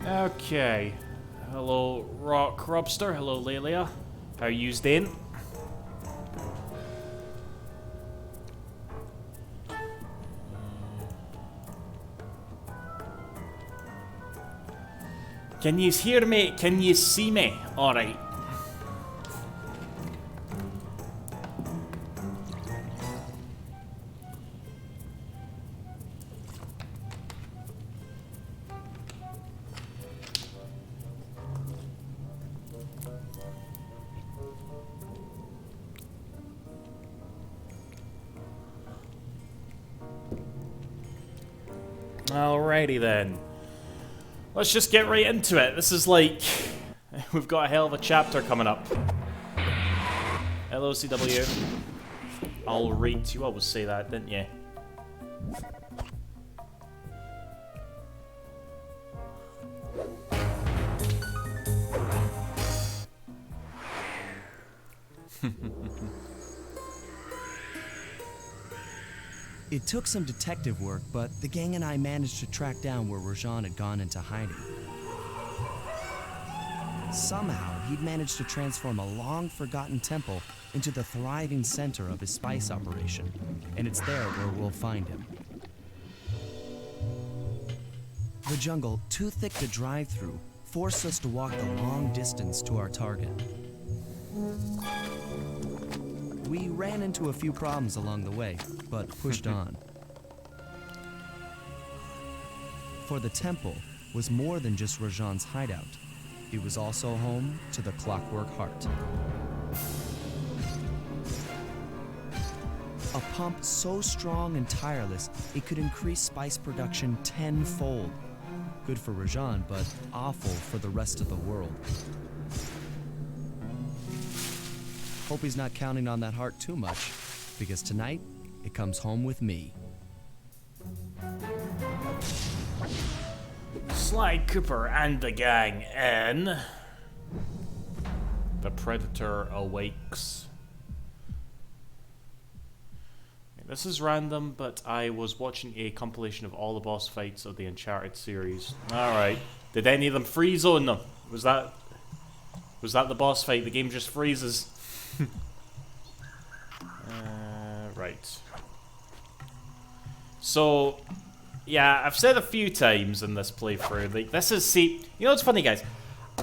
Okay. Hello, Rock Robster. Hello, Lelia. How you's doing? Can you hear me? Can you see me? Alright. Alrighty then. Let's just get right into it. This is like... we've got a hell of a chapter coming up. Hello, CW. I'll read to you. I always say that, didn't you? It took some detective work, but the gang and I managed to track down where Rajan had gone into hiding. Somehow, he'd managed to transform a long-forgotten temple into the thriving center of his spice operation, and it's there where we'll find him. The jungle, too thick to drive through, forced us to walk the long distance to our target. We ran into a few problems along the way, but pushed on. For the temple was more than just Rajan's hideout. It was also home to the Clockwork Heart. A pump so strong and tireless, it could increase spice production tenfold. Good for Rajan, but awful for the rest of the world. Hope he's not counting on that heart too much, because tonight, it comes home with me. Sly Cooper and the gang in... The Predator Awakes. This is random, but I was watching a compilation of all the boss fights of the Uncharted series. Alright. Did any of them freeze on them? Was that the boss fight? The game just freezes. Right. So, yeah, I've said a few times in this playthrough, like, this is, see, you know what's funny, guys?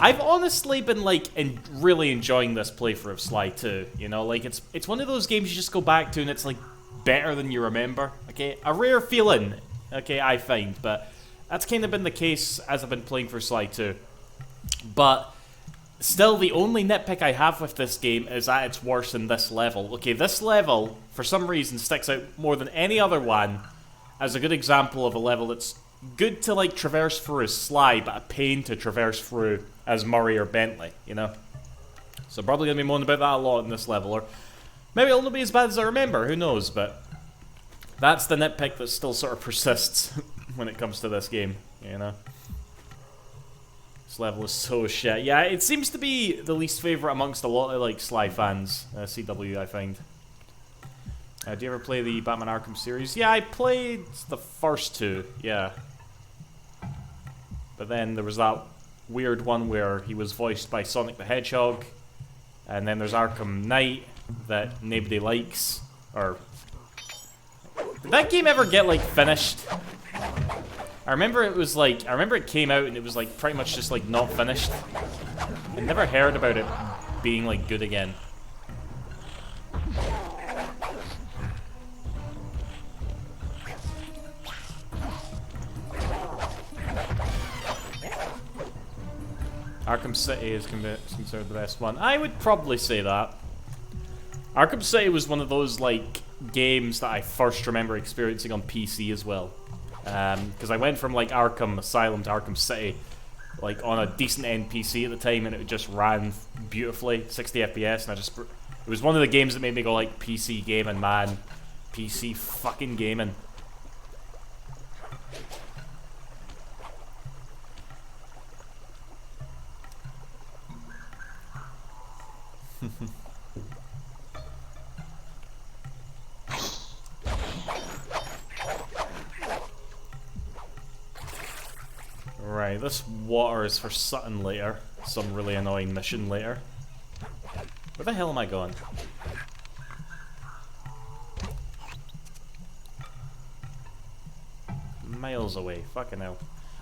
I've honestly been, like, really enjoying this playthrough of Sly 2, you know? Like, it's one of those games you just go back to and it's, like, better than you remember, okay? A rare feeling, okay, I find, but that's kind of been the case as I've been playing for Sly 2. But... still, the only nitpick I have with this game is that it's worse in this level. Okay, this level, for some reason, sticks out more than any other one as a good example of a level that's good to, like, traverse through as Sly, but a pain to traverse through as Murray or Bentley, you know? So probably going to be moaning about that a lot in this level, or maybe it'll not be as bad as I remember, who knows, but that's the nitpick that still sort of persists when it comes to this game, you know? This level is so shit. Yeah, it seems to be the least favourite amongst a lot of, like, Sly fans. CW, I find. Do you ever play the Batman Arkham series? Yeah, I played the first two, yeah. But then there was that weird one where he was voiced by Sonic the Hedgehog. And then there's Arkham Knight that nobody likes. Or... did that game ever get, like, finished? I remember it came out and it was, like, pretty much just, like, not finished. I never heard about it being, like, good again. Arkham City is considered the best one. I would probably say that. Arkham City was one of those, like, games that I first remember experiencing on PC as well. Because I went from, like, Arkham Asylum to Arkham City, like, on a decent NPC at the time, and it just ran beautifully, 60 FPS, and it was one of the games that made me go, like, PC gaming, man. PC fucking gaming. Right, this water is for something later. Some really annoying mission later. Where the hell am I going? Miles away. Fucking hell.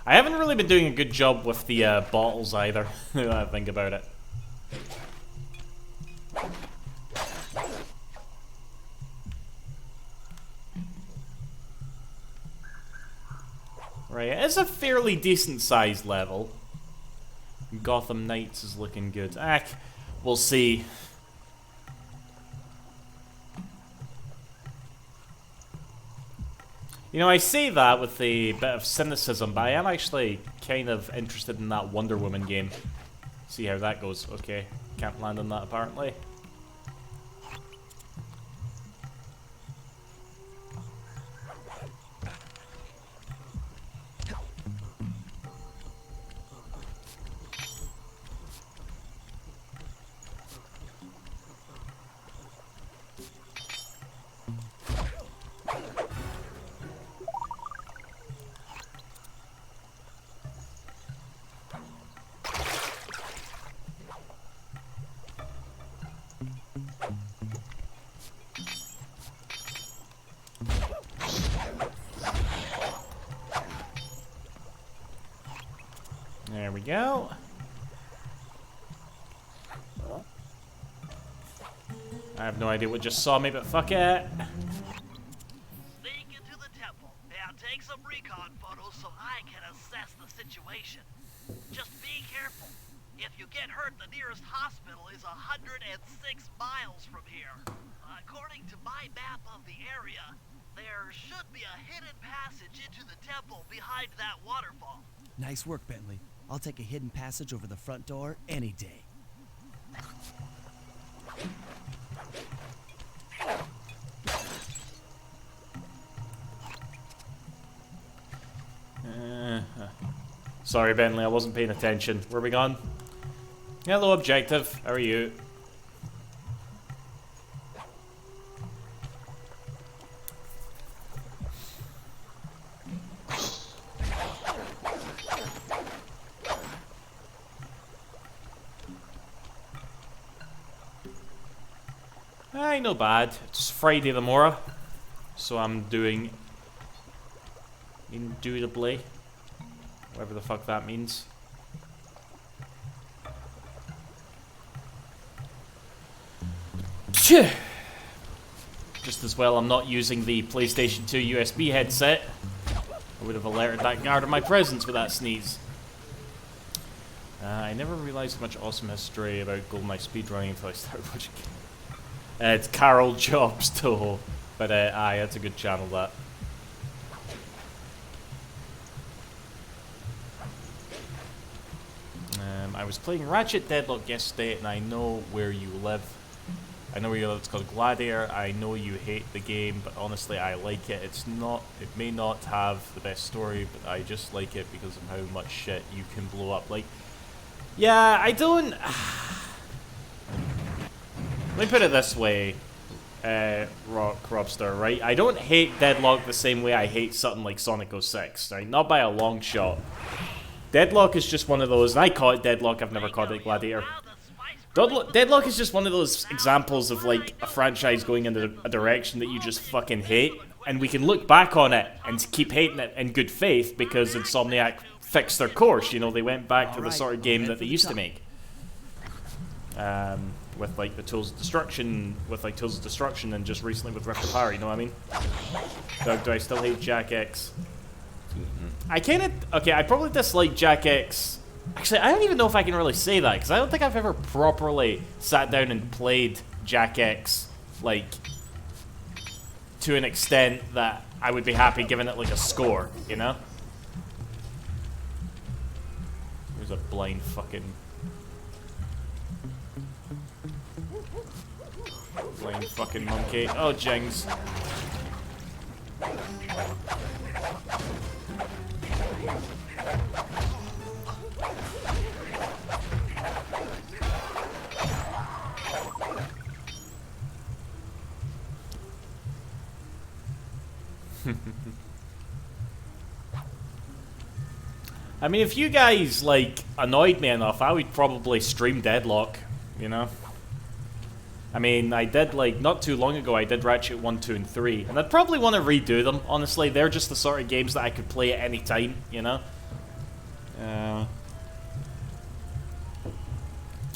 I haven't really been doing a good job with the bottles either, now that I think about it. Right, it's a fairly decent sized level. Gotham Knights is looking good. We'll see. You know, I say that with a bit of cynicism, but I am actually kind of interested in that Wonder Woman game. See how that goes. Okay, can't land on that apparently. There we go. I have no idea what just saw me, but fuck it. Sneak into the temple and take some recon photos so I can assess the situation. Just be careful. If you get hurt, the nearest hospital is 106 miles from here. According to my map of the area, there should be a hidden passage into the temple behind that waterfall. Nice work, Bentley. I'll take a hidden passage over the front door any day. Sorry, Bentley, I wasn't paying attention. Where are we gone? Hello, objective. How are you? Aye, no bad. It's Friday tomorrow, so I'm doing indubitably, whatever the fuck that means. Just as well I'm not using the PlayStation 2 USB headset. I would have alerted that guard of my presence with that sneeze. I never realised how much awesome history about GoldenEye speedrunning until I started watching it. It's Carol Jobs Toho, but aye, that's a good channel, that. I was playing Ratchet Deadlock yesterday, and I know where you live. I know where you live. It's called Gladiator. I know you hate the game, but honestly, I like it. It's not. It may not have the best story, but I just like it because of how much shit you can blow up. Like, yeah, I don't. Let me put it this way, Robster, right? I don't hate Deadlock the same way I hate something like Sonic 06, right? Not by a long shot. Deadlock is just one of those, and I call it Deadlock, I've never called it Gladiator. Deadlock is just one of those examples of, like, a franchise going in a direction that you just fucking hate, and we can look back on it and keep hating it in good faith because Insomniac fixed their course, you know, they went back to the sort of game that they used to make. With, like, the Tools of Destruction, and just recently with Rift Apart, you know what I mean? Do I still hate Jack X? I probably dislike Jack X. Actually, I don't even know if I can really say that, because I don't think I've ever properly sat down and played Jack X, like, to an extent that I would be happy giving it, like, a score, you know? There's a blind fucking... blind fucking monkey. Oh, Jings. I mean, if you guys, like, annoyed me enough, I would probably stream Deadlock, you know? I mean, I did, like, not too long ago, I did Ratchet 1, 2, and 3. And I'd probably want to redo them, honestly. They're just the sort of games that I could play at any time, you know? I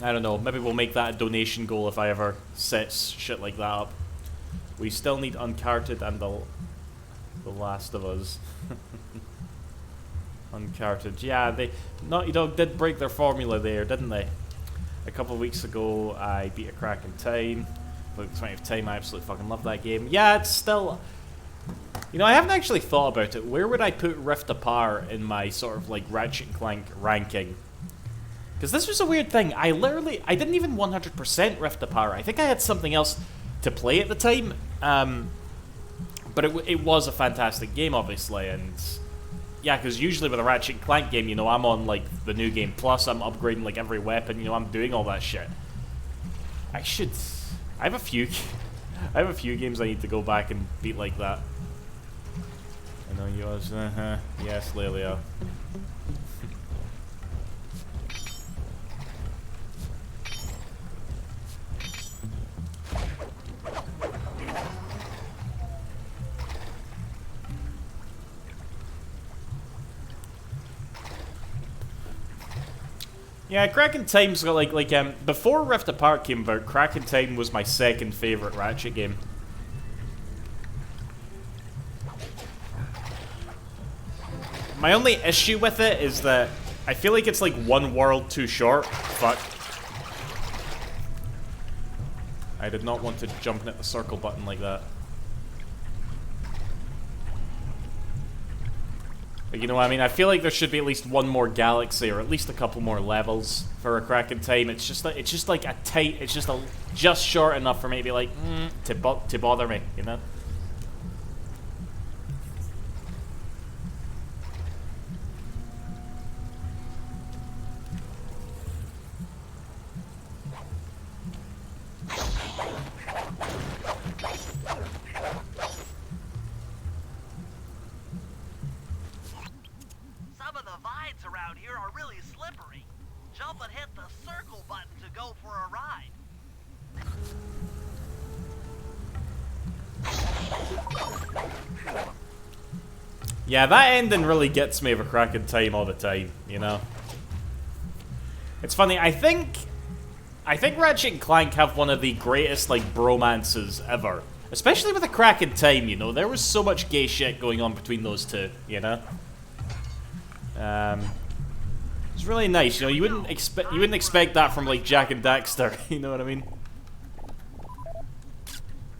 don't know, maybe we'll make that a donation goal if I ever set shit like that up. We still need Uncharted and The Last of Us. Uncharted, yeah, Naughty Dog did break their formula there, didn't they? A couple of weeks ago, I beat a crack in time. Like the 20th time, I absolutely fucking love that game. Yeah, it's still... You know, I haven't actually thought about it. Where would I put Rift Apart in my sort of, like, Ratchet & Clank ranking? Because this was a weird thing. I didn't even 100% Rift Apart. I think I had something else to play at the time. But it was a fantastic game, obviously, and... Yeah, because usually with a Ratchet & Clank game, you know, I'm on, like, the new game plus, I'm upgrading, like, every weapon, you know, I'm doing all that shit. I have a few games I need to go back and beat like that. I know yours, yes, Lelia. Yeah, Crack in Time's got before Rift Apart came about, Crack in Time was my second favorite Ratchet game. My only issue with it is that I feel like it's like one world too short. Fuck. I did not want to jump in at the circle button like that. But you know what I mean? I feel like there should be at least one more galaxy, or at least a couple more levels for a Crack in Time. It's just like a tight. It's just short enough for me to be like to bother me, you know. Yeah, that ending really gets me of a Crack in Time all the time, you know? It's funny, I think Ratchet and Clank have one of the greatest, like, bromances ever. Especially with a Crack in Time, you know? There was so much gay shit going on between those two, you know? It's really nice, you know? You wouldn't expect that from, like, Jak and Daxter, you know what I mean?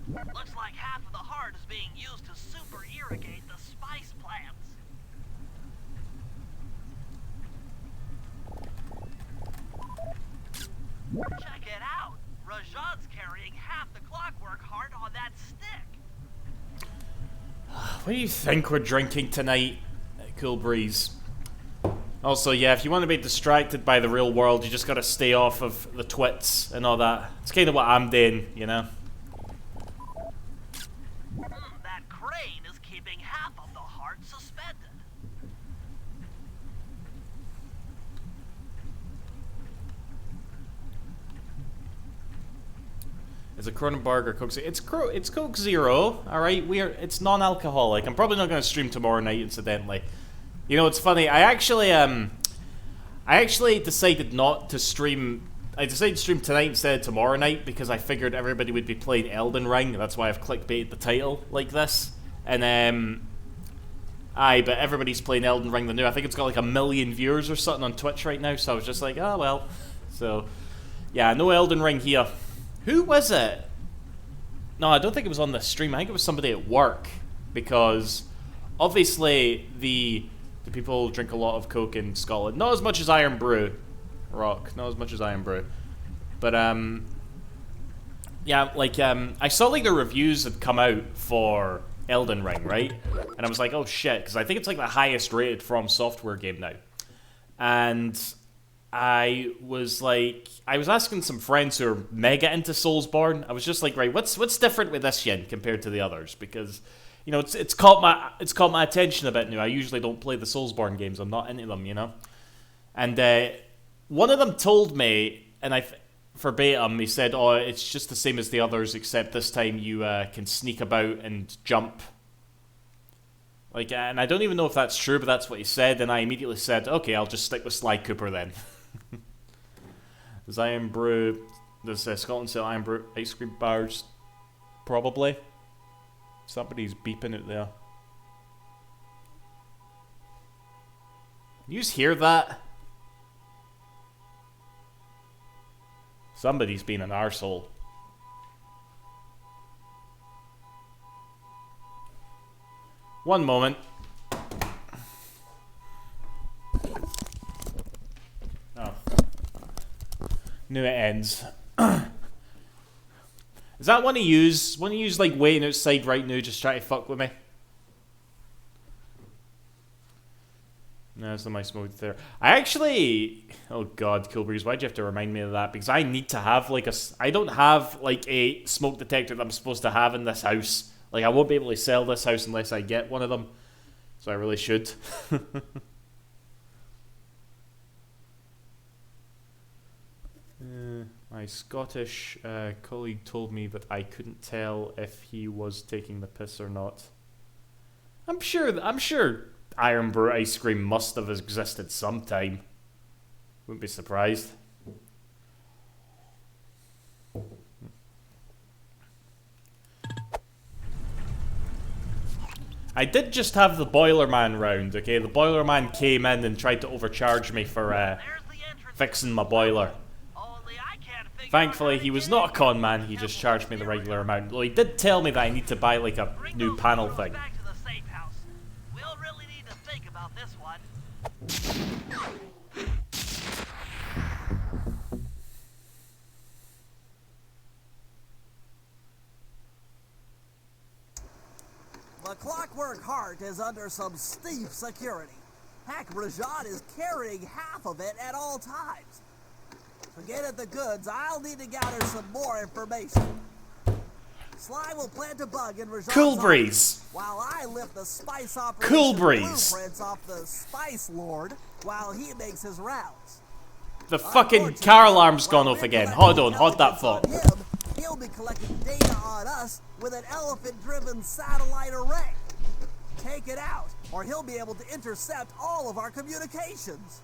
Looks like half of the heart is being used to super irrigate the spice plants. Check it out. Rajan's carrying half the clockwork heart on that stick. What do you think we're drinking tonight at Cool Breeze? Also, yeah, if you want to be distracted by the real world, you just gotta stay off of the twits and all that. It's kind of what I'm doing, you know? That crane is keeping half of the heart suspended. It's a Cronenberg or Coke Zero. It's Coke Zero, alright? It's non-alcoholic. I'm probably not going to stream tomorrow night, incidentally. You know, it's funny, I actually decided not to stream. I decided to stream tonight instead of tomorrow night because I figured everybody would be playing Elden Ring. That's why I've clickbaited the title like this. And but everybody's playing Elden Ring the new. I think it's got like 1 million viewers or something on Twitch right now. So I was just like, oh well. So yeah, no Elden Ring here. Who was it? No, I don't think it was on the stream. I think it was somebody at work because obviously the people drink a lot of Coke in Scotland. Not as much as Iron Brew. Rock. Not as much as Iron Brew. But, yeah, like, I saw, like, the reviews had come out for Elden Ring, right? And I was like, oh, shit, because I think it's, like, the highest rated From Software game now. And I was, like, I was asking some friends who are mega into Soulsborne. I was just like, right, what's different with this yin compared to the others? Because, you know, it's caught my attention a bit now. I usually don't play the Soulsborne games. I'm not into them, you know. And one of them told me, and verbatim, he said, "Oh, it's just the same as the others, except this time you can sneak about and jump." Like, and I don't even know if that's true, but that's what he said. And I immediately said, "Okay, I'll just stick with Sly Cooper then." Does Iron Brew? Does Scotland sell Iron Brew ice cream bars? Probably. Somebody's beeping out there. You just hear that? Somebody's being an arsehole. One moment. Oh. Knew it ends. Is that one of yous? One of yous like waiting outside right now just trying to fuck with me? No, it's the my smoke there. I actually... Oh god, Coolbreeze, why'd you have to remind me of that? Because I need to have like a... I don't have like a smoke detector that I'm supposed to have in this house. Like, I won't be able to sell this house unless I get one of them. So I really should. My Scottish colleague told me that I couldn't tell if he was taking the piss or not. I'm sure Iron Brew ice cream must have existed sometime. Wouldn't be surprised. I did just have the Boiler Man round, okay? The Boiler Man came in and tried to overcharge me for fixing my boiler. Thankfully, he was not a con man, he just charged me the regular amount. Though he did tell me that I need to buy like a new panel thing. We'll really need to think about this one. The Clockwork Heart is under some steep security. Heck, Rajan is carrying half of it at all times. To get at the goods, I'll need to gather some more information. Sly will plant a bug in Rajan's Coolbreeze. while I lift the spice operation Coolbreeze. blueprints off the Spice Lord while he makes his rounds. The fucking car alarm's gone off again. Hold on, hold that thought. He'll be collecting data on us with an elephant-driven satellite array. Take it out, or he'll be able to intercept all of our communications.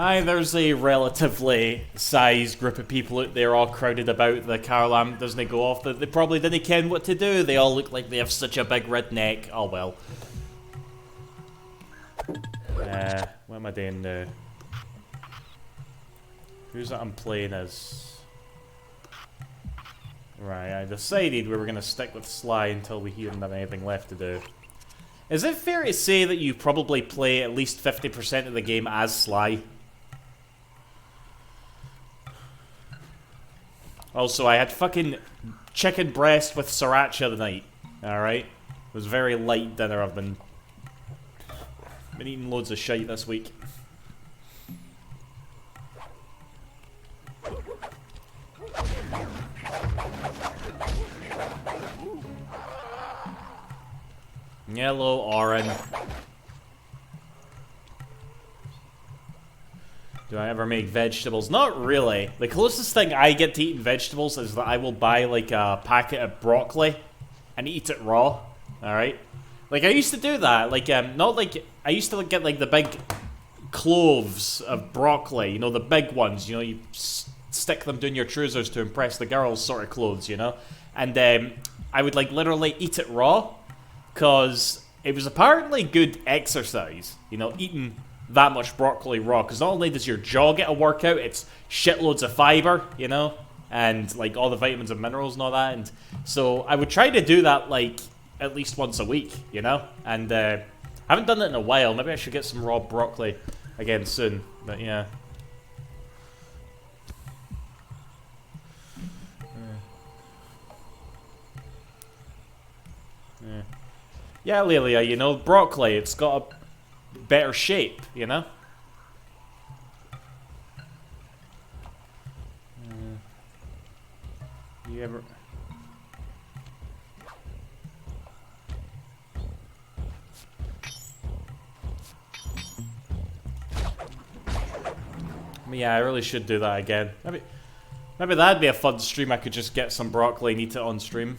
Aye, there's a relatively sized group of people out there all crowded about. The car alarm doesn't go off. They probably didn't ken what to do. They all look like they have such a big red neck. Oh well. What am I doing now? Who's that I'm playing as? Right, I decided we were going to stick with Sly until we didn't have anything left to do. Is it fair to say that you probably play at least 50% of the game as Sly? Also, I had fucking chicken breast with sriracha tonight. Alright? It was a very light dinner. I've been eating loads of shite this week. Yellow, orange. Do I ever make vegetables? Not really. The closest thing I get to eating vegetables is that I will buy like a packet of broccoli and eat it raw. Alright? Like I used to do that. Like, not like, I used to get like the big cloves of broccoli. You know, the big ones. You know, you stick them down your trousers to impress the girls sort of clothes, you know? And I would like literally eat it raw. Because it was apparently good exercise, you know, eating that much broccoli raw. Because not only does your jaw get a workout, it's shitloads of fiber, you know, and like all the vitamins and minerals and all that. And so I would try to do that like at least once a week, you know. And I haven't done it in a while. Maybe I should get some raw broccoli again soon. But yeah. Yeah, Lelia, you know, broccoli, it's got a better shape, you know? You ever... Yeah, I really should do that again. Maybe that'd be a fun stream. I could just get some broccoli and eat it on stream.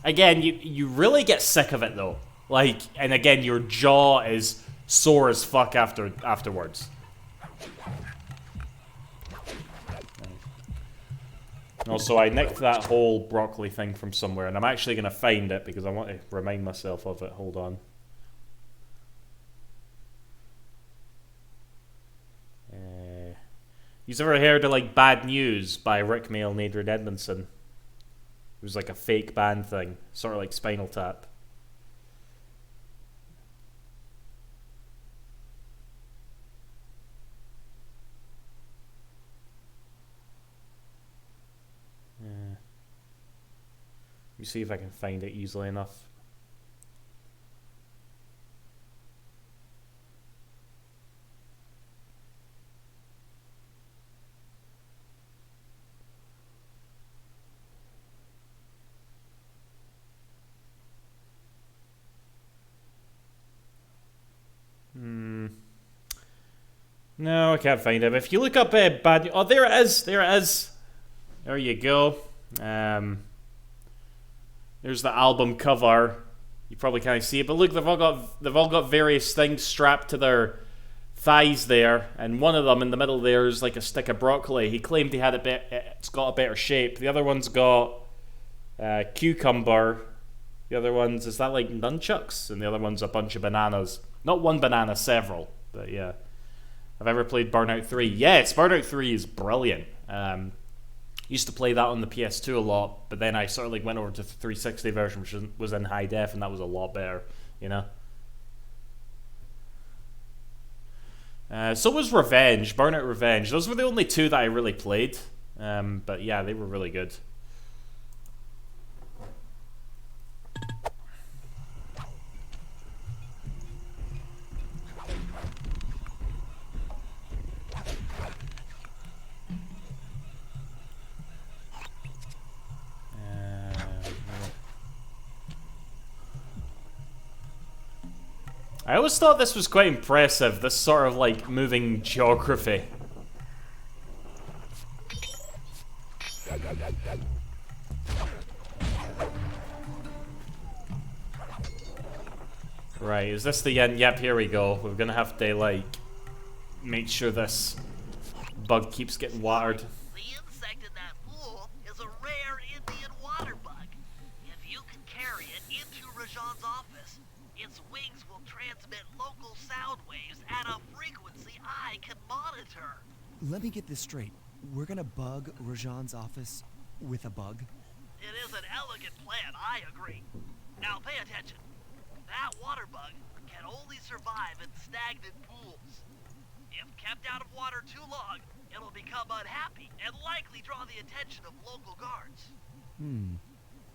Again, you really get sick of it though. Like, and again, your jaw is sore as fuck afterwards. Also, I nicked that whole broccoli thing from somewhere, and I'm actually gonna find it because I want to remind myself of it. Hold on. You've ever heard of like Bad News by Rick Mail and Adrian Edmondson? It was like a fake band thing, sort of like Spinal Tap. Let me see if I can find it easily enough. No, I can't find it. If you look up Bad... Oh, there it is. There it is. There you go. There's the album cover. You probably can't see it, but look, they've all got various things strapped to their thighs there, and one of them in the middle there is like a stick of broccoli. He claimed he had it's got a better shape. The other one's got cucumber. The other one's, is that like nunchucks? And the other one's a bunch of bananas. Not one banana, several. But yeah. Have I ever played Burnout 3? Yes, Burnout 3 is brilliant. Used to play that on the PS2 a lot, but then I sort of like went over to the 360 version, which was in high def, and that was a lot better, you know? So was Revenge, Burnout Revenge. Those were the only two that I really played. But yeah, they were really good. I always thought this was quite impressive, this sort of like moving geography. Right, is this the end? Yep, here we go. We're gonna have to like make sure this bug keeps getting watered. The insect in that pool is a rare Indian water bug. If you can carry it into Rajan's office, its wings will transmit local sound waves at a frequency I can monitor. Let me get this straight. We're gonna bug Rajan's office with a bug? It is an elegant plan, I agree. Now pay attention. That water bug can only survive in stagnant pools. If kept out of water too long, it'll become unhappy and likely draw the attention of local guards.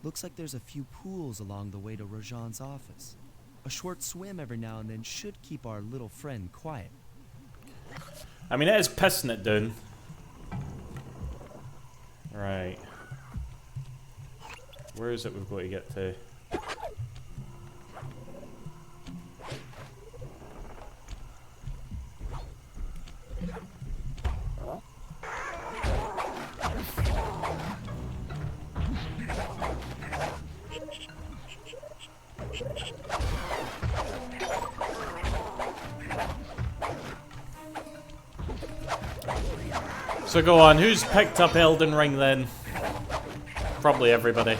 Looks like there's a few pools along the way to Rajan's office. A short swim every now and then should keep our little friend quiet. I mean, it is pissing it down. Right. Where is it we've got to get to? So go on, who's picked up Elden Ring then? Probably everybody.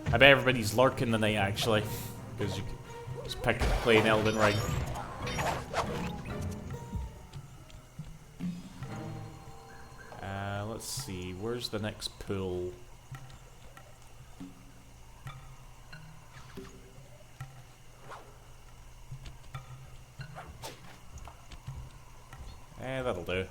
I bet everybody's lurking tonight actually, because you can just pick up playing Elden Ring. Let's see, where's the next pool? That'll do.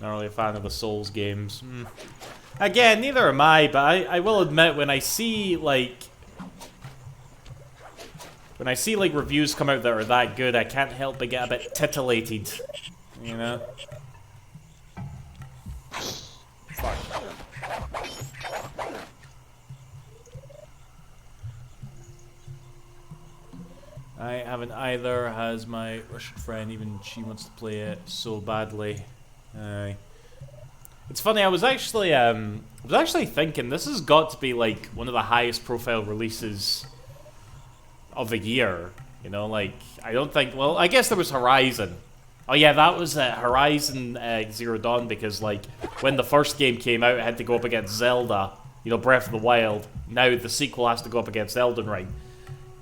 Not really a fan of the Souls games. Again, neither am I, but I will admit when I see like reviews come out that are that good, I can't help but get a bit titillated. You know? Fuck. I haven't either, has my Russian friend, even she wants to play it so badly. It's funny, I was actually thinking this has got to be like one of the highest profile releases of the year. You know, like, I don't think, well, I guess there was Horizon. Oh yeah, that was Horizon Zero Dawn, because like, when the first game came out, it had to go up against Zelda, you know, Breath of the Wild. Now the sequel has to go up against Elden Ring.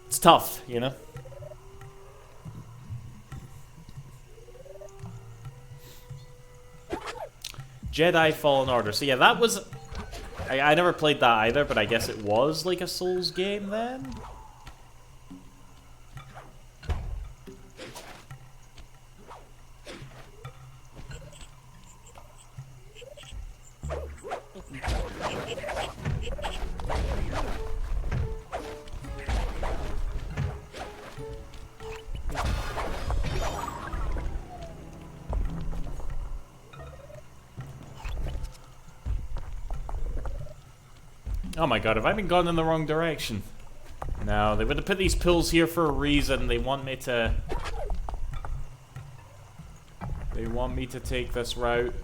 It's tough, you know? Jedi Fallen Order. So yeah, that was... I never played that either, but I guess it was like a Souls game then? Oh my god, have I been gone in the wrong direction? No, they would have put these pools here for a reason. They want me to... They want me to take this route.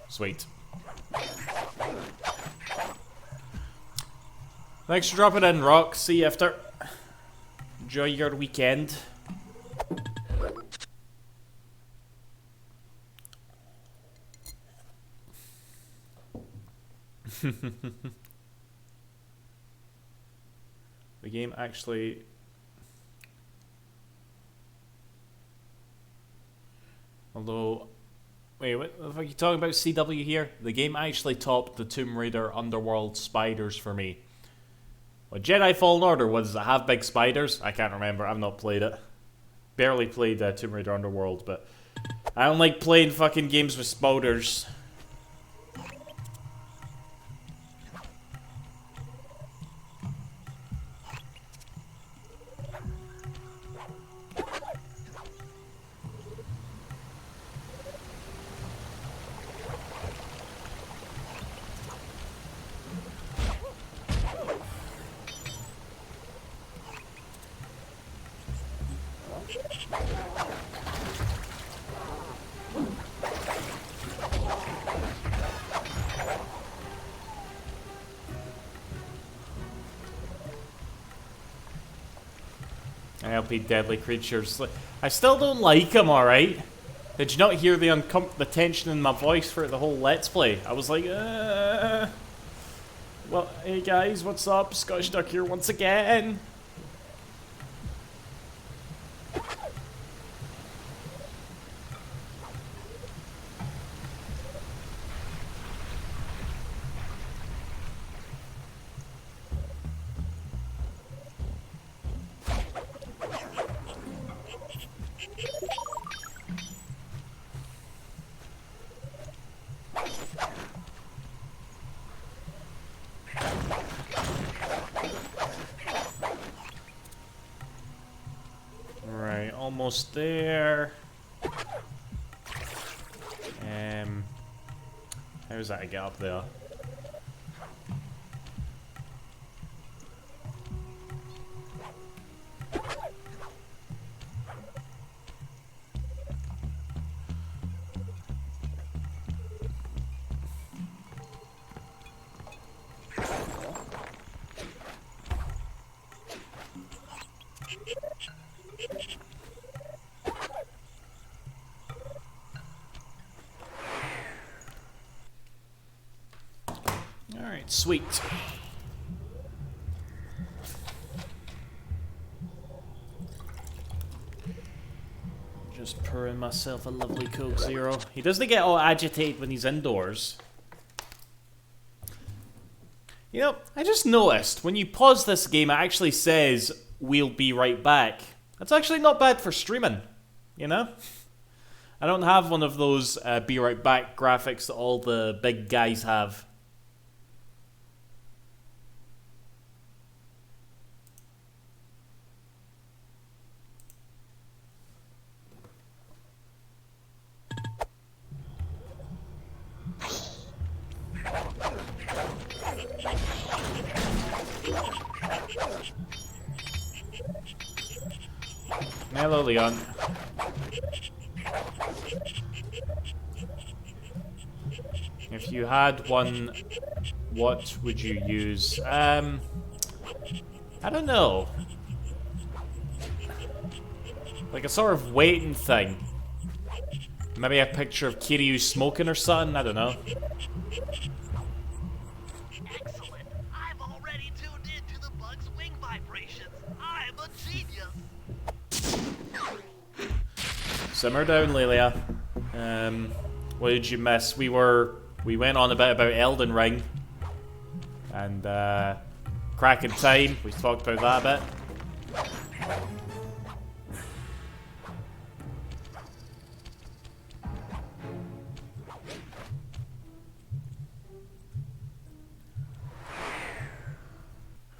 Sweet. Thanks for dropping in, Rock. See you after. Enjoy your weekend. The game actually... Although... Wait, what the fuck are you talking about, CW here? The game actually topped the Tomb Raider Underworld spiders for me. Well, Jedi Fallen Order, does it have big spiders? I can't remember, I've not played it. Barely played Tomb Raider Underworld, but... I don't like playing fucking games with spiders. ILP deadly creatures. I still don't like them, alright? Did you not hear the tension in my voice for the whole Let's Play? I was like, Well, hey guys, what's up? Scottish Duck here once again. Almost there. How's that I get up there? Sweet. Just pouring myself a lovely Coke Zero. He doesn't get all agitated when he's indoors. You know, I just noticed when you pause this game, it actually says, "We'll be right back." That's actually not bad for streaming, you know? I don't have one of those be right back graphics that all the big guys have. Hello, Leon. If you had one, what would you use? I don't know. Like a sort of waiting thing. Maybe a picture of Kiryu smoking or something? I don't know. Excellent. I've already tuned into the bug's wing vibrations. I'm a genius. Simmer down, Lelia. What did you miss? We went on a bit about Elden Ring. And, Crack in Time. We talked about that a bit.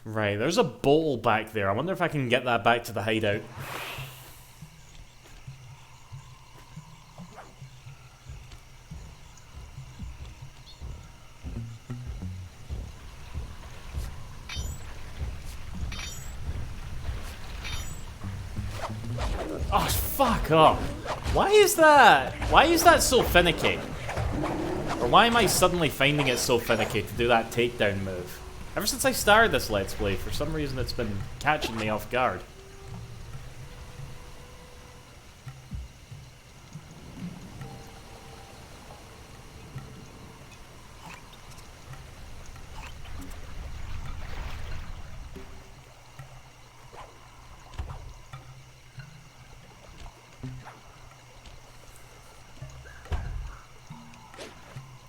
Right, there's a bowl back there. I wonder if I can get that back to the hideout. Oh, fuck up. Why is that? Why is that so finicky? Or why am I suddenly finding it so finicky to do that takedown move? Ever since I started this Let's Play, for some reason it's been catching me off guard.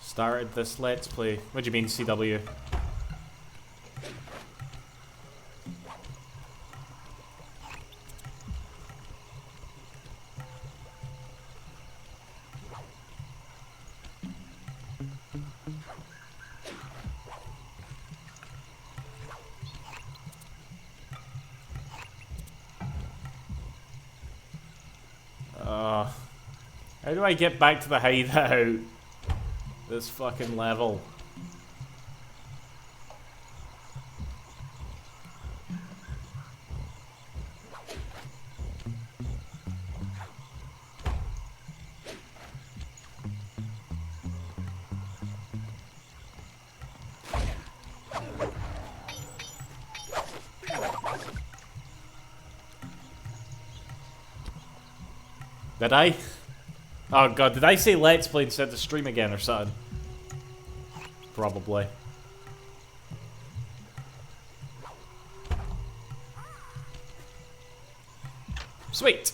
Started this Let's Play. What do you mean, CW? How do I get back to the hideout? This fucking level. Did I? Oh god, did I say Let's Play instead of stream again or something? Probably. Sweet!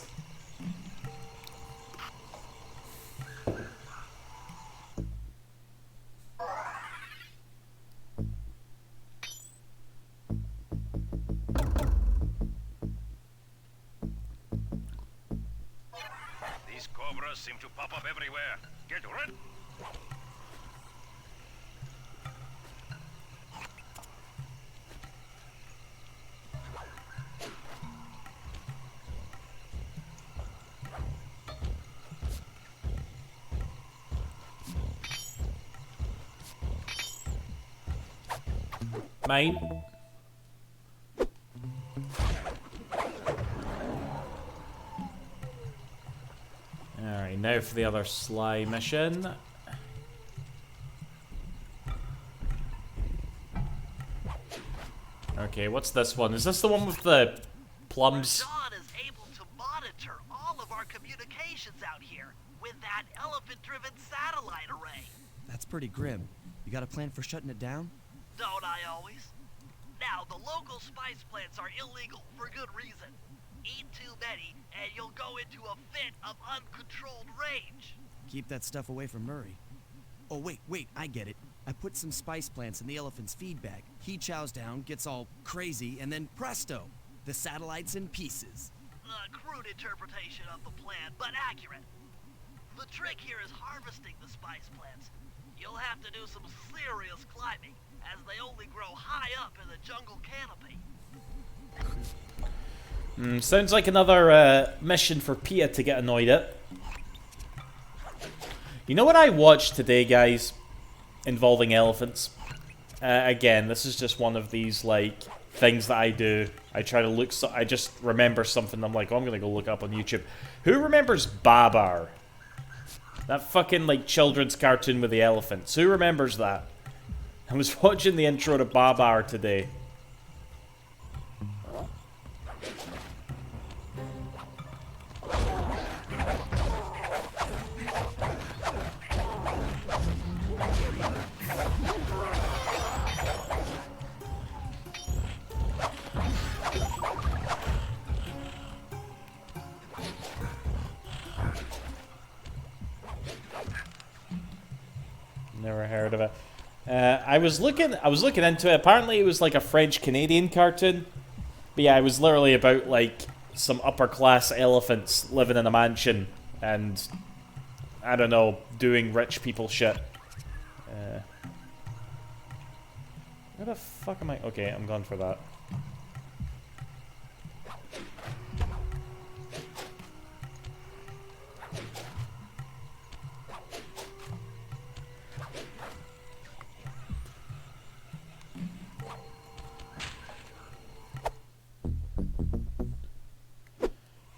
These cobras seem to pop up everywhere. Get rid. Mate. Alright, now for the other Sly mission. Okay, what's this one? Is this the one with the plums? Rajan is able to monitor all of our communications out here with that elephant-driven satellite array. That's pretty grim. You got a plan for shutting it down? Don't I always? Now, the local spice plants are illegal for good reason. Eat too many, and you'll go into a fit of uncontrolled rage. Keep that stuff away from Murray. Oh, wait, I get it. I put some spice plants in the elephant's feed bag. He chows down, gets all crazy, and then presto! The satellite's in pieces. A crude interpretation of the plan, but accurate. The trick here is harvesting the spice plants. You'll have to do some serious climbing, as they only grow high up in the jungle canopy. Sounds like another mission for Pia to get annoyed at. You know what I watched today, guys? Involving elephants. Again, this is just one of these, like, things that I do. I try to look, I just remember something, I'm like, oh, I'm gonna go look up on YouTube. Who remembers Babar? That fucking, like, children's cartoon with the elephants. Who remembers that? I was watching the intro to Babar today. Never heard of it. I was looking into it. Apparently, it was like a French-Canadian cartoon. But yeah, it was literally about like some upper-class elephants living in a mansion and I don't know, doing rich people shit. Where the fuck am I? Okay, I'm gone for that.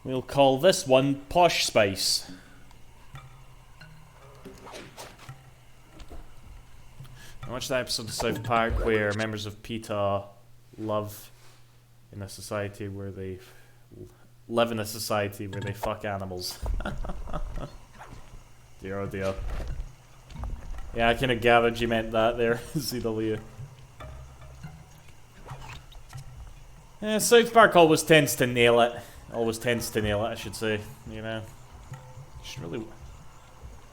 We'll call this one Posh Spice. I watched that episode of South Park where members of PETA live in a society where they fuck animals. Dear oh dear. Yeah, I kind of gathered you meant that there, CW. Yeah, South Park always tends to nail it. I should say. You know, it's really.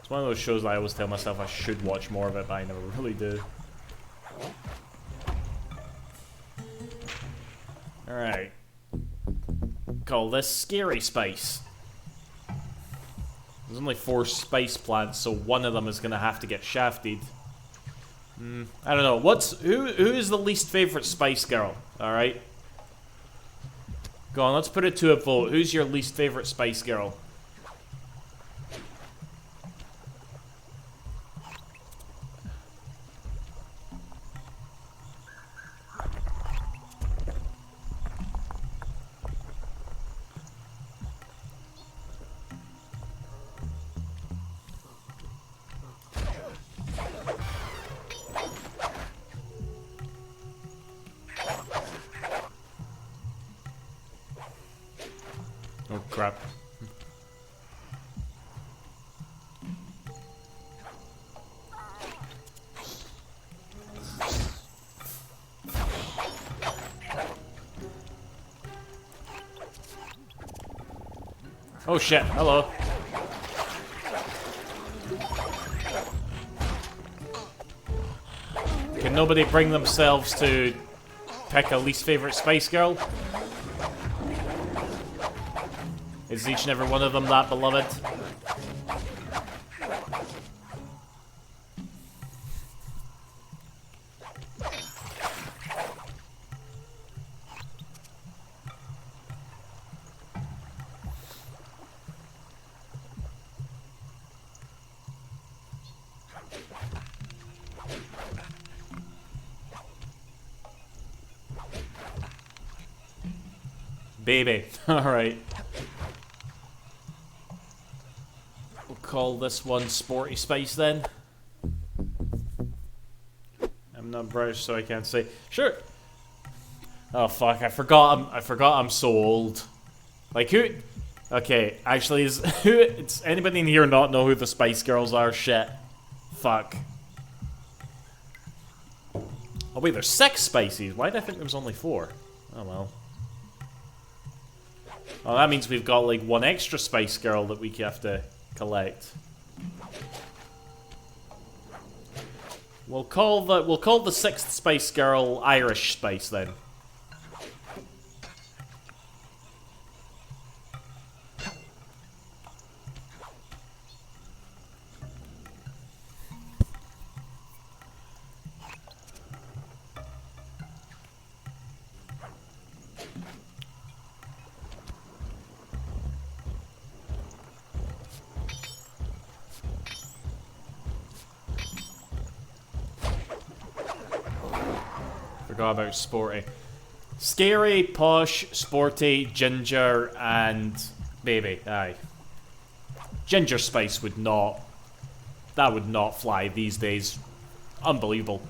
It's one of those shows that I always tell myself I should watch more of it, but I never really do. All right. Call this Scary Spice. There's only 4 spice plants, so one of them is gonna have to get shafted. I don't know. Who is the least favorite Spice Girl? All right. Go on, let's put it to a vote. Who's your least favorite Spice Girl? Oh crap. Oh shit, hello. Can nobody bring themselves to pick a least favorite Spice Girl? Is each and every one of them that beloved? Baby. Alright. We'll call this one Sporty Spice then. I'm not British, so I can't say. Sure. Oh fuck, I forgot I'm so old. Like who? Okay, actually it's anybody in here not know who the Spice Girls are? Shit. Fuck. Oh wait, there's 6 Spices. Why did I think there was only 4? Oh well. Oh, that means we've got like 1 extra Spice Girl that we have to collect. We'll call the sixth Spice Girl Irish Spice then. Forgot about sporty. Scary, posh, sporty, ginger, and baby. Aye. Ginger Spice would not. That would not fly these days. Unbelievable.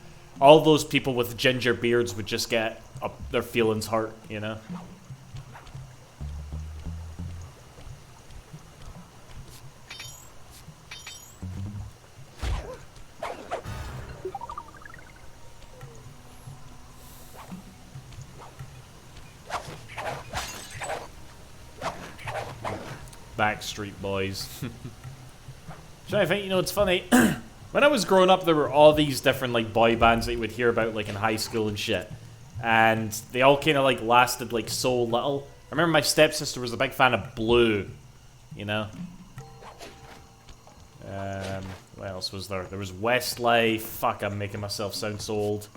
All those people with ginger beards would just get their feelings hurt, you know? Backstreet Boys. So I think, you know, it's funny. When I was growing up, there were all these different, like, boy bands that you would hear about, like, in high school and shit. And they all kind of, like, lasted, like, so little. I remember my stepsister was a big fan of Blue, you know? What else was there? There was Westlife. Fuck, I'm making myself sound so old.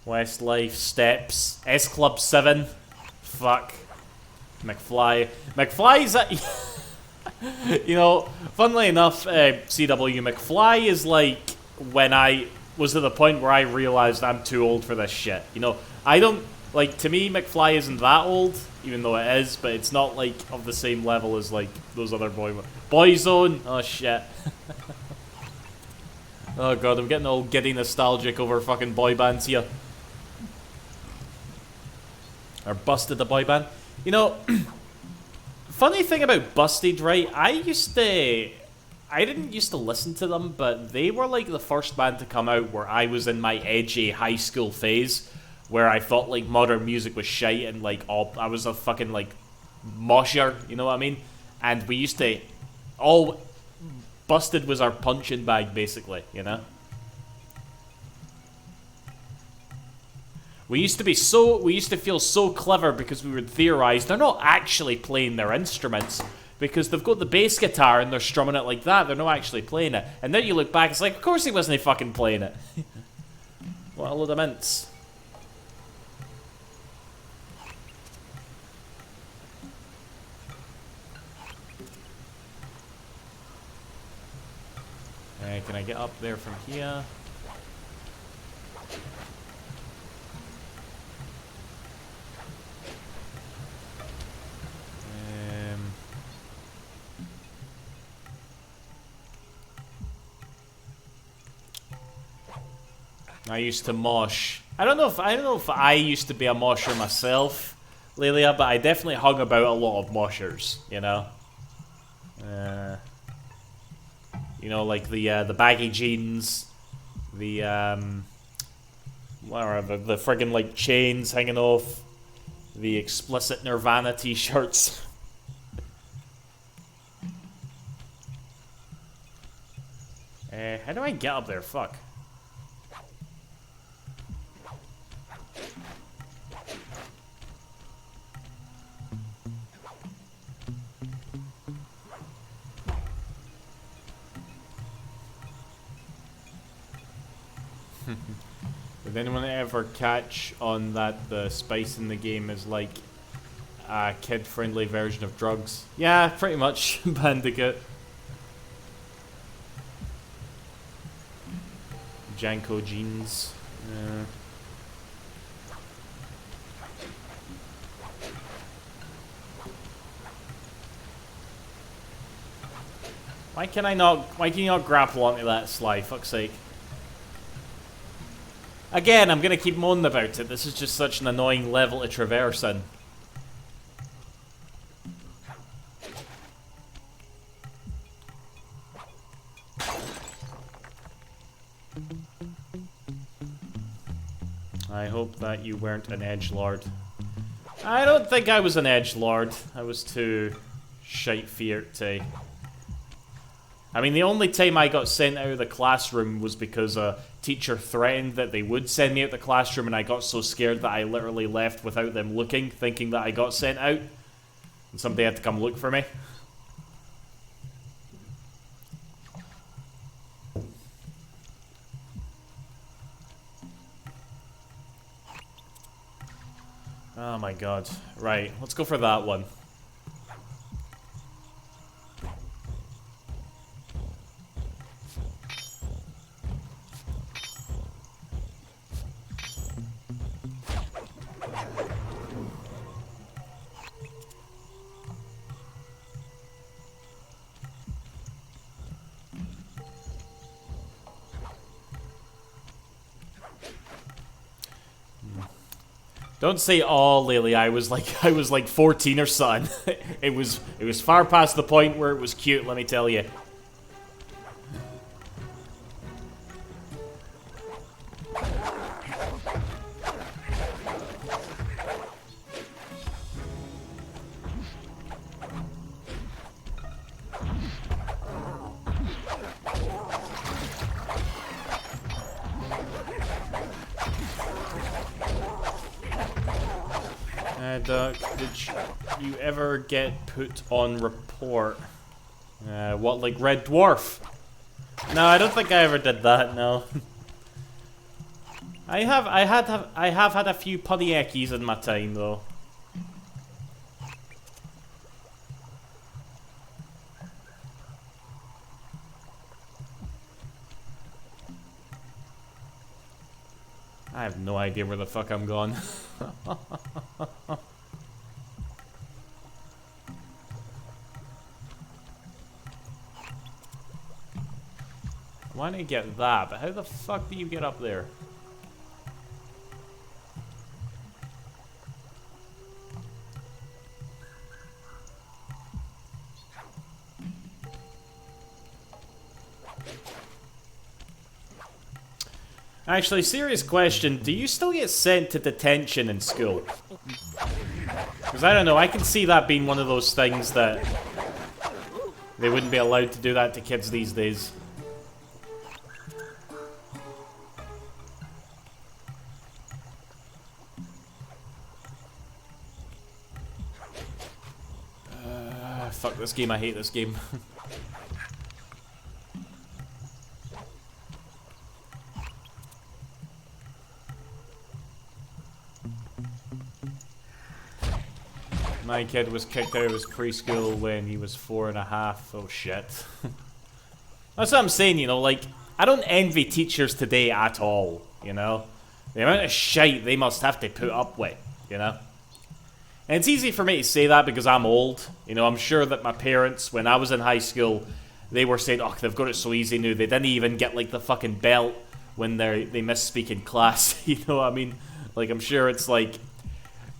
Westlife, Steps, S Club 7. Fuck. McFly. McFly's you know, funnily enough, CW, McFly is like when I was at the point where I realized I'm too old for this shit. You know, I don't, like, to me, McFly isn't that old, even though it is, but it's not, like, of the same level as, like, those other Boyzone. Oh, shit. Oh, God, I'm getting all giddy nostalgic over fucking boy bands here. Or Busted, the boy band. You know, funny thing about Busted, right? I didn't used to listen to them, but they were like the first band to come out where I was in my edgy high school phase, where I thought like modern music was shite and like I was a fucking like mosher, you know what I mean? And we used to Busted was our punching bag, basically, you know? We used to feel so clever because we would theorize they're not actually playing their instruments because they've got the bass guitar and they're strumming it like that. They're not actually playing it. And then you look back, it's like, of course he wasn't fucking playing it. What a load of mints. Can I get up there from here? I used to mosh. I don't know if I used to be a mosher myself, Lelia, but I definitely hung about a lot of moshers, you know. You know, like the baggy jeans, the friggin' like chains hanging off, the explicit Nirvana t-shirts. How do I get up there? Fuck. Did anyone ever catch on that the spice in the game is like a kid-friendly version of drugs? Yeah, pretty much, Bandicoot. Janko jeans. Why can you not grapple onto that, Sly? Fuck's sake. Again, I'm gonna keep moaning about it. This is just such an annoying level to traverse in. I hope that you weren't an edgelord. I don't think I was an edgelord. I was too shite fear to. I mean, the only time I got sent out of the classroom was because a teacher threatened that they would send me out the classroom, and I got so scared that I literally left without them looking, thinking that I got sent out. And somebody had to come look for me. Oh my god. Right, let's go for that one. Don't say, "Oh, Lily, I was like 14 or something." It was far past the point where it was cute, let me tell you. Did you ever get put on report? What, like Red Dwarf? No, I don't think I ever did that, no. I have had a few puniekis in my time, though. I have no idea where the fuck I'm going. I want to get that, but how the fuck do you get up there? Actually, serious question, do you still get sent to detention in school? Because I don't know, I can see that being one of those things that they wouldn't be allowed to do that to kids these days. Fuck this game, I hate this game. My kid was kicked out of his preschool when he was 4.5. Oh shit. That's what I'm saying, you know, like, I don't envy teachers today at all, you know? The amount of shite they must have to put up with, you know? And it's easy for me to say that because I'm old. You know, I'm sure that my parents, when I was in high school, they were saying, oh, they've got it so easy now. They didn't even get, like, the fucking belt when they misspeak in class. You know what I mean? Like, I'm sure it's like,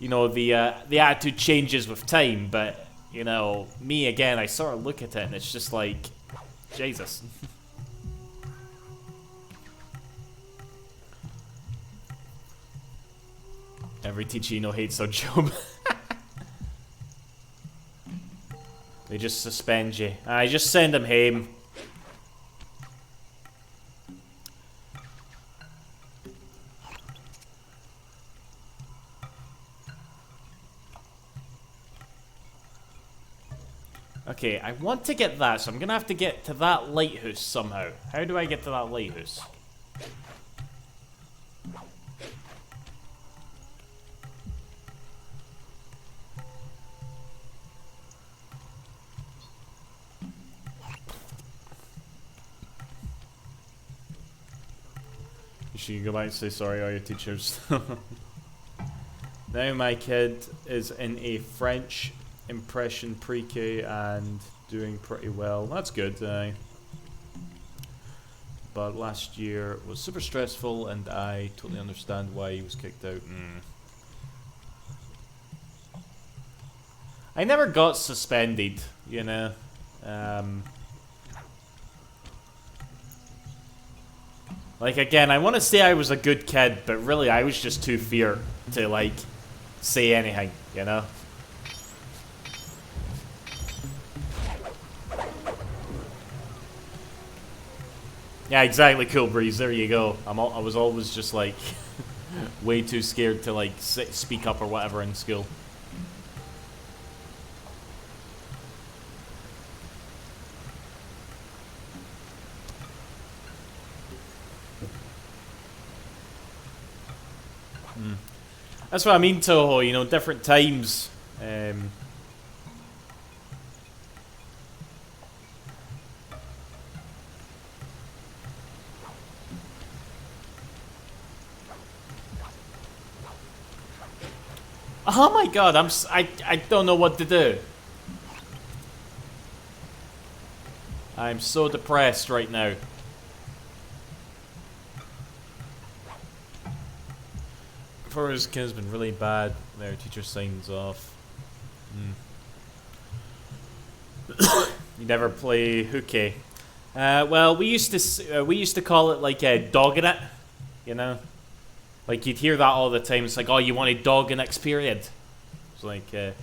you know, the attitude changes with time. But, you know, me, again, I sort of look at it and it's just like, Jesus. Every teacher you know hates their job. They just suspend you. I just send them home. Okay, I want to get that, so I'm gonna have to get to that lighthouse somehow. How do I get to that lighthouse? You should go back and say sorry to all your teachers. Now my kid is in a French impression pre-K and doing pretty well. That's good. But last year was super stressful and I totally understand why he was kicked out. I never got suspended, you know. Like, again, I want to say I was a good kid, but really I was just too feared to, like, say anything, you know? Yeah, exactly, Cool Breeze. There you go. I was always just like way too scared to like speak up or whatever in school. That's what I mean, Toho. You know, different times. Oh my god, I don't know what to do. I'm so depressed right now. Forrest kid has been really bad. Their teacher signs off. You never play hooky. Well, we used to call it like dogging it, you know. Like you'd hear that all the time. It's like, oh, you want a dogging experience. It's like, but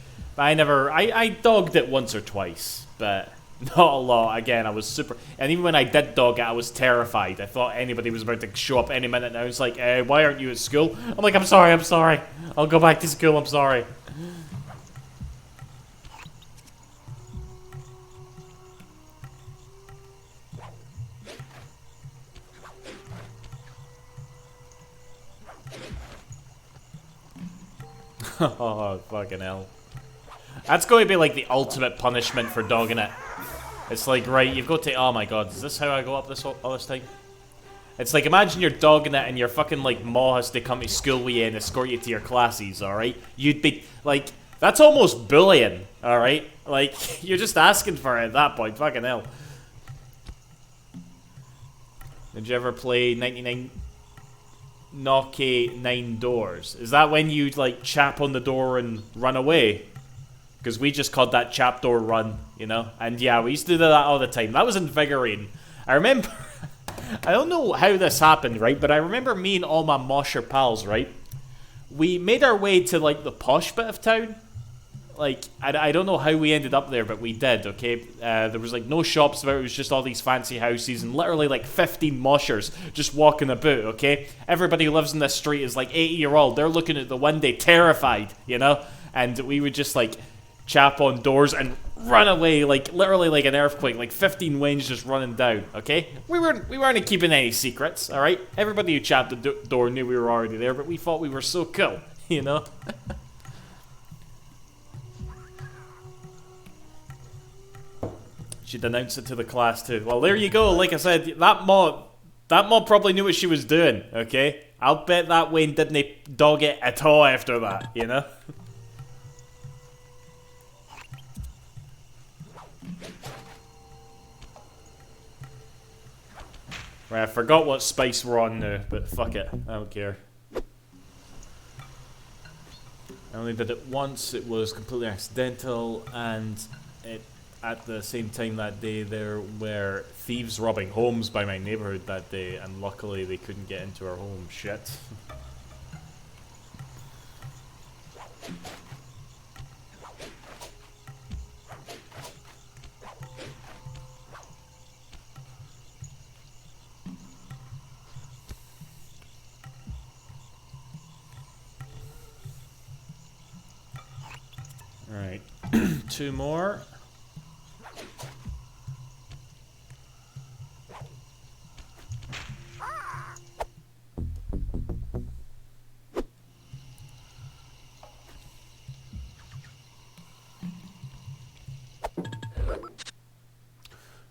I dogged it once or twice, but not a lot. Again, I was super, and even when I did dog it, I was terrified. I thought anybody was about to show up any minute now. It's like, why aren't you at school? I'm like, I'm sorry. I'll go back to school. I'm sorry. Oh, fucking hell. That's going to be like the ultimate punishment for dogging it. It's like, right, you've got to... Oh my god, is this how I go up this all this time? It's like, imagine you're dogging it and your fucking, like, ma has to come to school with you and escort you to your classes, alright? You'd be, like... That's almost bullying, alright? Like, you're just asking for it at that point, fucking hell. Did you ever play 99... Knock 9 doors? Is that when you like chap on the door and run away? Because we just called that chap door run, you know? And yeah, we used to do that all the time. That was invigorating. I remember, I don't know how this happened, right? But I remember me and all my mosher pals, right? We made our way to like the posh bit of town. Like, I don't know how we ended up there, but we did, okay? There was, like, no shops about it. It was just all these fancy houses and literally, like, 15 moshers just walking about, okay? Everybody who lives in this street is, like, 80-year-old. They're looking at the window terrified, you know? And we would just, like, chap on doors and run away, like, literally like an earthquake. Like, 15 winds just running down, okay? We weren't keeping any secrets, all right? Everybody who chapped the door knew we were already there, but we thought we were so cool, you know? She'd announce it to the class too. Well, there you go. Like I said, that mod probably knew what she was doing, okay? I'll bet that Wayne didn't dog it at all after that, you know? Right, I forgot what spice we're on now, but fuck it. I don't care. I only did it once. It was completely accidental, and it... At the same time that day, there were thieves robbing homes by my neighborhood that day, and luckily they couldn't get into our home. Shit. Alright. 2 more.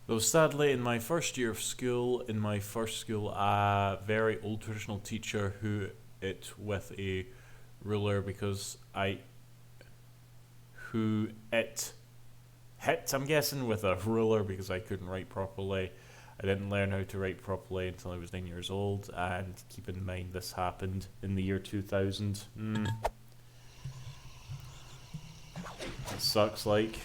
Though sadly, in my first year of school, a very old traditional teacher who it with a ruler because who it hit, I'm guessing, with a ruler because I couldn't write properly. I didn't learn how to write properly until I was 9 years old, and keep in mind this happened in the year 2000. It sucks, like.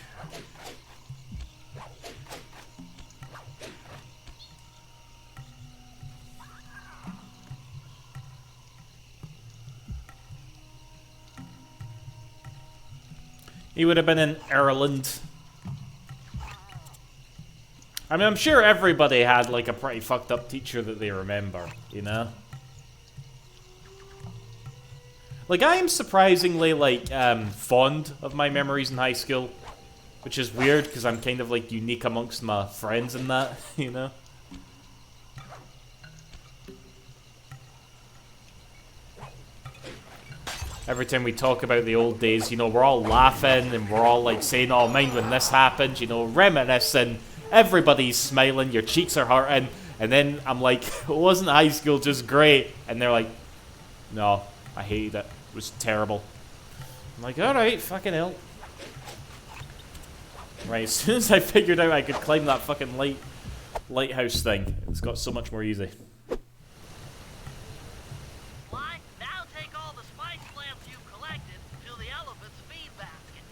He would have been in Ireland. I mean, I'm sure everybody had, like, a pretty fucked up teacher that they remember, you know? Like, I am surprisingly, like, fond of my memories in high school. Which is weird, because I'm kind of, like, unique amongst my friends in that, you know? Every time we talk about the old days, you know, we're all laughing and we're all like saying, oh, mind when this happened, you know, reminiscing. Everybody's smiling, your cheeks are hurting. And then I'm like, wasn't high school just great? And they're like, no, I hated it. It was terrible. I'm like, alright, fucking hell. Right, as soon as I figured out I could climb that fucking lighthouse thing, it's got so much more easy. Now take all the spice plants you've collected to the elephant's feed basket.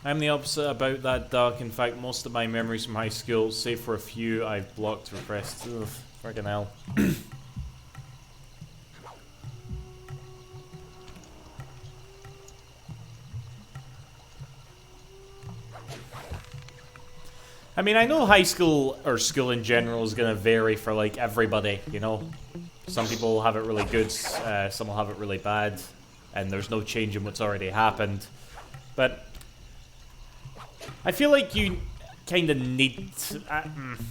I'm the opposite about that, Doc. In fact, most of my memories from high school, save for a few I've blocked, repressed. Ugh, friggin' hell. I mean, I know high school, or school in general, is gonna vary for, like, everybody, you know? Some people will have it really good, some will have it really bad, and there's no change in what's already happened. But I feel like you kind of need to,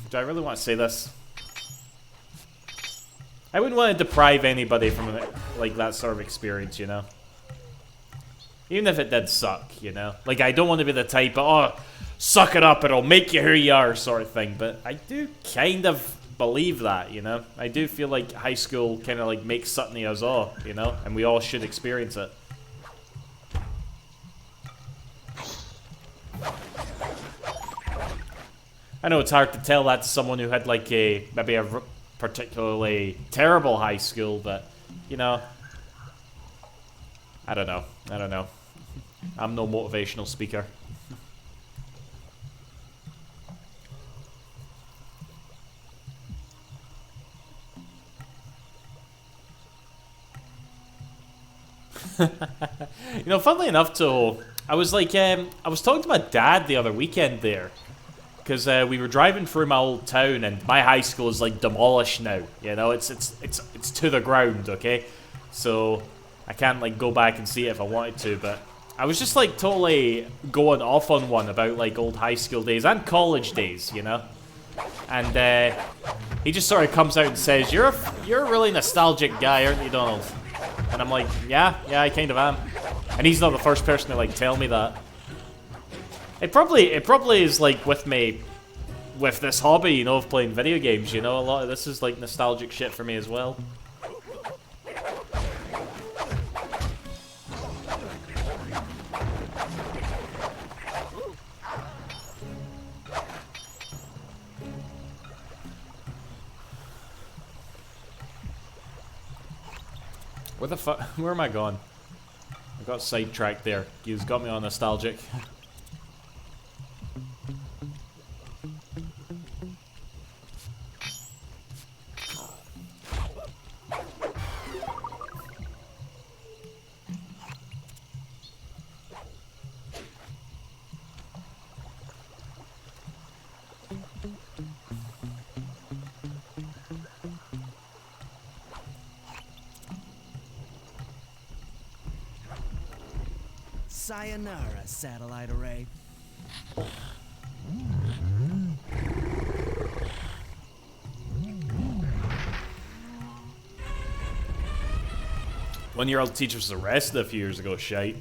do I really want to say this? I wouldn't want to deprive anybody from, like, that sort of experience, you know? Even if it did suck, you know? Like, I don't want to be the type of, oh, suck it up, it'll make you who you are sort of thing. But I do kind of believe that, you know? I do feel like high school kind of, like, makes something of us all, you know? And we all should experience it. I know it's hard to tell that to someone who had, like, maybe a particularly terrible high school, but, you know, I don't know. I'm no motivational speaker. You know, funnily enough, too, I was like, I was talking to my dad the other weekend there. Because we were driving through my old town, and my high school is like demolished now. You know, it's to the ground. Okay, so I can't like go back and see it if I wanted to. But I was just like totally going off on one about like old high school days and college days. You know, and he just sort of comes out and says, "You're a really nostalgic guy, aren't you, Donald?" And I'm like, "Yeah, I kind of am." And he's not the first person to like tell me that. It probably is like with me, with this hobby, you know, of playing video games. You know, a lot of this is like nostalgic shit for me as well. Where the fuck? Where am I going? I got sidetracked there. You've got me on nostalgic. Sayonara, satellite array. One-year-old teacher was arrested a few years ago, shite.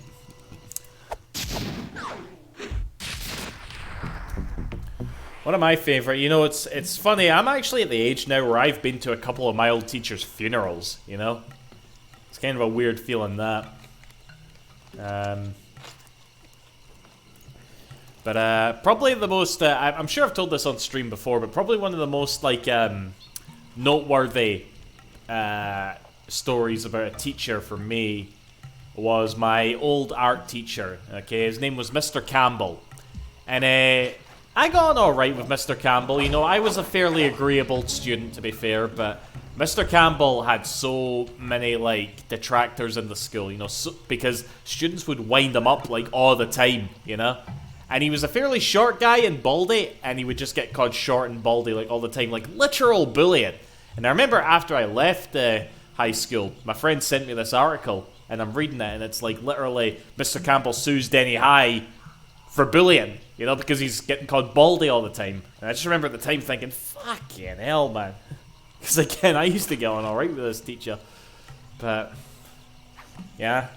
One of my favorite, you know, it's funny, I'm actually at the age now where I've been to a couple of my old teachers' funerals, you know? It's kind of a weird feeling, that. But probably the most, I'm sure I've told this on stream before, but probably one of the most, like, noteworthy stories about a teacher for me was my old art teacher. Okay, his name was Mr. Campbell. And I got on alright with Mr. Campbell. You know, I was a fairly agreeable student, to be fair, but Mr. Campbell had so many, like, detractors in the school, you know, because students would wind him up, like, all the time, you know? And he was a fairly short guy and baldy, and he would just get called short and baldy, like, all the time, like, literal bullying. And I remember after I left high school, my friend sent me this article, and I'm reading it, and it's, like, literally, Mr. Campbell sues Denny High for bullying, you know, because he's getting called baldy all the time. And I just remember at the time thinking, fucking hell, man. Because again, I used to get on alright with this teacher. But, yeah,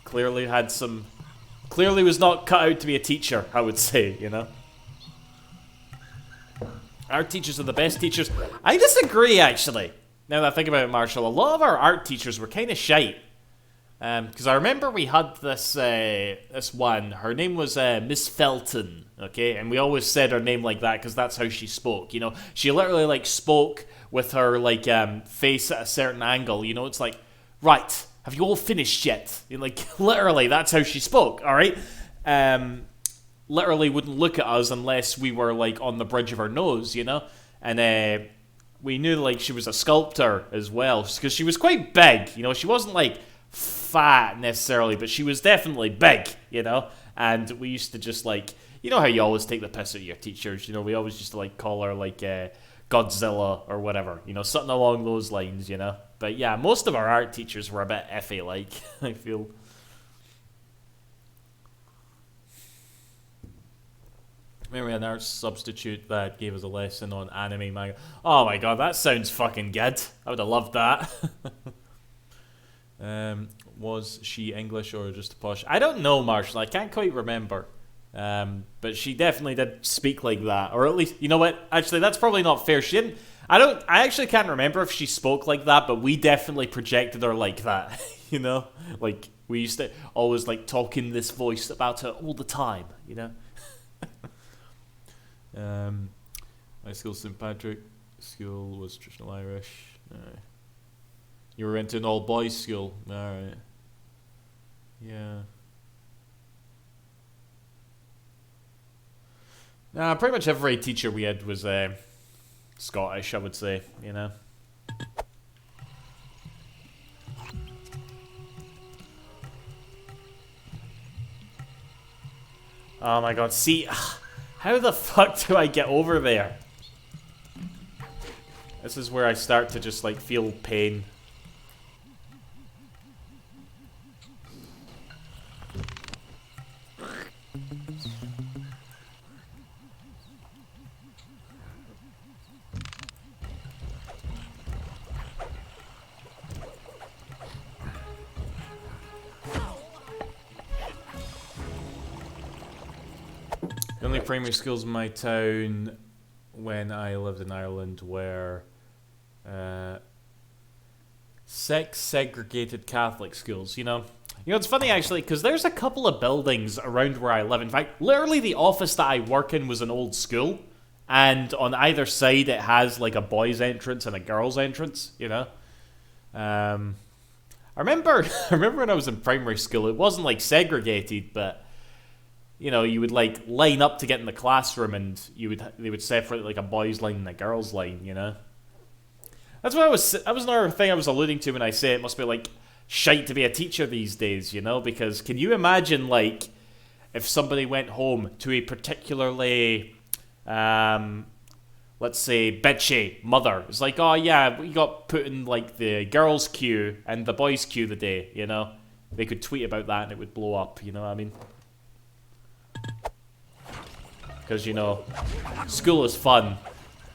clearly was not cut out to be a teacher, I would say, you know. Art teachers are the best teachers. I disagree, actually. Now that I think about it, Marshall, a lot of our art teachers were kind of shite. Because I remember we had this one, her name was Miss Felton, okay? And we always said her name like that because that's how she spoke, you know? She literally, like, spoke with her, like, face at a certain angle, you know? It's like, right, have you all finished yet? You know, like, literally, that's how she spoke, alright? Literally wouldn't look at us unless we were, like, on the bridge of her nose, you know? And we knew, like, she was a sculptor as well, because she was quite big, you know? She wasn't, like, fat necessarily, but she was definitely big, you know? And we used to just, like, you know how you always take the piss out of your teachers, you know? We always used to, like, call her, like, Godzilla or whatever, you know, something along those lines, you know. But yeah, most of our art teachers were a bit effy, like, I feel. Remember an art substitute that gave us a lesson on anime manga. Oh my god, that sounds fucking good. I would have loved that. Was she English or just posh? I don't know, Marshall. I can't quite remember. But she definitely did speak like that, or at least, you know what? Actually, that's probably not fair. She didn't. I actually can't remember if she spoke like that, but we definitely projected her like that. You know, like we used to always like talk in this voice about her all the time. You know. My school, St. Patrick school, was traditional Irish. You were into an all boys school, all right? Yeah. Nah, pretty much every teacher we had was Scottish, I would say, you know. Oh my god, see, how the fuck do I get over there? This is where I start to just like feel pain. The only primary schools in my town when I lived in Ireland were sex-segregated Catholic schools, you know? You know, it's funny actually, because there's a couple of buildings around where I live. In fact, literally the office that I work in was an old school, and on either side it has like a boys' entrance and a girls' entrance, you know? I remember when I was in primary school, it wasn't like segregated, but you know, you would like line up to get in the classroom, and they would separate like a boys' line and a girls' line, you know. That was another thing I was alluding to when I say it must be like shite to be a teacher these days, you know, because can you imagine like if somebody went home to a particularly let's say bitchy mother, it's like, oh yeah, we got put in like the girls' queue and the boys' queue the day, you know, they could tweet about that and it would blow up, you know what I mean? Because, you know, school is fun,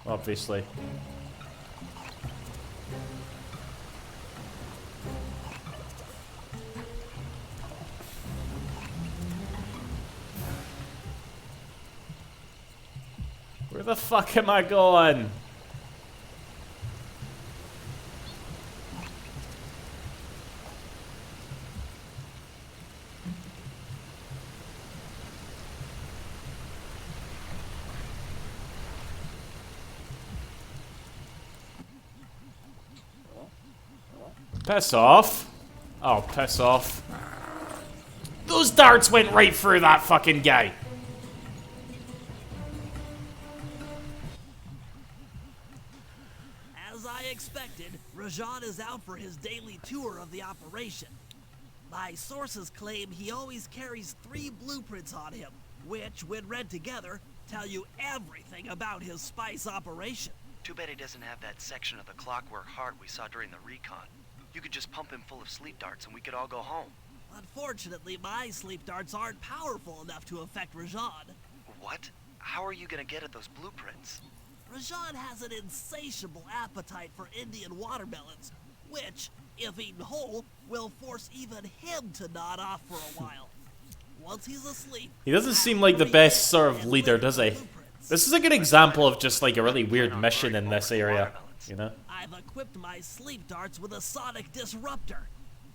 obviously. Where the fuck am I going? Piss off. Oh, piss off. Those darts went right through that fucking guy. As I expected, Rajan is out for his daily tour of the operation. My sources claim he always carries 3 blueprints on him, which, when read together, tell you everything about his spice operation. Too bad he doesn't have that section of the clockwork heart we saw during the recon. You could just pump him full of sleep darts and we could all go home. Unfortunately, my sleep darts aren't powerful enough to affect Rajan. What? How are you gonna get at those blueprints? Rajan has an insatiable appetite for Indian watermelons, which, if eaten whole, will force even him to nod off for a while. Once he's asleep... He doesn't seem like the best sort of leader, does he? This is a good example of just like a really weird mission in this area, you know? I've equipped my sleep darts with a sonic disruptor.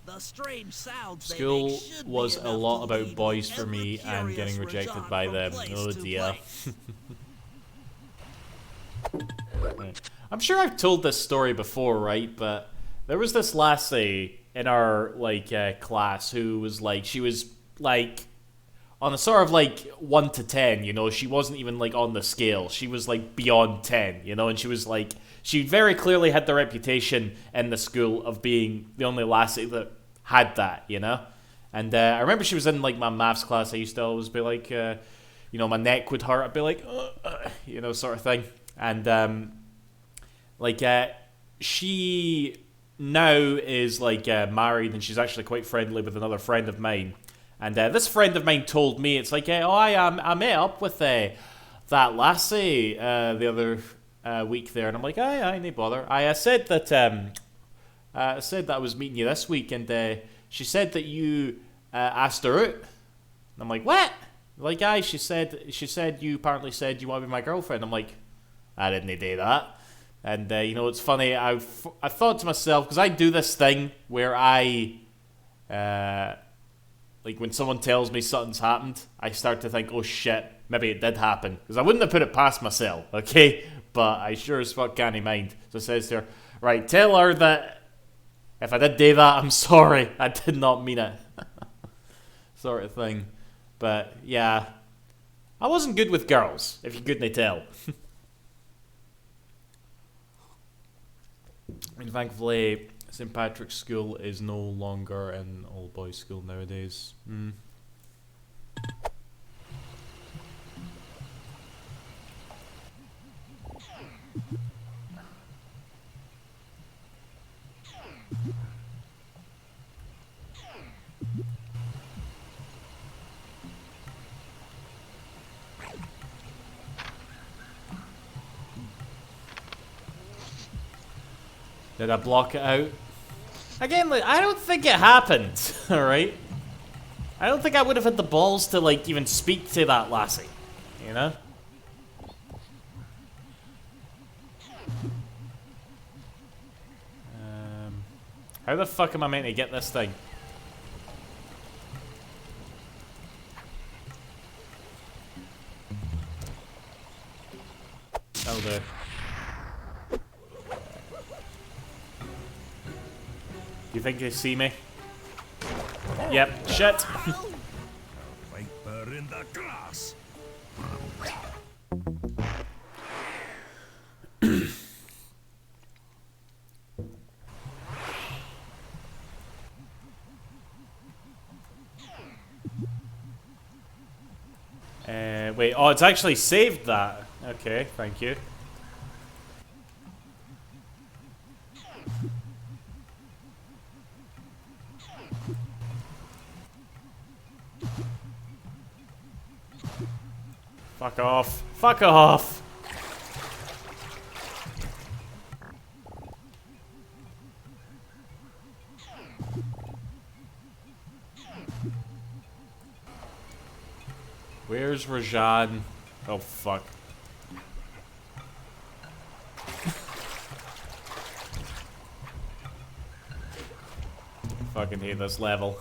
The strange sounds they School make should was be a enough lot to about lead boys the for me and getting ever-curious rejected Rajan by from them. place Oh to dear. place. I'm sure I've told this story before, right? But there was this lassie in our like class who was like, she was like on a sort of like 1 to 10, you know. She wasn't even like on the scale. She was like beyond 10, you know. And she was like, she very clearly had the reputation in the school of being the only lassie that had that, you know. And I remember she was in like my maths class. I used to always be like, you know, my neck would hurt. I'd be like, you know, sort of thing. And like she now is like married, and she's actually quite friendly with another friend of mine. And this friend of mine told me, it's like, oh, I met up with that lassie the other week there, and I'm like, aye, no bother. I said that I was meeting you this week, and she said that you asked her out. And I'm like, what? Like, aye, she said you apparently said you want to be my girlfriend. I'm like, I didn't do that. And you know, it's funny. I thought to myself, because I do this thing where I like when someone tells me something's happened, I start to think, oh shit, maybe it did happen. Because I wouldn't have put it past myself, okay? But I sure as fuck can't mind. So it says to her, right, tell her that if I did do that, I'm sorry. I did not mean it. Sort of thing. But yeah, I wasn't good with girls, if you couldn't tell. And thankfully, St. Patrick's School is no longer an all-boys school nowadays. Did I block it out? Again, like, I don't think it happened, alright? I don't think I would have had the balls to, like, even speak to that lassie, you know? How the fuck am I meant to get this thing? That'll do. You think they see me? Yep, shit. Viper in the grass. Wait, oh, it's actually saved that. Okay, thank you. Fuck off. Fuck off. Where's Rajan? Oh, fuck. Fucking hate this level.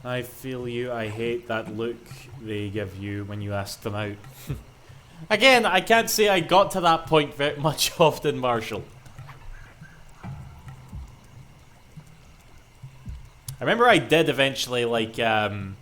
I feel you. I hate that look they give you when you ask them out. Again, I can't say I got to that point very much often, Marshall. I remember I did eventually, like, I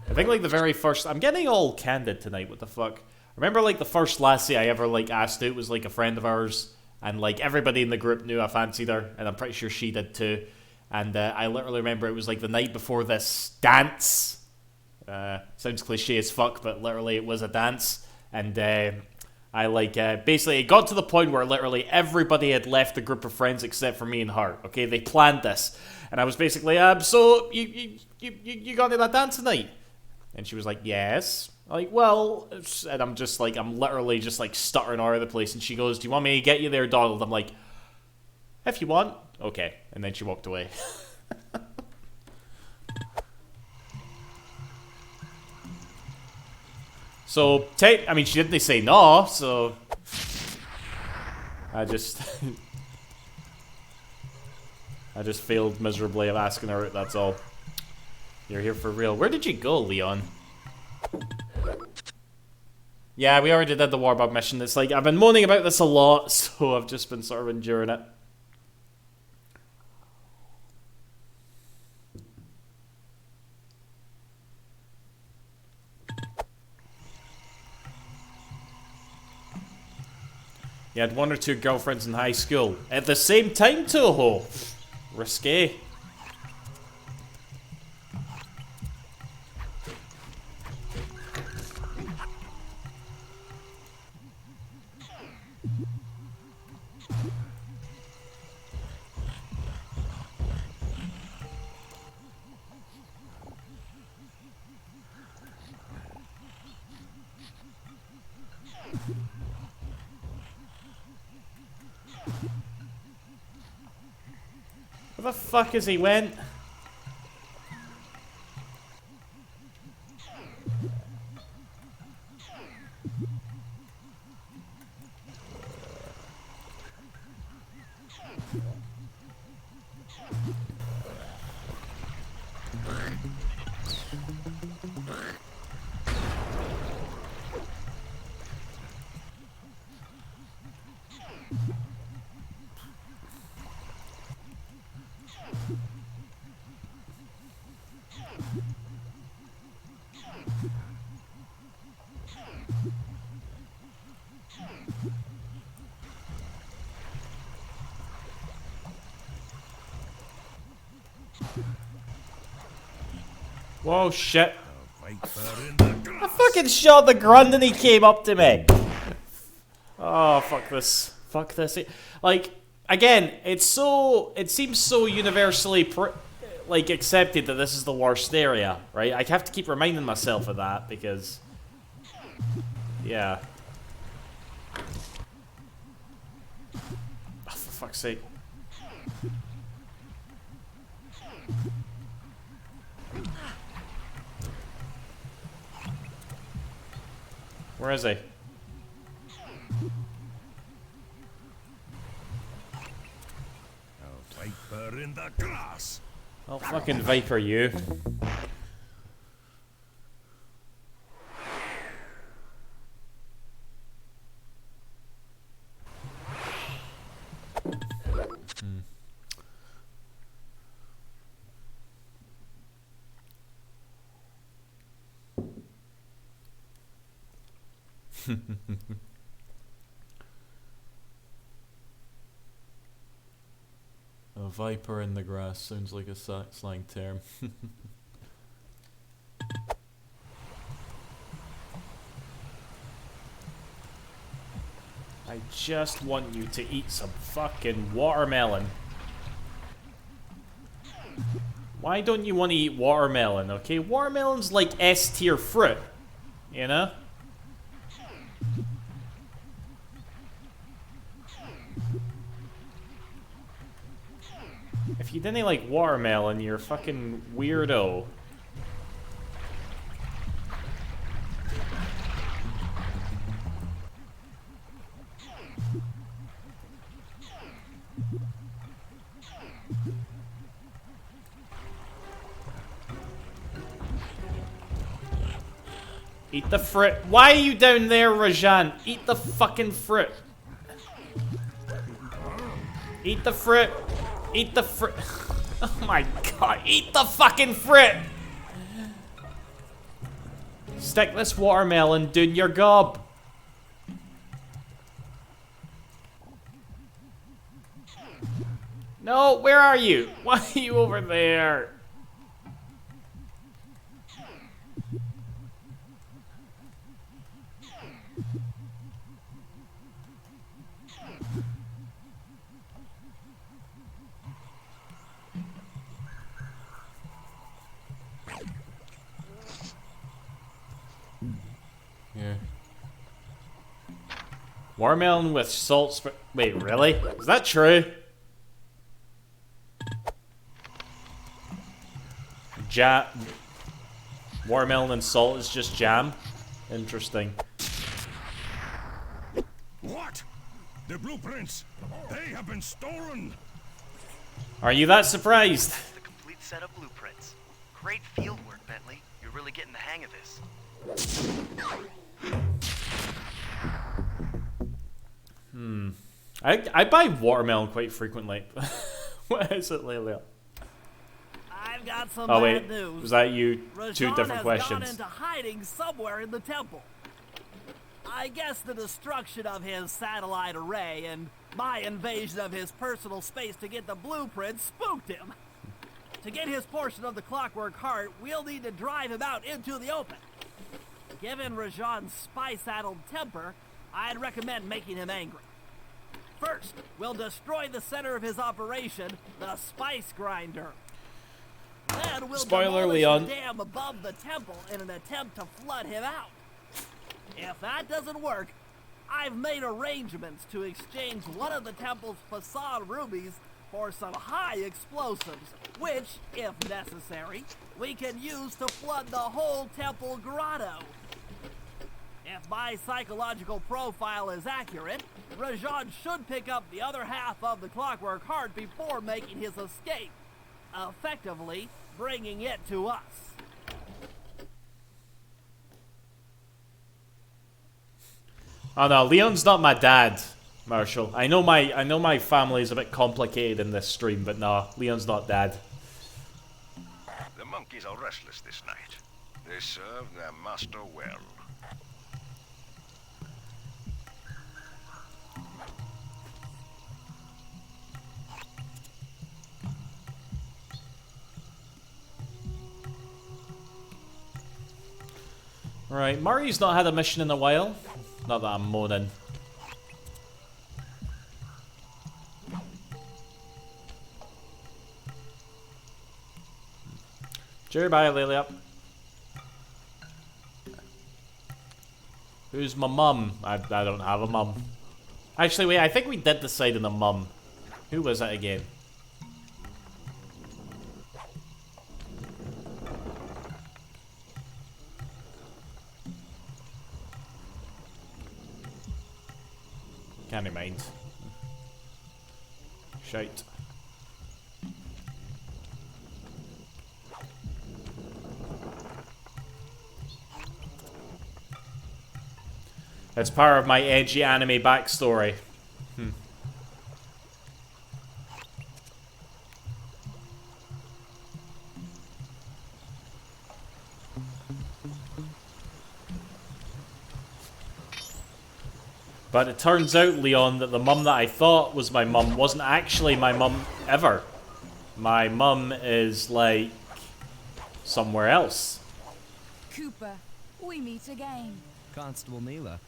think, like, the very first... I'm getting all candid tonight, what the fuck? I remember, like, the first lassie I ever, like, asked out was, like, a friend of ours. And, like, everybody in the group knew I fancied her. And I'm pretty sure she did, too. And I literally remember it was, like, the night before this dance. Sounds cliche as fuck, but literally it was a dance. And, I, like, basically, it got to the point where literally everybody had left the group of friends except for me and her. Okay, they planned this. And I was basically, so, you got to that dance tonight? And she was like, yes. I'm like, well, and I'm just like, I'm literally just like stuttering all over the place. And she goes, do you want me to get you there, Donald? I'm like, if you want. Okay. And then she walked away. So, I mean, she didn't say no, so I just I just failed miserably of asking her out, that's all. You're here for real. Where did you go, Leon? Yeah, we already did the Warbug mission. It's like, I've been moaning about this a lot, so I've just been sort of enduring it. You had 1 or 2 girlfriends in high school. At the same time, Toho. Risque. Where the fuck is he went? Whoa, shit. I fucking shot the grunt and he came up to me. Oh, fuck this. Fuck this. Like, again, it seems so universally, like, accepted that this is the worst area, right? I have to keep reminding myself of that because, yeah. Oh, for fuck's sake. Where is he? Viper in the grass. I'll fucking Viper you. A viper in the grass sounds like a slang term. I just want you to eat some fucking watermelon. Why don't you want to eat watermelon, okay? Watermelon's like S tier fruit, you know? If you didn't like watermelon, you're a fucking weirdo. Eat the fruit. Why are you down there, Rajan? Eat the fucking fruit. Eat the fruit. Eat the fruit. Oh my god. Eat the fucking fruit. Stick this watermelon down your gob. No, where are you? Why are you over there? Yeah. Watermelon with salt wait, really? Is that true? Watermelon and salt is just jam? Interesting. What? The blueprints! They have been stolen! Are you that surprised? That's the complete set of blueprints. Great field work, Bentley. You're really getting the hang of this. I buy watermelon quite frequently. What is it, Lelia? I've got some Oh bad wait, news. was that you? Rajan Two different has questions. gone into hiding somewhere in the temple. I guess the destruction of his satellite array and my invasion of his personal space to get the blueprint spooked him. To get his portion of the Clockwork Heart, we'll need to drive him out into the open. Given Rajan's spice-addled temper, I'd recommend making him angry. First, we'll destroy the center of his operation, the spice grinder. Then we'll Spoiler, demolish Leon. the dam above the temple in an attempt to flood him out. If that doesn't work, I've made arrangements to exchange one of the temple's facade rubies for some high explosives, which, if necessary, we can use to flood the whole temple grotto. If my psychological profile is accurate, Rajan should pick up the other half of the Clockwork Heart before making his escape, effectively bringing it to us. Oh no, Leon's not my dad, Marshall. I know my family is a bit complicated in this stream, but no, Leon's not dad. The monkeys are restless this night. They serve their master well. Right, Murray's not had a mission in a while. Not that I'm moaning. Cheer, bye, Lelia. Who's my mum? I don't have a mum. Actually, wait, I think we did decide on a mum. Who was it again? Can't mind. Shite. It's part of my edgy anime backstory. But it turns out, Leon, that the mum that I thought was my mum wasn't actually my mum ever. My mum is, like, somewhere else. Cooper, we meet again. Constable Neela,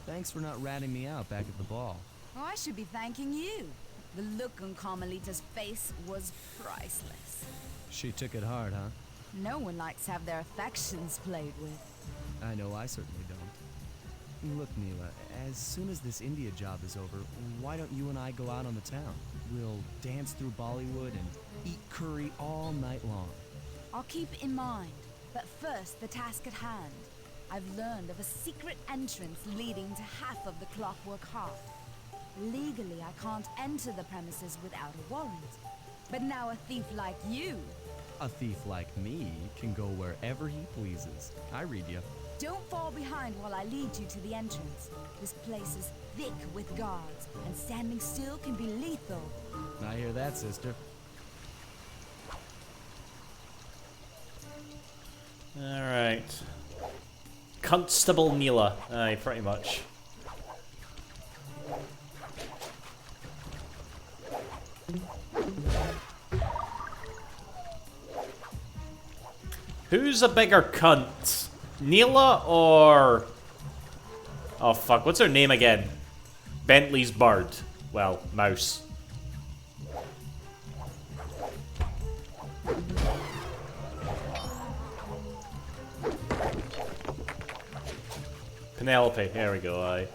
thanks for not ratting me out back at the ball. Oh, I should be thanking you. The look on Carmelita's face was priceless. She took it hard, huh? No one likes to have their affections played with. I know I certainly don't. Look, Neela, as soon as this India job is over, why don't you and I go out on the town? We'll dance through Bollywood and eat curry all night long. I'll keep it in mind. But first, the task at hand. I've learned of a secret entrance leading to half of the Clockwork Heart. Legally, I can't enter the premises without a warrant. But now a thief like you... A thief like me can go wherever he pleases. I read you. Don't fall behind while I lead you to the entrance. This place is thick with guards, and standing still can be lethal. I hear that, sister. Alright. Constable Neela. Aye, pretty much. Who's a bigger cunt? Neela or... Oh fuck, what's her name again? Bentley's bird. Well, mouse. Penelope, there we go, aye.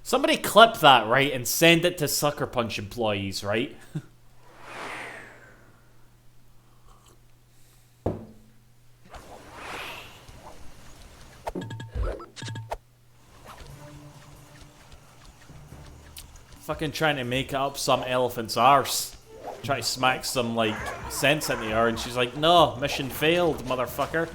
Somebody clip that, right, and send it to Sucker Punch employees, right? Fucking trying to make up some elephant's arse. Try to smack some, like, sense into her, and she's like, no, mission failed, motherfucker.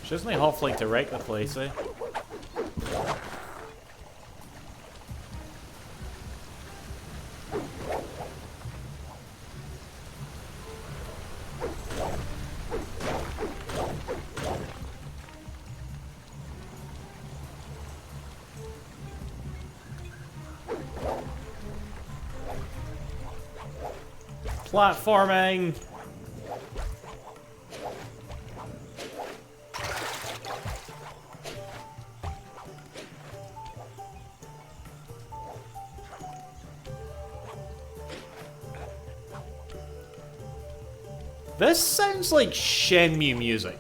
She doesn't half like to wreck the place, eh? Platforming! This sounds like Shenmue music.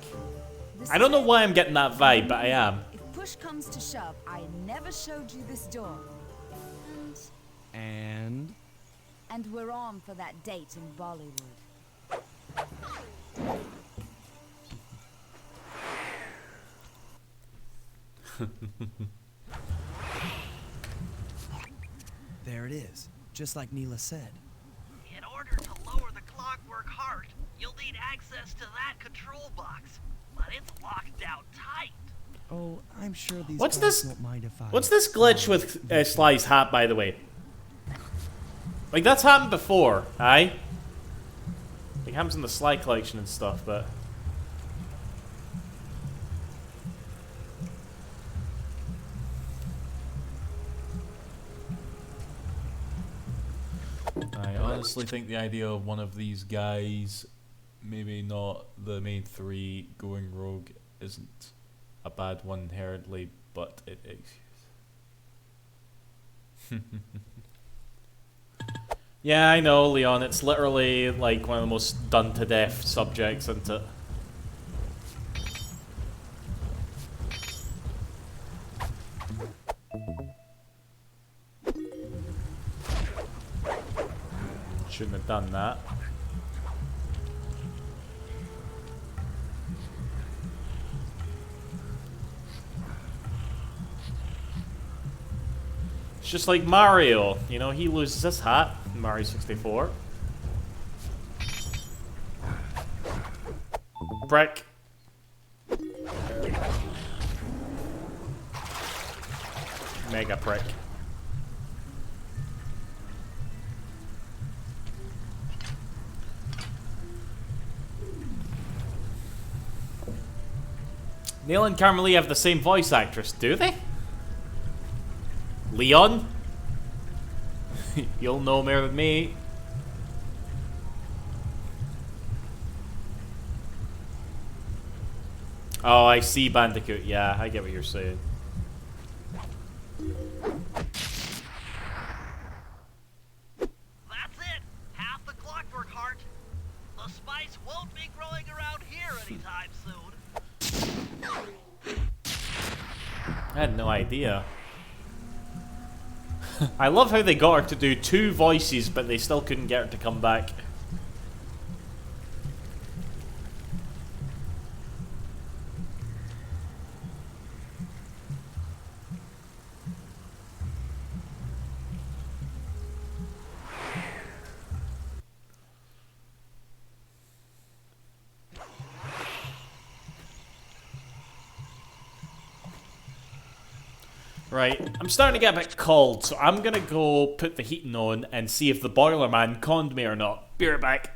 I don't know why I'm getting that vibe, but I am. If push comes to shove, I never showed you this door. And? And we're on for that date in Bollywood. There it is, just like Neela said. In order to lower the clockwork heart, you'll need access to that control box. But it's locked down tight. Oh, I'm sure these What's guys this? won't mind if I... What's this glitch with Sly's hat, by the way? Like, that's happened before, aye? It happens in the Sly collection and stuff, but... I honestly think the idea of one of these guys, maybe not the main three, going rogue isn't a bad one inherently, but it is. Yeah, I know, Leon. It's literally like one of the most done to death subjects, isn't it? Shouldn't have done that. It's just like Mario, you know, he loses his hat in Mario 64. Prick. Mega prick. Neela and Carmelie have the same voice actress, do they? Leon? You'll know more than me. Oh, I see, Bandicoot. Yeah, I get what you're saying. That's it! Half the clockwork heart. The spice won't be growing around here anytime soon. I had no idea. I love how they got her to do 2 voices, but they still couldn't get her to come back. Right, I'm starting to get a bit cold, so I'm gonna go put the heating on and see if the boiler man conned me or not. Be right back.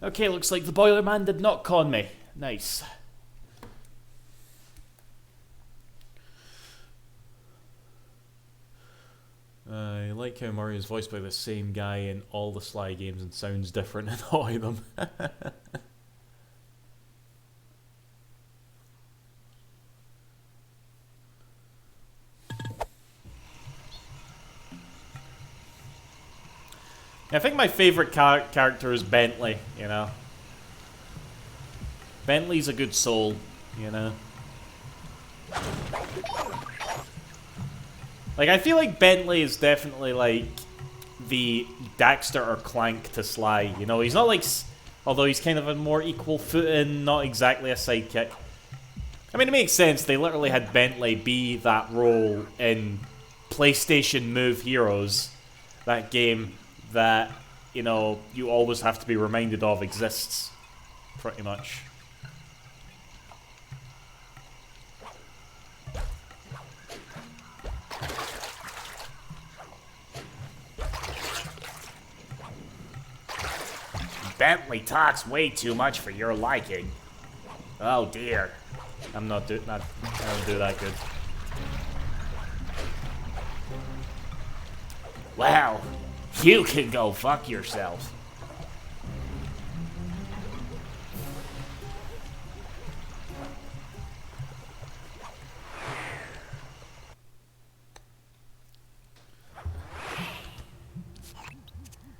Okay, looks like the boiler man did not con me. Nice. I like how Murray is voiced by the same guy in all the Sly games and sounds different in all of them. I think my favourite character is Bentley, you know. Bentley's a good soul, you know. Like, I feel like Bentley is definitely, like, the Daxter or Clank to Sly, you know. He's not like... Although he's kind of a more equal footing, not exactly a sidekick. I mean, it makes sense. They literally had Bentley be that role in PlayStation Move Heroes, that game that, you know, you always have to be reminded of exists, pretty much. Bentley talks way too much for your liking. Oh dear. I don't do that good. Well, you can go fuck yourself.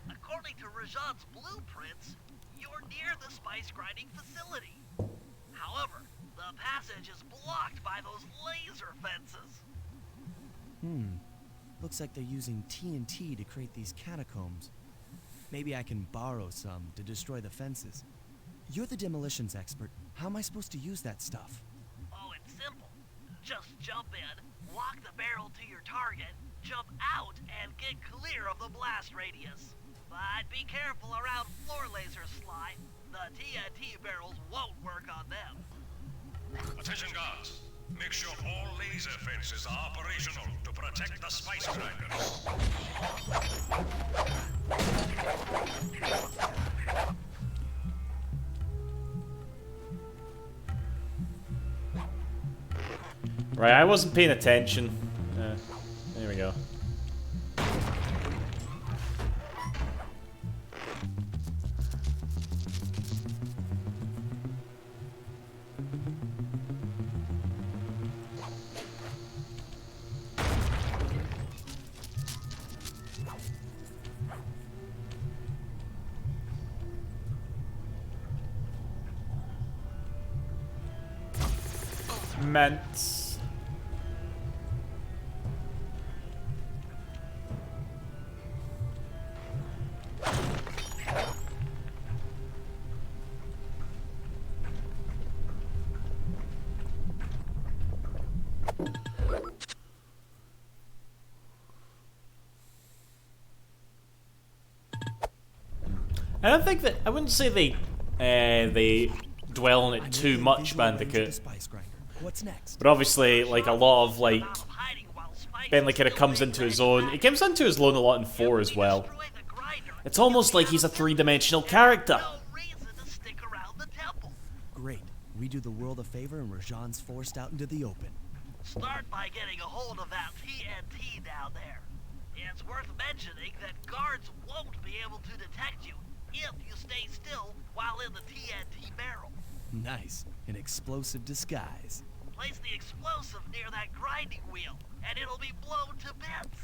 According to Rajan's blueprints, you're near the spice grinding facility. However, the passage is blocked by those laser fences. Looks like they're using TNT to create these catacombs. Maybe I can borrow some to destroy the fences. You're the demolitions expert. How am I supposed to use that stuff? Oh, it's simple. Just jump in, lock the barrel to your target, jump out, and get clear of the blast radius. But be careful around floor lasers, Sly. The TNT barrels won't work on them. Attention guards. Make sure all laser fences are operational to protect the spice grinders. Right, I wasn't paying attention. There we go. Mints. I don't think that I wouldn't say they dwell on it too much, Bandicoot. What's next? But obviously, like a lot of like Bentley kind of comes into his own. He comes into his own a lot in 4 as well. It's almost like he's a 3-dimensional character. Great. We do the world a favor and Rajan's forced out into the open. Start by getting a hold of that TNT down there. It's worth mentioning that guards won't be able to detect you if you stay still while in the TNT barrel. Nice. An explosive disguise. Place the explosive near that grinding wheel, and it'll be blown to bits.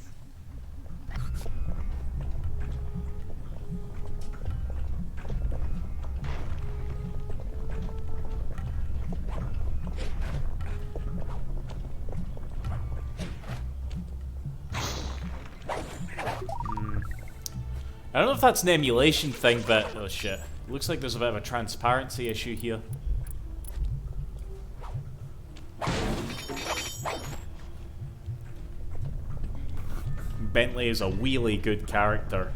I don't know if that's an emulation thing, but oh shit. Looks like there's a bit of a transparency issue here. Bentley is a really good character.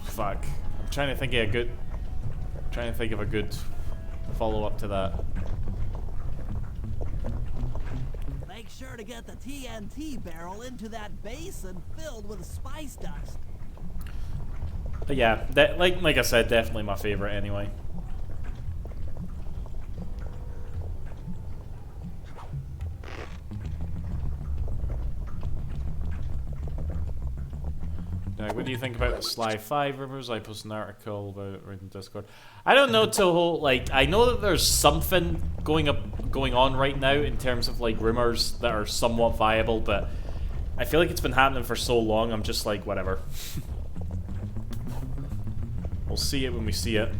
Fuck. I'm trying to think of a good. Trying to think of a good follow-up to that. Make sure to get the TNT barrel into that basin filled with spice dust. But yeah, that, like I said, definitely my favorite anyway. Now, what do you think about the Sly 5 rumors? I posted an article about it right in Discord. I don't know, Toho. Like, I know that there's something going on right now in terms of like rumors that are somewhat viable, but I feel like it's been happening for so long. I'm just like, whatever. We'll see it when we see it.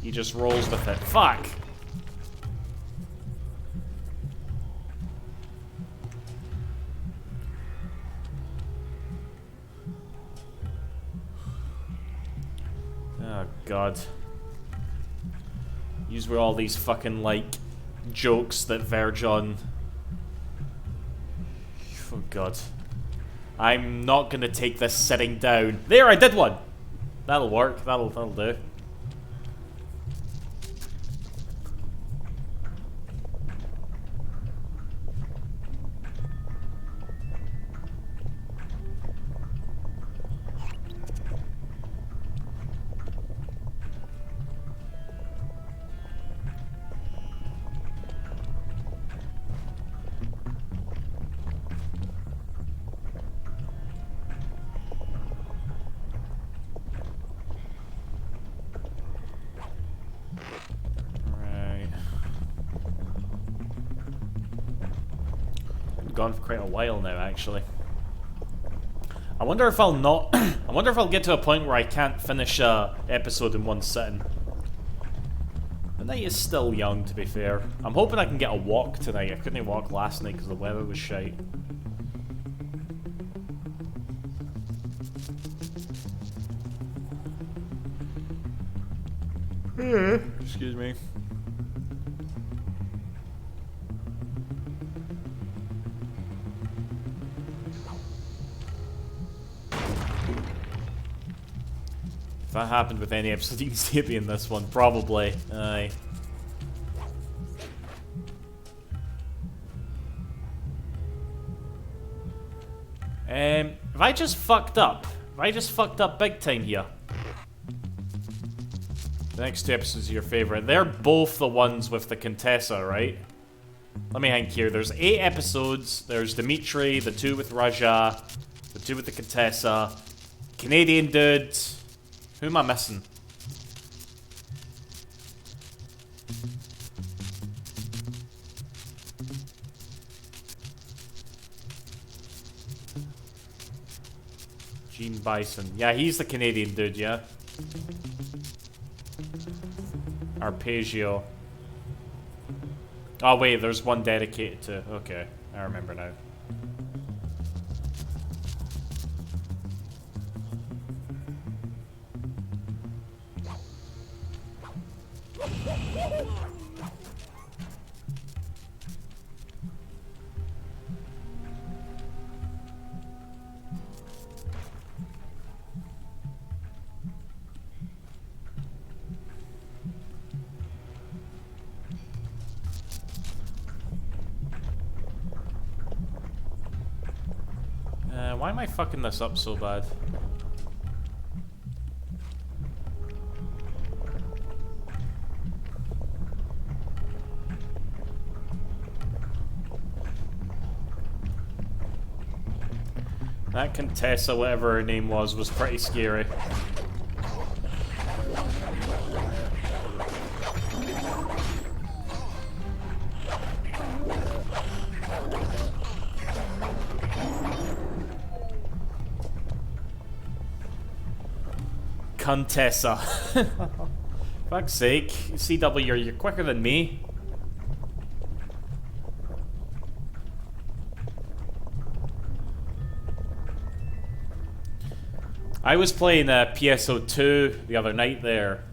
He just rolls with it. Fuck! Oh, God. Use with all these fucking, like, jokes that Rajan... Oh, God. I'm not gonna take this sitting down. There, I did one! That'll work. That'll do. Gone for quite a while now, actually. I wonder if I'll not... I wonder if I'll get to a point where I can't finish a episode in one sitting. The night is still young, to be fair. I'm hoping I can get a walk tonight. I couldn't walk last night because the weather was shite. Excuse me. If that happened with any episode, you can see it being this one. Probably. Aye. Have I just fucked up? Have I just fucked up big time here? The next 2 episodes are your favorite. They're both the ones with the Contessa, right? Let me think here. There's 8 episodes. There's Dimitri, the 2 with Raja, the 2 with the Contessa, Canadian dude. Who am I missing? Gene Bison. Yeah, he's the Canadian dude, yeah? Arpeggio. Oh, wait, there's one dedicated to... Okay, I remember now. Why am I fucking this up so bad? That Contessa, whatever her name was pretty scary. Contessa. Fuck's sake. CW, you're quicker than me. I was playing PSO2 the other night there,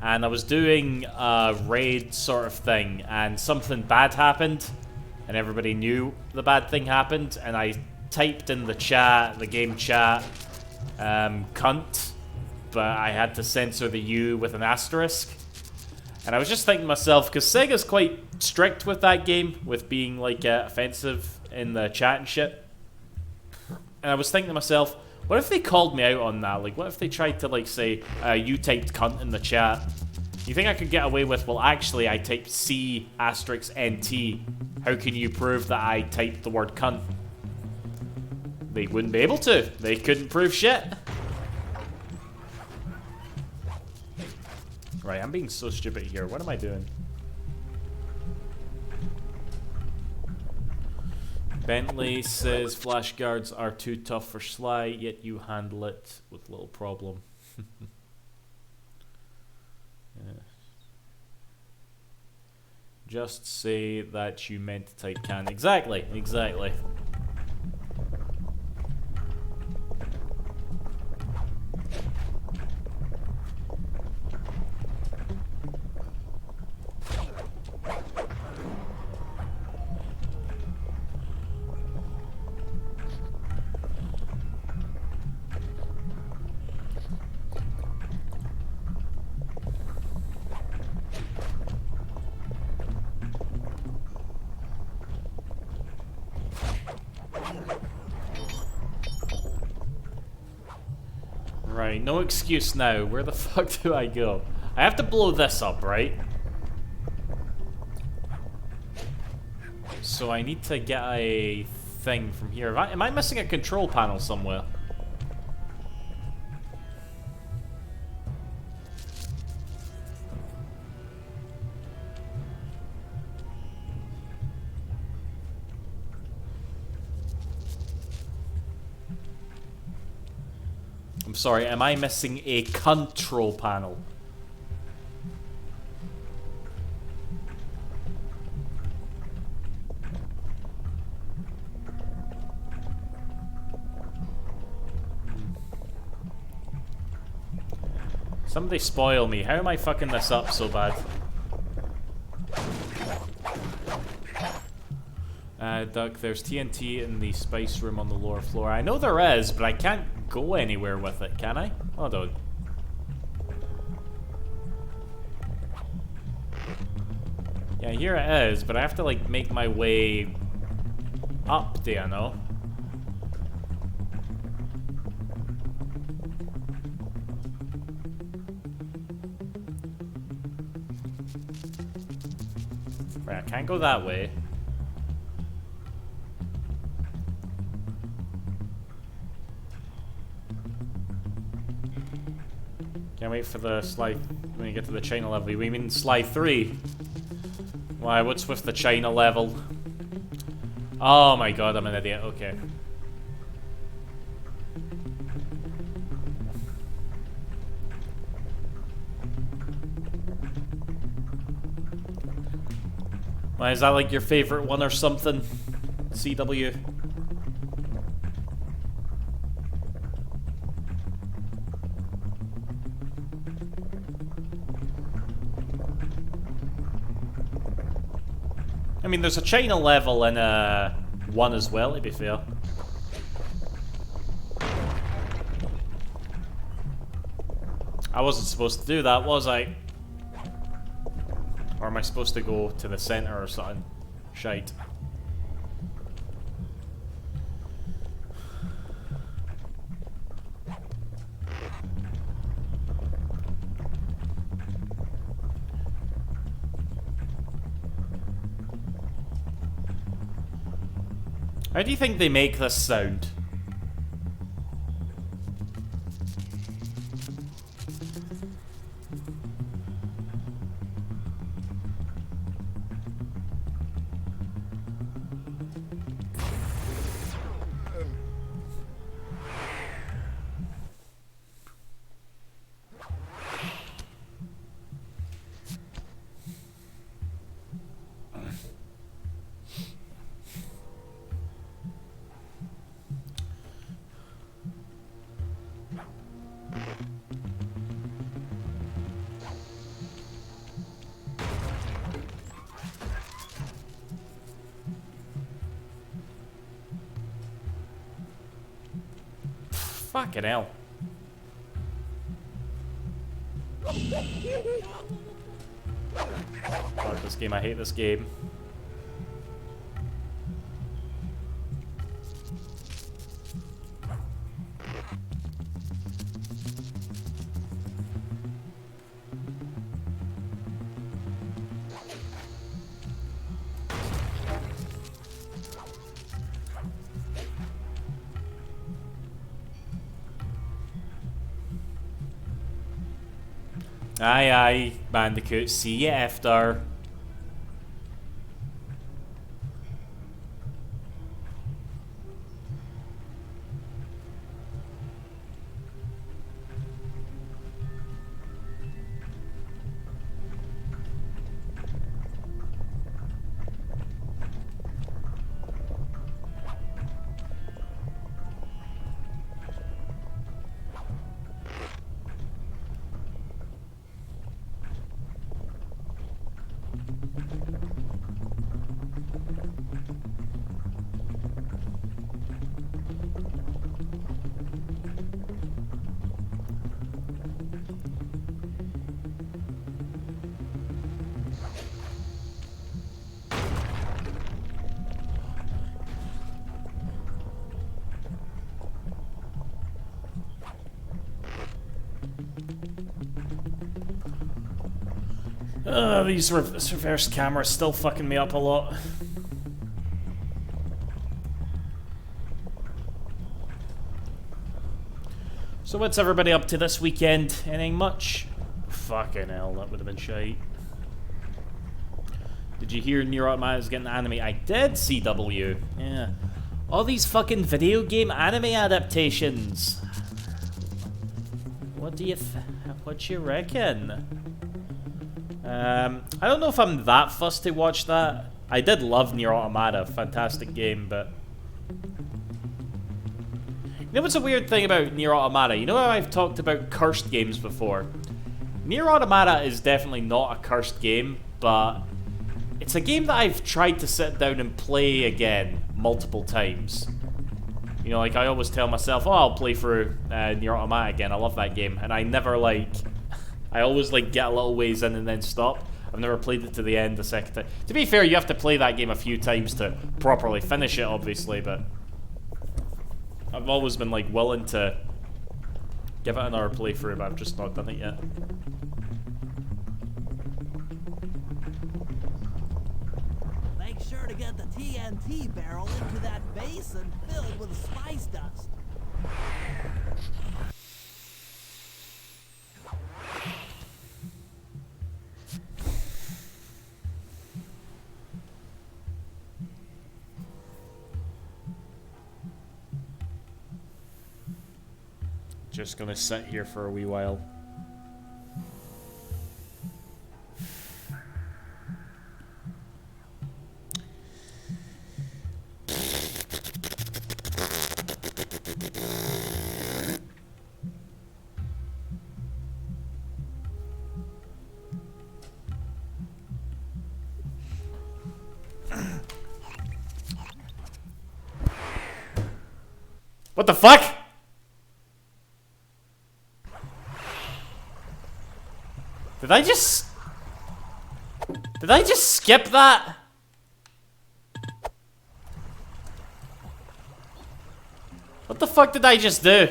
and I was doing a raid sort of thing, and something bad happened, and everybody knew the bad thing happened, and I typed in the chat, the game chat, cunt, but I had to censor the U with an asterisk. And I was just thinking to myself, because Sega's quite strict with that game, with being like offensive in the chat and shit. And I was thinking to myself, what if they called me out on that? Like, what if they tried to like say, you typed cunt in the chat? You think I could get away with, well actually I typed C asterisk NT. How can you prove that I typed the word cunt? They wouldn't be able to. They couldn't prove shit. Right, I'm being so stupid here. What am I doing? Bentley says flash guards are too tough for Sly, yet you handle it with little problem. Yeah. Just say that you meant to type can. Exactly, exactly. Right, no excuse now. Where the fuck do I go? I have to blow this up, right? So I need to get a thing from here. Am I missing a control panel somewhere? I'm sorry, am I missing a control panel? Somebody spoil me. How am I fucking this up so bad? Duck, there's TNT in the spice room on the lower floor. I know there is, but I can't go anywhere with it, can I? Hold on. Yeah, here it is, but I have to, like, make my way up there, no? can't go that way. Can't wait for the slide when you get to the China level. We mean slide 3. Why, what's with the China level? Oh my god, I'm an idiot. Okay. Why, is that like your favorite one or something? CW? I mean, there's a China level in 1 as well, to be fair. I wasn't supposed to do that, was I? Or am I supposed to go to the center or something? Shite. How do you think they make this sound? Fucking hell. Fuck this game, I hate this game. Aye, aye, Bandicoot. See you after. These reverse cameras still fucking me up a lot. So what's everybody up to this weekend? Anything much? Fucking hell, that would have been shite. Did you hear Nier Automata is getting an anime? I did, CW. Yeah. All these fucking video game anime adaptations. What do you what you reckon? I don't know if I'm that fussed to watch that. I did love Nier Automata, fantastic game, but... You know what's a weird thing about Nier Automata? You know how I've talked about cursed games before? Nier Automata is definitely not a cursed game, but... It's a game that I've tried to sit down and play again multiple times. You know, like I always tell myself, oh, I'll play through Nier Automata again, I love that game, and I never like... I always like get a little ways in and then stop. I've never played it to the end the second time. To be fair, you have to play that game a few times to properly finish it, obviously, but I've always been like willing to give it another playthrough, but I've just not done it yet. get the TNT barrel into that basin filled with spice dust. Just gonna sit here for a wee while. What the fuck? Did I just skip that? What the fuck did I just do?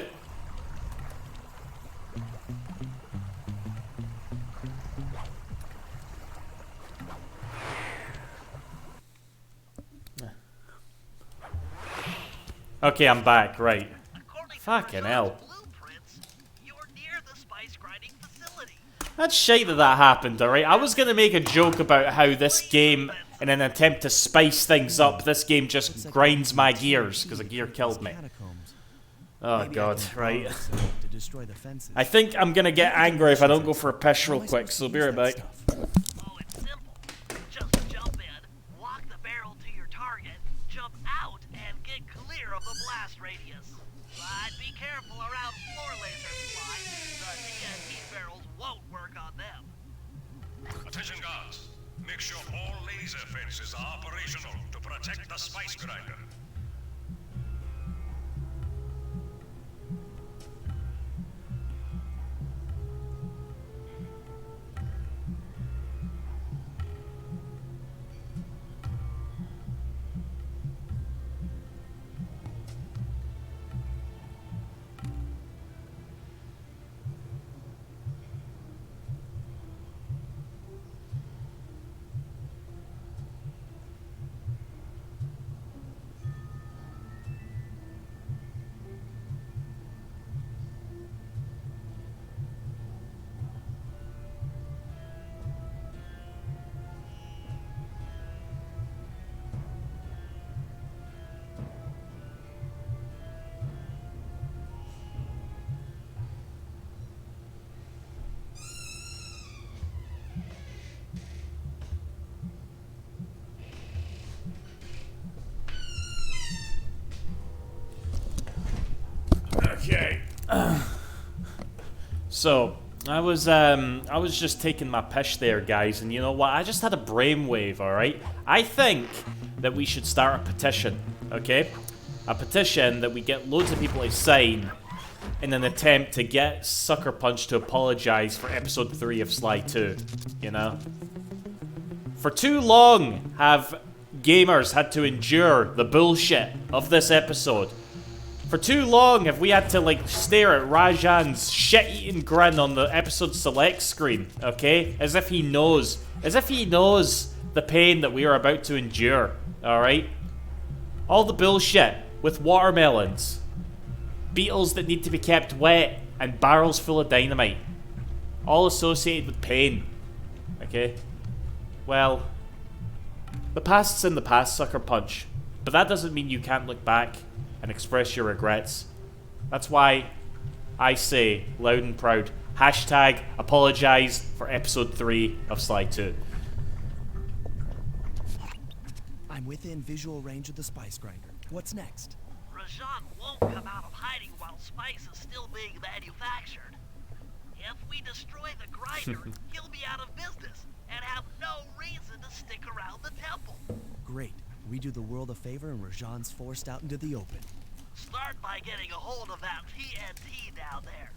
Okay, I'm back, right. Fucking hell. That's shite that happened, alright? I was gonna make a joke about how this game, in an attempt to spice things up, this game just grinds my gears, because a gear killed me. Oh god, right. I think I'm gonna get angry if I don't go for a piss real quick, so be right back. Oh, it's simple. Just jump in, walk the barrel to your target, jump out, and get clear of the blast radius. But be careful around floor lasers fly. The TNT barrels won't work on them. Attention guards. Make sure all laser fences are operational to protect the spice grinder. Okay. So I was just taking my pish there, guys, and you know what? I just had a brainwave. All right. I think that we should start a petition. Okay, a petition that we get loads of people to sign in an attempt to get Sucker Punch to apologize for episode 3 of Sly 2. You know, for too long have gamers had to endure the bullshit of this episode. For too long have we had to, like, stare at Rajan's shit-eating grin on the episode select screen, okay? As if he knows the pain that we are about to endure, alright? All the bullshit with watermelons, beetles that need to be kept wet, and barrels full of dynamite. All associated with pain, okay? Well, the past's in the past, Sucker Punch. But that doesn't mean you can't look back and express your regrets. That's why I say, loud and proud, hashtag apologize for episode 3 of Sly 2. I'm within visual range of the spice grinder. What's next? Rajan won't come out of hiding while spice is still being manufactured. If we destroy the grinder, he'll be out of business and have no reason to stick around the temple. Great. We do the world a favor and Rajan's forced out into the open. Start by getting a hold of that TNT down there.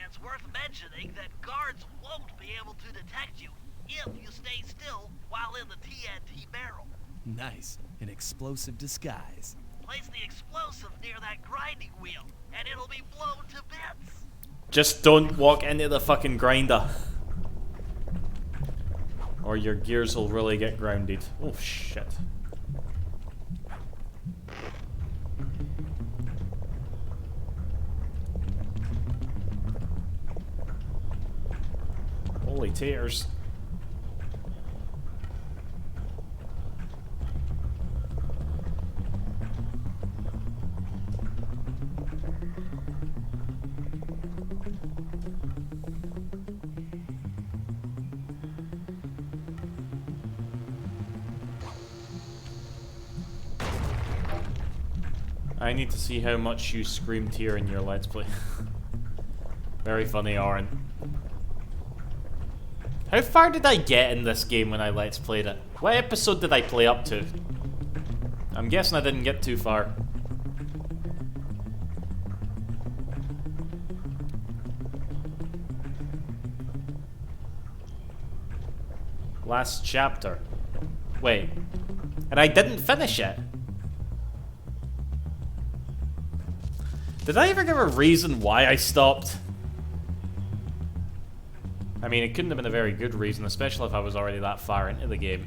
It's worth mentioning that guards won't be able to detect you if you stay still while in the TNT barrel. Nice. An explosive disguise. Place the explosive near that grinding wheel, and it'll be blown to bits. Just don't walk into the fucking grinder, or your gears will really get grounded. Oh shit. Holy tears. I need to see how much you screamed here in your Let's Play. Very funny, Oren. How far did I get in this game when I Let's Played it? What episode did I play up to? I'm guessing I didn't get too far. Last chapter. Wait. And I didn't finish it. Did I ever give a reason why I stopped? I mean, it couldn't have been a very good reason, especially if I was already that far into the game.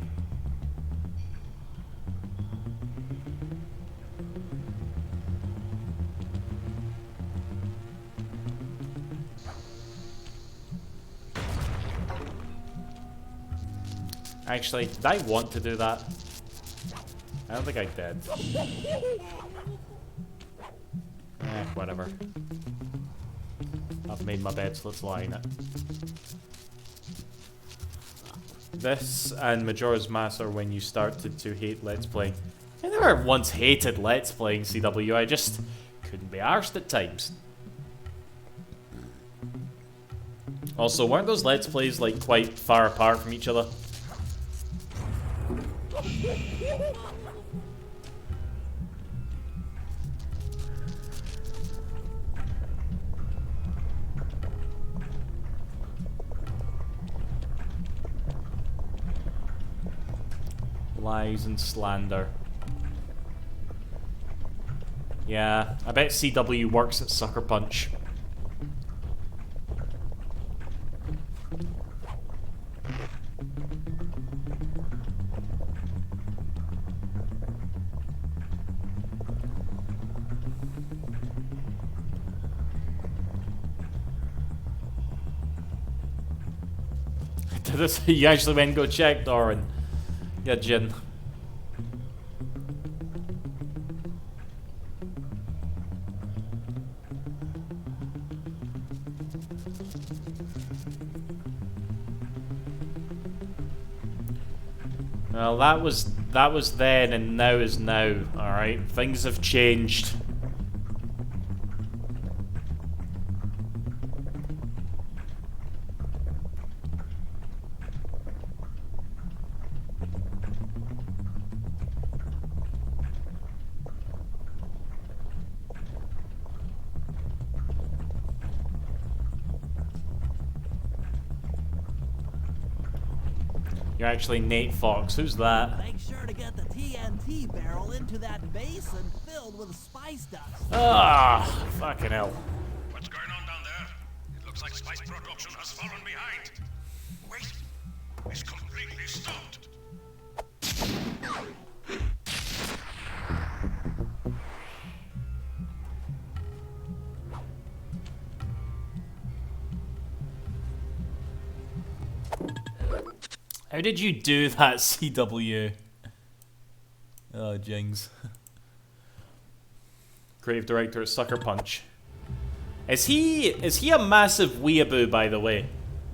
Actually, did I want to do that? I don't think I did. Whatever. I've made my bed, so let's lie in it. This and Majora's Mask are when you started to hate Let's Playing. I never once hated Let's Playing CW, I just couldn't be arsed at times. Also, weren't those Let's Plays like quite far apart from each other? Lies and slander. Yeah, I bet CW works at Sucker Punch. Did this? You actually went and go check, Doran. Yeah, Jin. Well, that was then and now is now, alright? Things have changed. You're actually Nate Fox. Who's that? Make sure to get the TNT barrel into that basin filled with spice dust. Ah, fucking hell. What's going on down there? It looks like spice production has fallen behind. Wait, it's completely stopped. How did you do that, CW? Oh, Jings. Creative director at Sucker Punch. Is he a massive weeaboo, by the way?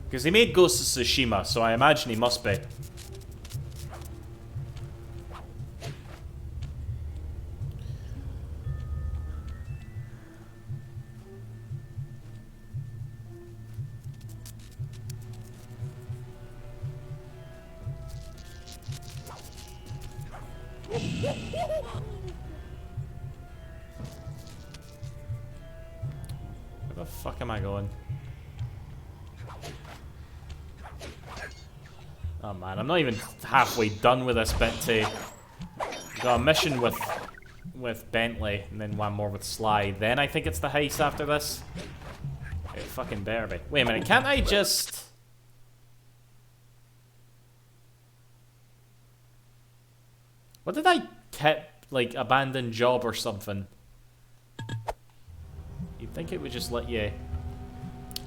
Because he made Ghost of Tsushima, so I imagine he must be. Where the fuck am I going? Oh man, I'm not even halfway done with this bit too. Got a mission with Bentley, and then one more with Sly. Then I think it's the heist after this. It fucking better be. Wait a minute, can't I just... What did I tip, like, abandoned job or something? You'd think it would just let you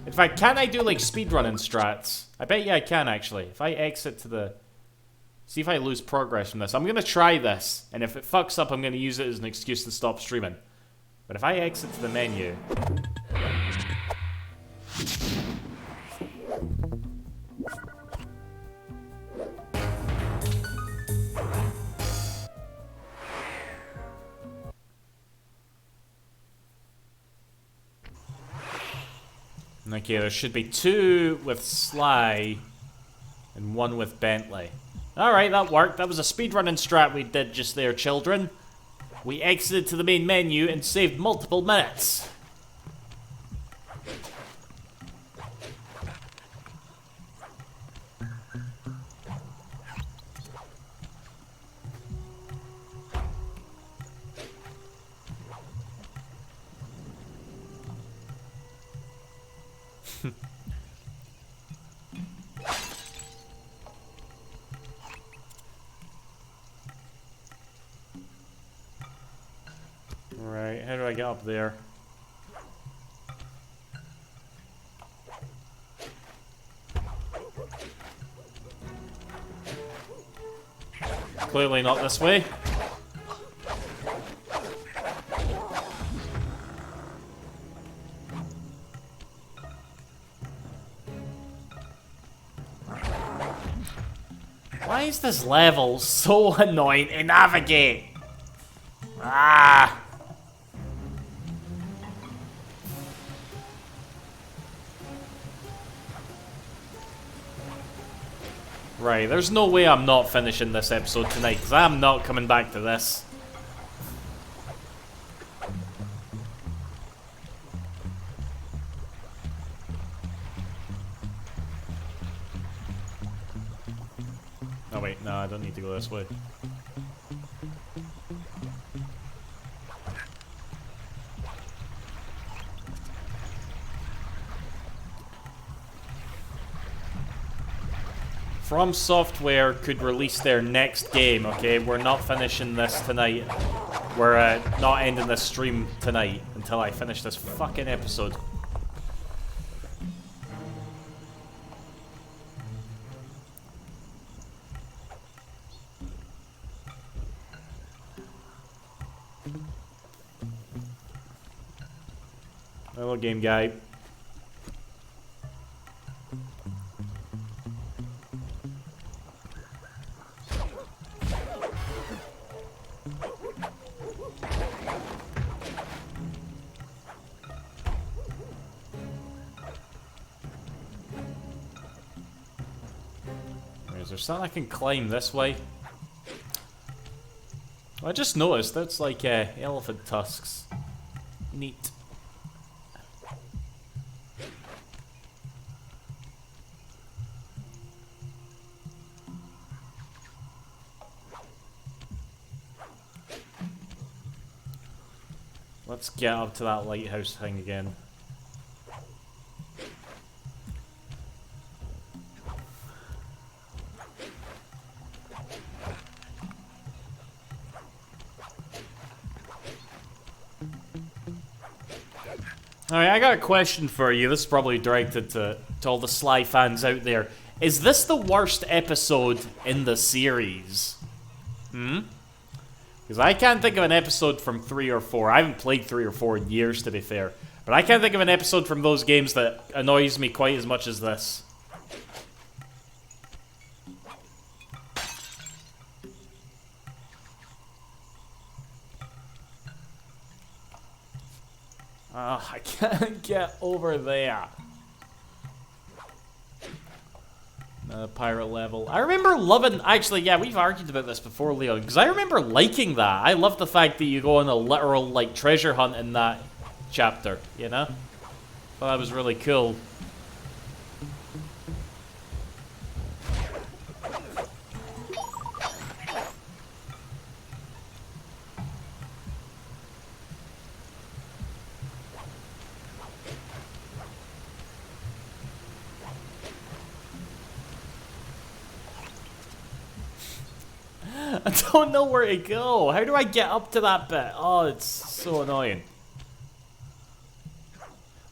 In fact, can I do like speedrunning strats? I bet you I can actually. If I exit to the... See if I lose progress from this. I'm going to try this, and if it fucks up, I'm going to use it as an excuse to stop streaming. But if I exit to the menu... Okay, there should be 2 with Sly and 1 with Bentley. Alright, that worked. That was a speedrunning strat we did just there, children. We exited to the main menu and saved multiple minutes. Alright, how do I get up there? Clearly not this way. Why is this level so annoying to navigate? Ah! Right, there's no way I'm not finishing this episode tonight, because I'm not coming back to this. Oh wait, no, I don't need to go this way. From Software could release their next game, okay? We're not finishing this tonight. We're not ending this stream tonight until I finish this fucking episode. Hello, game guy. Is there something I can climb this way? I just noticed that's like elephant tusks. Neat. Let's get up to that lighthouse thing again. Alright, I got a question for you. This is probably directed to all the Sly fans out there. Is this the worst episode in the series? Because I can't think of an episode from 3 or 4. I haven't played 3 or 4 in years, to be fair. But I can't think of an episode from those games that annoys me quite as much as this. Oh, I can't get over there. Pirate level. I remember loving... Actually, yeah, we've argued about this before, Leon. Because I remember liking that. I love the fact that you go on a literal, like, treasure hunt in that chapter, you know? Thought that was really cool. I don't know where to go. How do I get up to that bit? Oh, it's so annoying.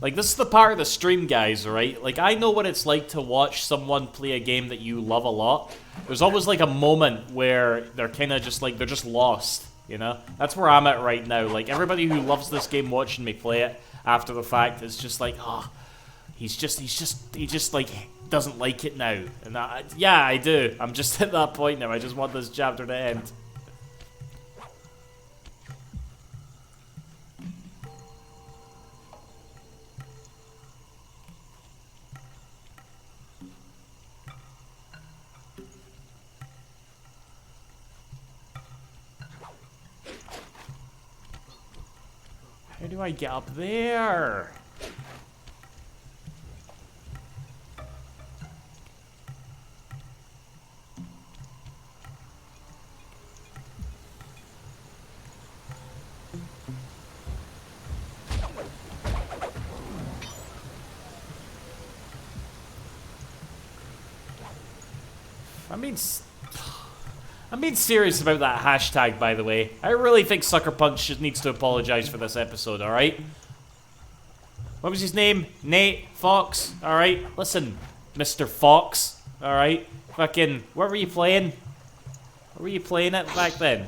Like, this is the part of the stream, guys, right? Like, I know what it's like to watch someone play a game that you love a lot. There's always, like, a moment where they're kind of just, like, they're just lost, you know? That's where I'm at right now. Like, everybody who loves this game watching me play it after the fact is just like, oh, he just, like, doesn't like it now. And yeah, I do. I'm just at that point now. I just want this chapter to end. How do I get up there? I'm being serious about that hashtag, by the way. I really think Sucker Punch needs to apologize for this episode, alright? What was his name? Nate Fox, alright? Listen, Mr. Fox, alright? Fucking, what were you playing? What were you playing at back then?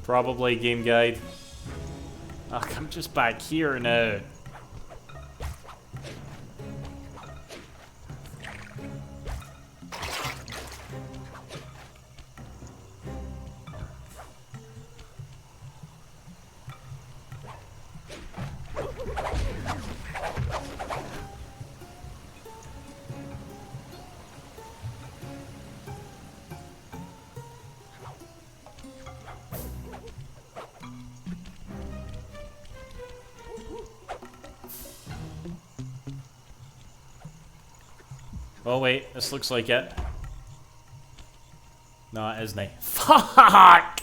Probably game guide. Ugh, I'm just back here now. Oh wait, this looks like it. No, it isn't. Fuck!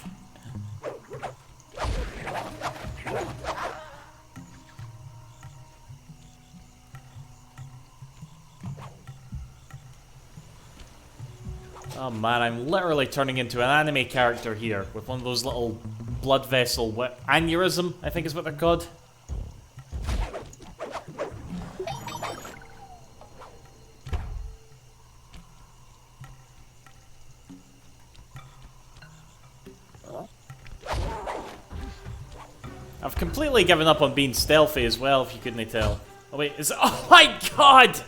Oh man, I'm literally turning into an anime character here with one of those little blood vessel aneurysm, I think is what they're called. I've completely given up on being stealthy as well, if you couldn't tell. Oh wait, is it? Oh my god!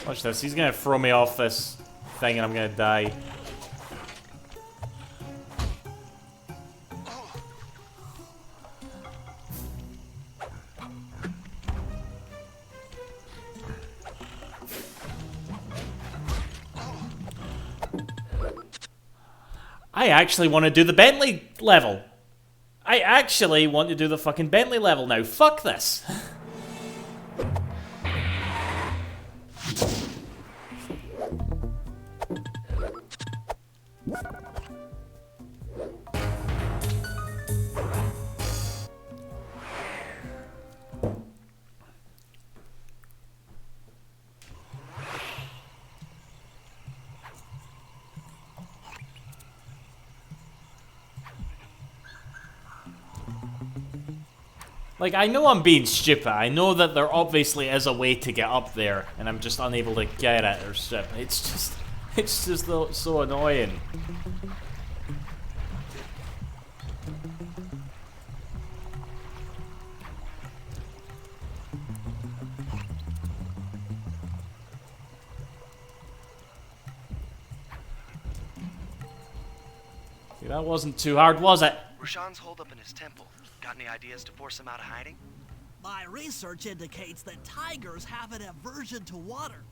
Watch this, he's gonna throw me off this thing and I'm gonna die. I actually want to do the Bentley level. I actually want to do the fucking Bentley level now. Fuck this. Like, I know I'm being stupid. I know that there obviously is a way to get up there, and I'm just unable to get it or shit. It's just so annoying. See, that wasn't too hard, was it? Rajan's holed up in his temple. Got any ideas to force him out of hiding? My research indicates that tigers have an aversion to water.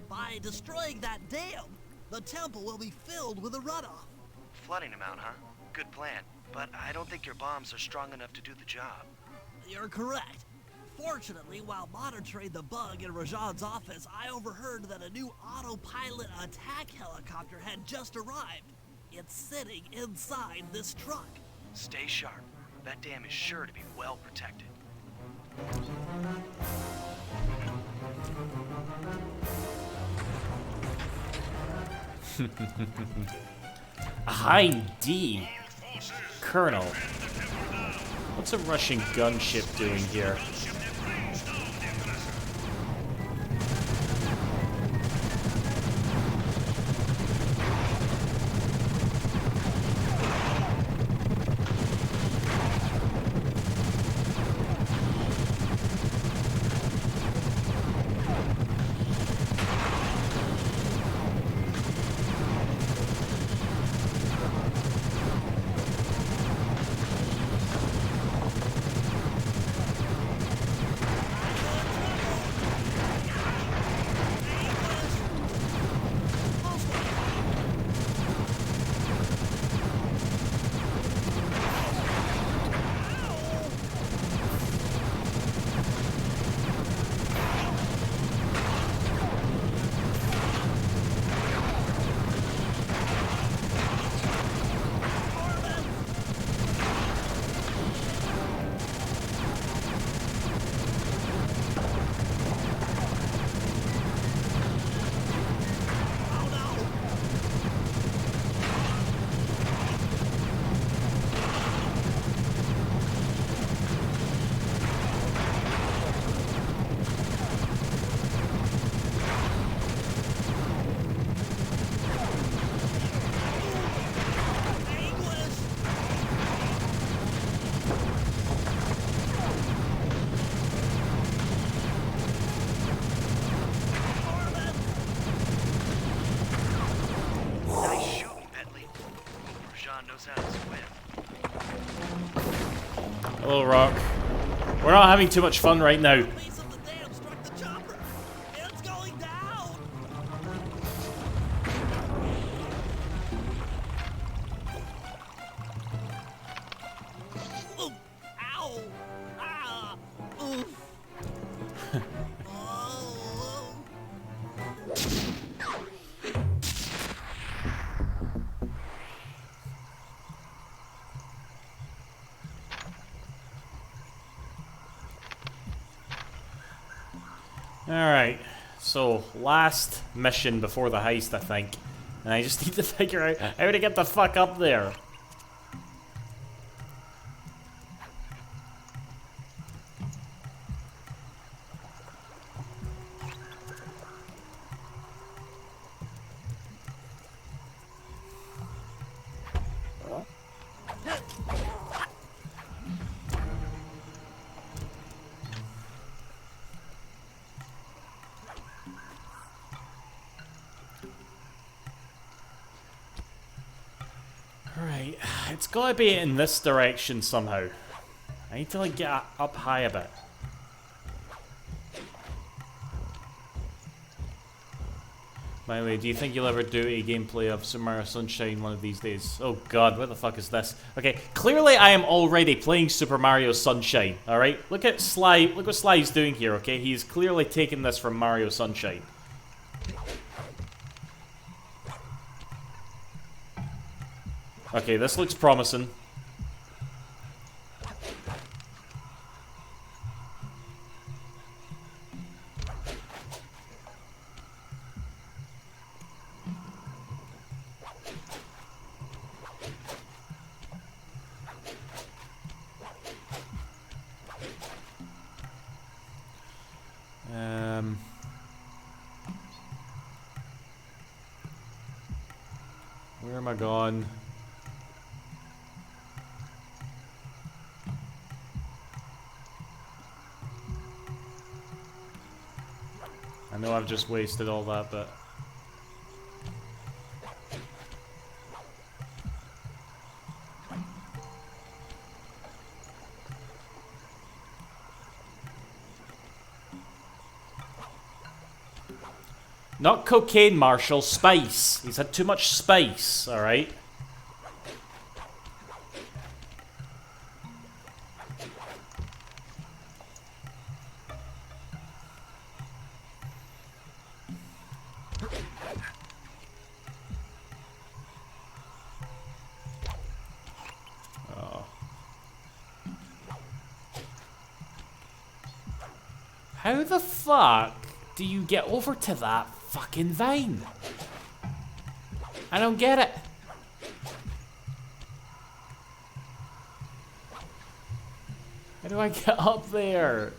By destroying that dam, the temple will be filled with a runoff. Flooding him out, huh? Good plan. But I don't think your bombs are strong enough to do the job. You're correct. Fortunately, while monitoring the bug in Rajan's office, I overheard that a new autopilot attack helicopter had just arrived. It's sitting inside this truck. Stay sharp. That dam is sure to be well protected. High D. Colonel. What's a Russian gunship doing here? Hello, Rock. We're not having too much fun right now. Piece of the dam struck the chopper. It's going down. Ooh, ow. Ah. Oof. Oh. Alright, so last mission before the heist, I think. And I just need to figure out how to get the fuck up there. Right, it's gotta be in this direction somehow. I need to like get up high a bit. By the way, do you think you'll ever do a gameplay of Super Mario Sunshine one of these days? Oh god, what the fuck is this? Okay, clearly I am already playing Super Mario Sunshine, alright? Look at Sly, look what Sly's doing here, okay? He's clearly taking this from Mario Sunshine. Okay, this looks promising. I going? I know I've just wasted all that, but... Not cocaine, Marshall. Spice. He's had too much spice, alright? Oh. How the fuck do you get over to that fucking vine? I don't get it. How do I get up there?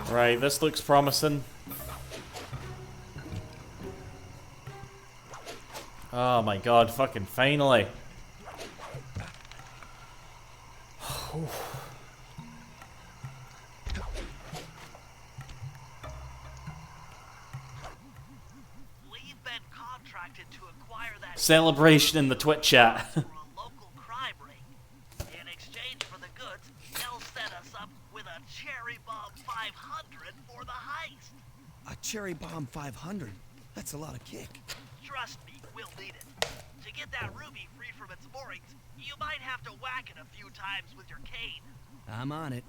Right, this looks promising. Oh my god, fucking finally. We've been contracted to acquire that Celebration in the Twitch chat. for a local crime ring. In exchange for the goods, they'll set us up with a cherry bomb 500 for the heist. A cherry bomb 500. That's a lot of kick. Trust me, we'll need it. To get that ruby free from its moorings, you might have to whack it a few times with your cane. I'm on it.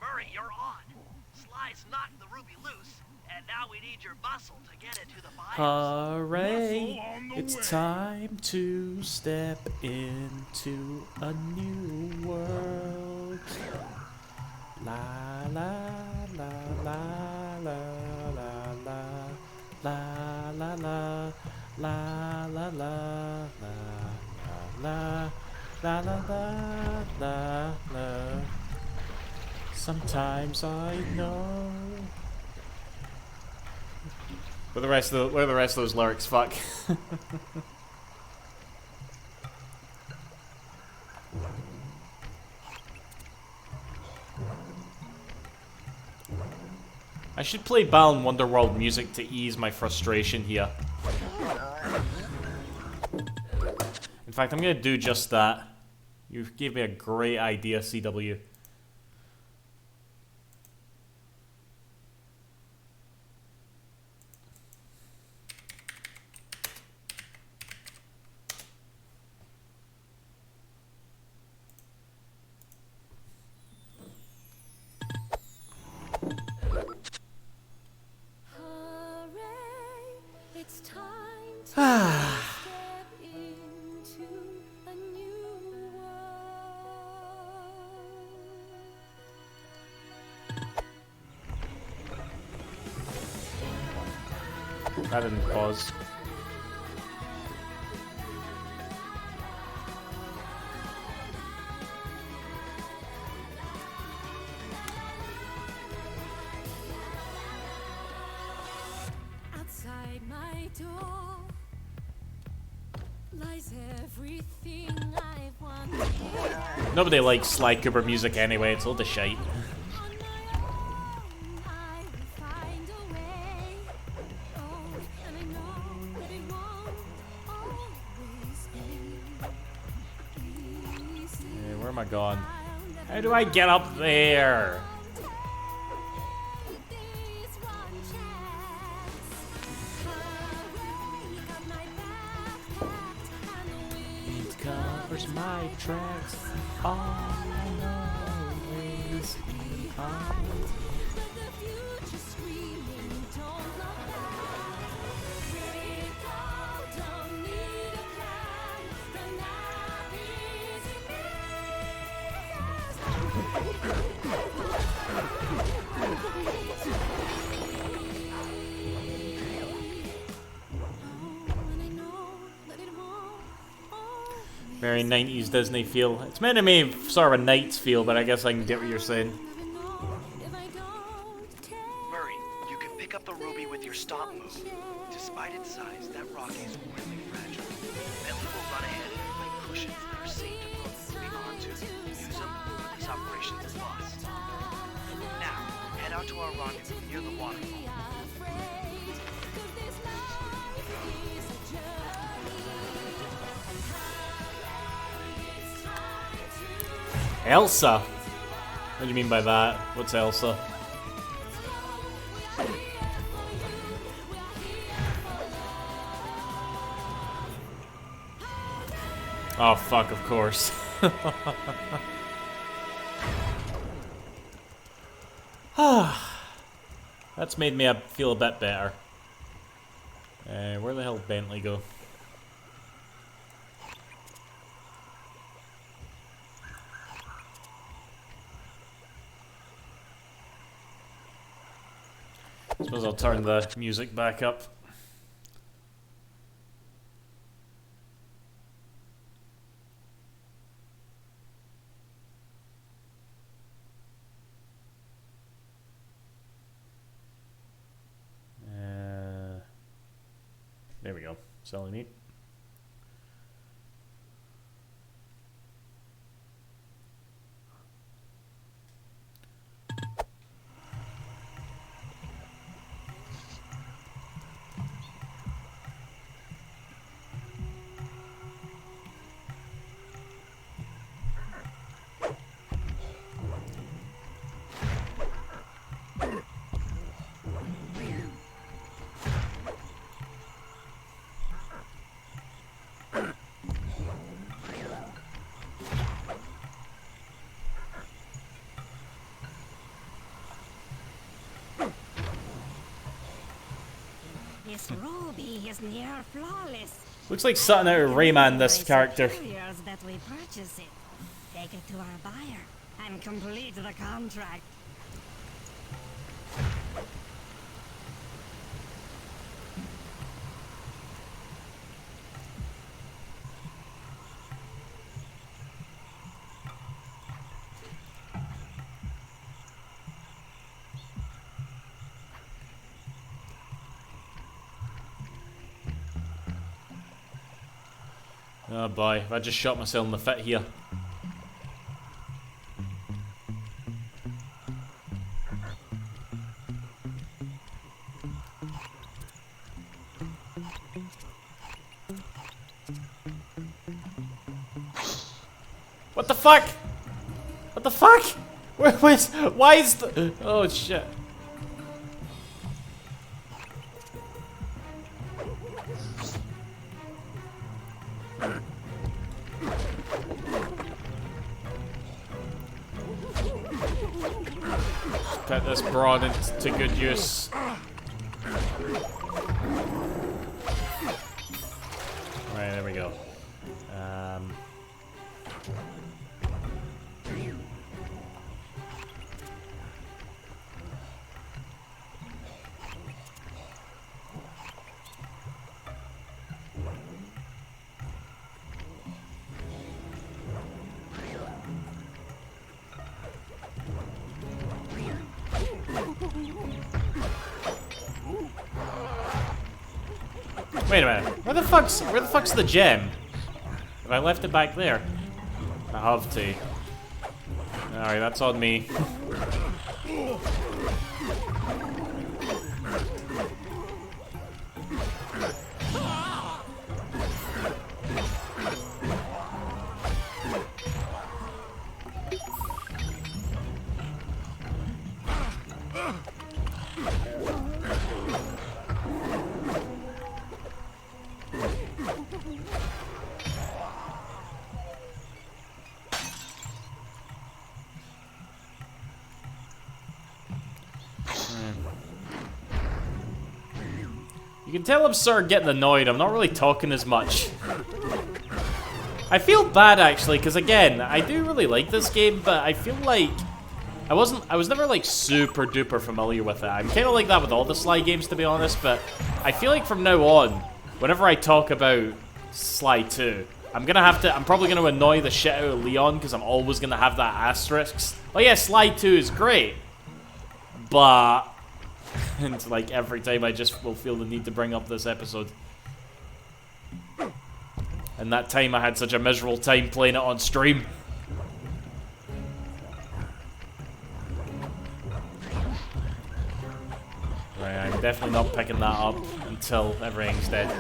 Murray, you're on. Sly's knocked the ruby loose, and now we need your muscle to get it to the buyers. Hooray! It's time to step into a new world. La la la la la la la la la la la la la la la la la la la. Sometimes I know. Where the rest of those lyrics? Fuck. I should play Balan Wonderworld music to ease my frustration here. In fact, I'm gonna do just that. You gave me a great idea, CW. It's time to step into a new world. That didn't pause. Outside my door lies everything I've wanted. Nobody likes Sly Cooper music anyway, it's all the shite. On my own, I will find a way. Oh, and I know that it won't always be easy. Hey, where am I going? How do I get up there? covers my tracks. All I know is very 90s Disney feel. It's meant to be sort of a Knights feel, but I guess I can get what you're saying. Murray, you can pick up the ruby with your stomp move. Despite its size, that rock is really fragile. Bentley will run ahead and inflate cushions that are safe to put the ruby onto. Use them when this operation's a bust. Now, head out to our rendezvous near the waterfall. Elsa? What do you mean by that? What's Elsa? Oh fuck, of course. That's made me feel a bit better. Where the hell did Bentley go? Suppose I'll turn the music back up. There we go. That's all I need. This ruby is near flawless. Looks like something out of Rayman, this character. That we purchase it. Take it to our buyer and complete the contract. Oh boy, I just shot myself in the foot here. What the fuck? What the fuck? Why is the... Oh shit. Put this broad into good use. Right, there we go. Wait a minute. Where the fuck's the gem? Have I left it back there? I have to. Alright, that's on me. can tell I'm sort of getting annoyed. I'm not really talking as much. I feel bad, actually, because, again, I do really like this game, but I feel like I was never, like, super duper familiar with it. I'm kind of like that with all the Sly games, to be honest, but I feel like from now on, whenever I talk about Sly 2, I'm probably gonna annoy the shit out of Leon, because I'm always gonna have that asterisk. Oh yeah, Sly 2 is great, but and like every time I just will feel the need to bring up this episode. And that time I had such a miserable time playing it on stream. Right, I'm definitely not picking that up until everything's dead.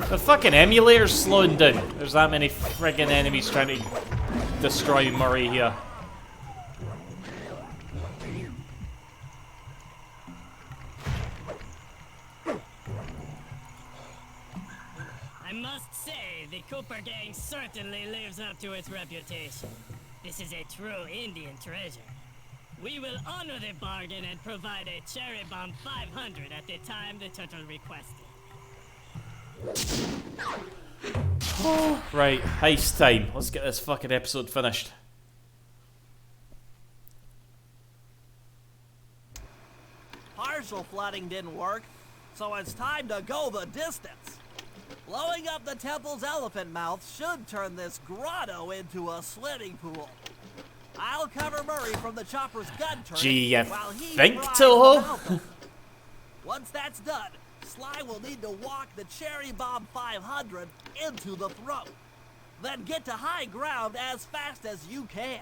The fucking emulator's slowing down. There's that many friggin' enemies trying to destroy Murray here. I must say, the Cooper gang certainly lives up to its reputation. This is a true Indian treasure. We will honor the bargain and provide a cherry bomb 500 at the time the turtle requested. Right, heist time. Let's get this fucking episode finished. Partial flooding didn't work, so it's time to go the distance. Blowing up the temple's elephant mouth should turn this grotto into a swimming pool. I'll cover Murray from the chopper's gun turret. Gee, you while he think, fries Toho? the mouth. Once that's done, Sly will need to walk the cherry bomb 500 into the throat. Then get to high ground as fast as you can.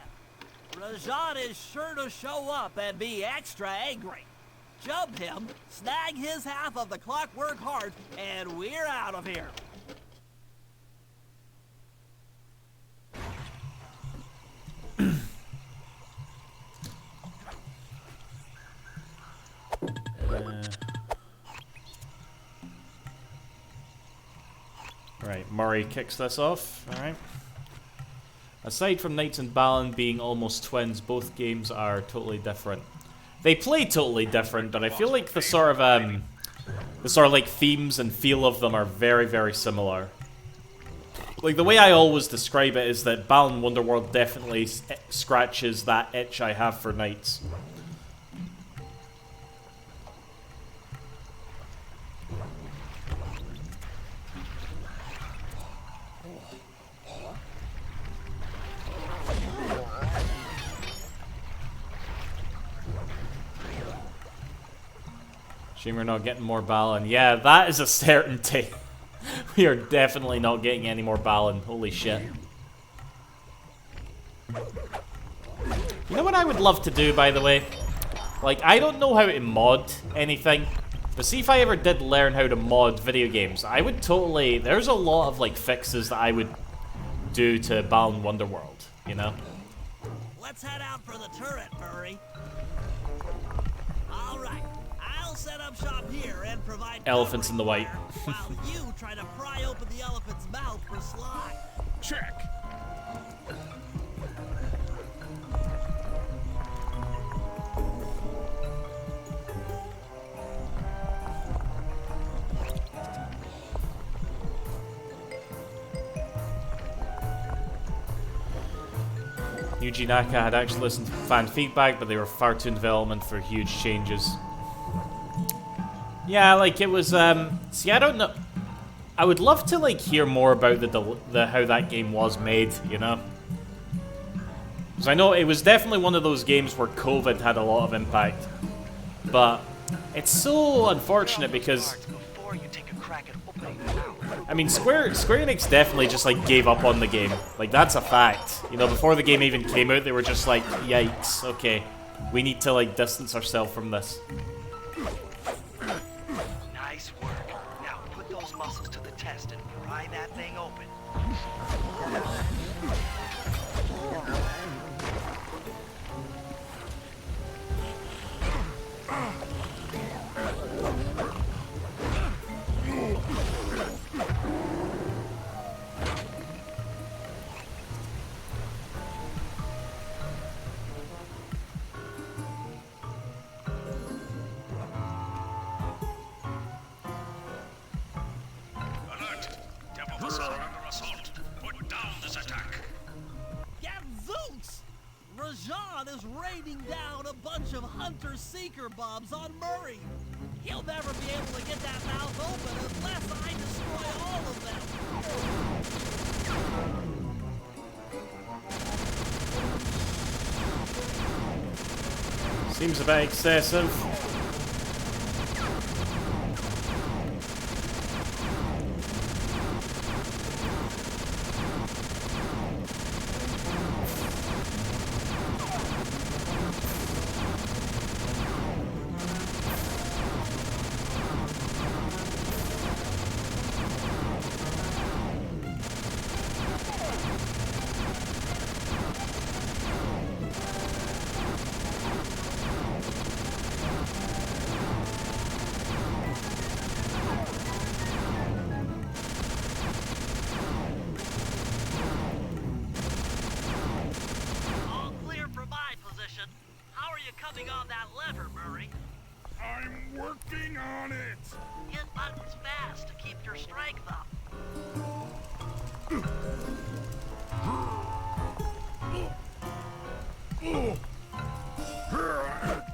Rajan is sure to show up and be extra angry. Jump him, snag his half of the clockwork heart, and we're out of here. Right, Murray kicks this off. Alright. Aside from Knights and Balan being almost twins, both games are totally different. They play totally different, but I feel like the sort of like themes and feel of them are very, very similar. Like, the way I always describe it is that Balan Wonderworld definitely scratches that itch I have for Knights. Shame we're not getting more Balan. Yeah, that is a certainty. We are definitely not getting any more Balan. Holy shit. You know what I would love to do, by the way? Like, I don't know how to mod anything, but see if I ever did learn how to mod video games, I would totally... There's a lot of, like, fixes that I would do to Balan Wonderworld, you know? Let's head out for the turret, Murray. All right. I'll set up shop here and provide Elephants in the white. while you try to pry open the elephant's mouth for Sly. Check. Yuji Naka had actually listened to fan feedback, but they were far too in development for huge changes. Yeah, like, it was, see, I don't know. I would love to, like, hear more about the how that game was made, you know? Because I know it was definitely one of those games where COVID had a lot of impact. But it's so unfortunate because... Before you take a crack at opening the mouth. I mean, Square Enix definitely just, like, gave up on the game. Like, that's a fact. You know, before the game even came out, they were just like, yikes, okay. We need to, like, distance ourselves from this. Nice work. Now put those muscles to the test and pry that thing open. Castle under assault. Put down this attack. Gadzooks! Rajan is raining down a bunch of hunter-seeker bobs on Murray. He'll never be able to get that mouth open unless I destroy all of them. Seems a bit excessive. All clear from my position. How are you coming on that lever, Murray? I'm working on it. Hit buttons fast to keep your strength up.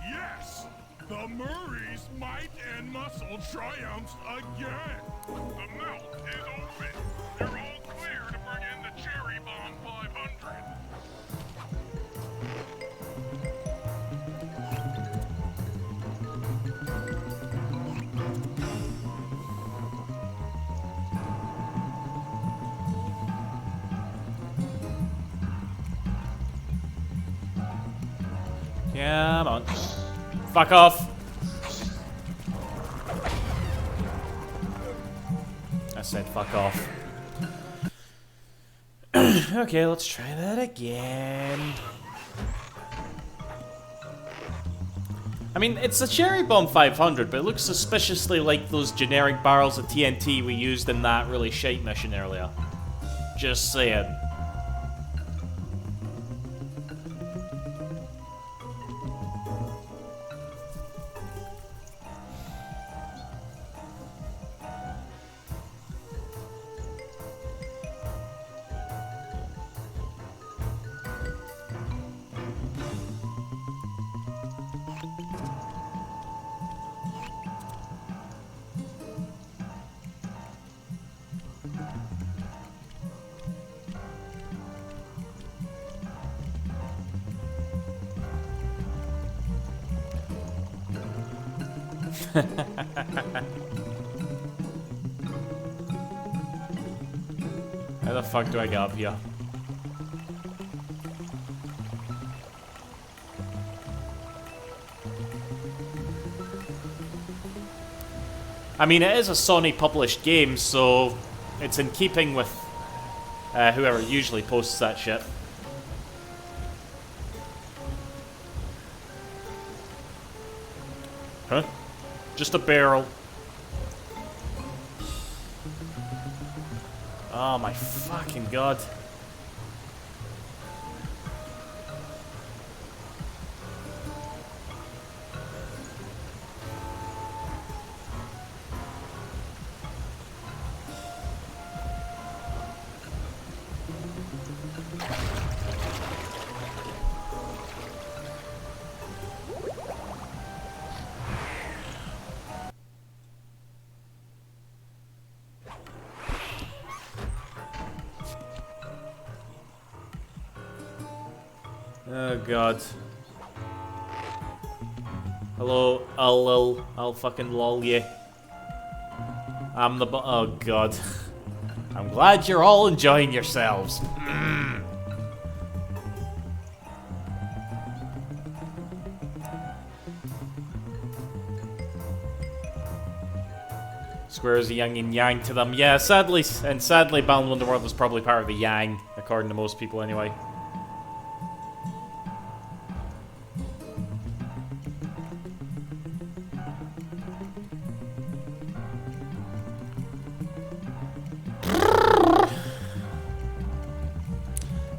Yes! The Murray's might and muscle triumphs again. The mouth is open. You're all clear to bring in the Cherry Bomb 500. Come on. Fuck off. I said fuck off. Okay, let's try that again. I mean, it's a Cherry Bomb 500, but it looks suspiciously like those generic barrels of TNT we used in that really shite mission earlier. Just saying. How the fuck do I get up here? I mean, it is a Sony published game, so it's in keeping with whoever usually posts that shit. Huh? Just a barrel. Oh my fucking god. Oh god. Hello, I'll fucking lol you. I'm the oh god. I'm glad you're all enjoying yourselves. Squares a yin and yang to them. Yeah, sadly Bound Wonderworld was probably part of the yang, according to most people anyway.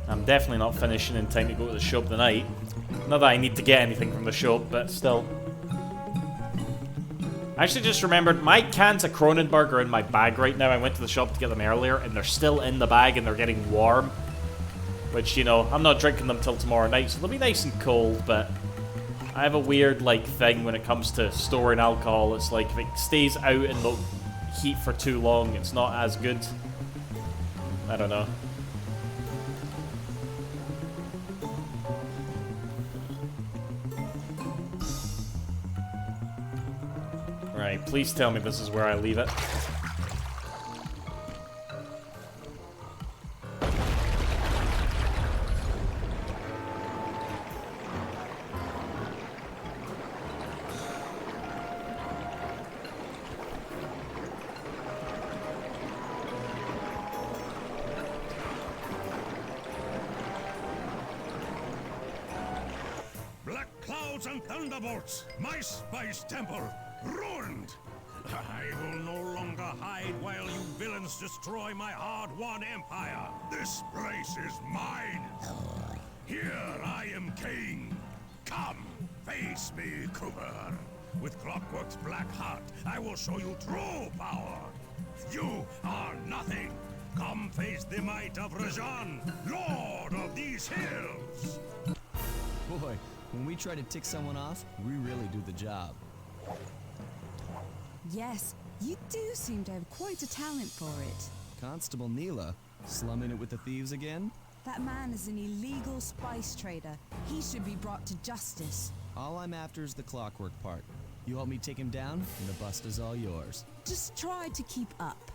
I'm definitely not finishing in time to go to the shop tonight. Not that I need to get anything from the shop, but still. I actually just remembered my cans of Kronenberg are in my bag right now. I went to the shop to get them earlier, and they're still in the bag, and they're getting warm. Which, you know, I'm not drinking them till tomorrow night, so they'll be nice and cold, but I have a weird, like, thing when it comes to storing alcohol. It's like, if it stays out in the heat for too long, it's not as good. I don't know. Right, please tell me this is where I leave it. Black clouds and thunderbolts, my spice temple, ruined! I will no longer hide while you villains destroy my hard-won empire. This place is mine. Here I am king. Come, face me, Cooper. With Clockwork's black heart, I will show you true power. You are nothing. Come face the might of Rajan, lord of these hills. Boy, when we try to tick someone off, we really do the job. Yes, you do seem to have quite a talent for it. Constable Neela, slumming it with the thieves again? That man is an illegal spice trader. He should be brought to justice. All I'm after is the clockwork part. You help me take him down, and the bust is all yours. Just try to keep up.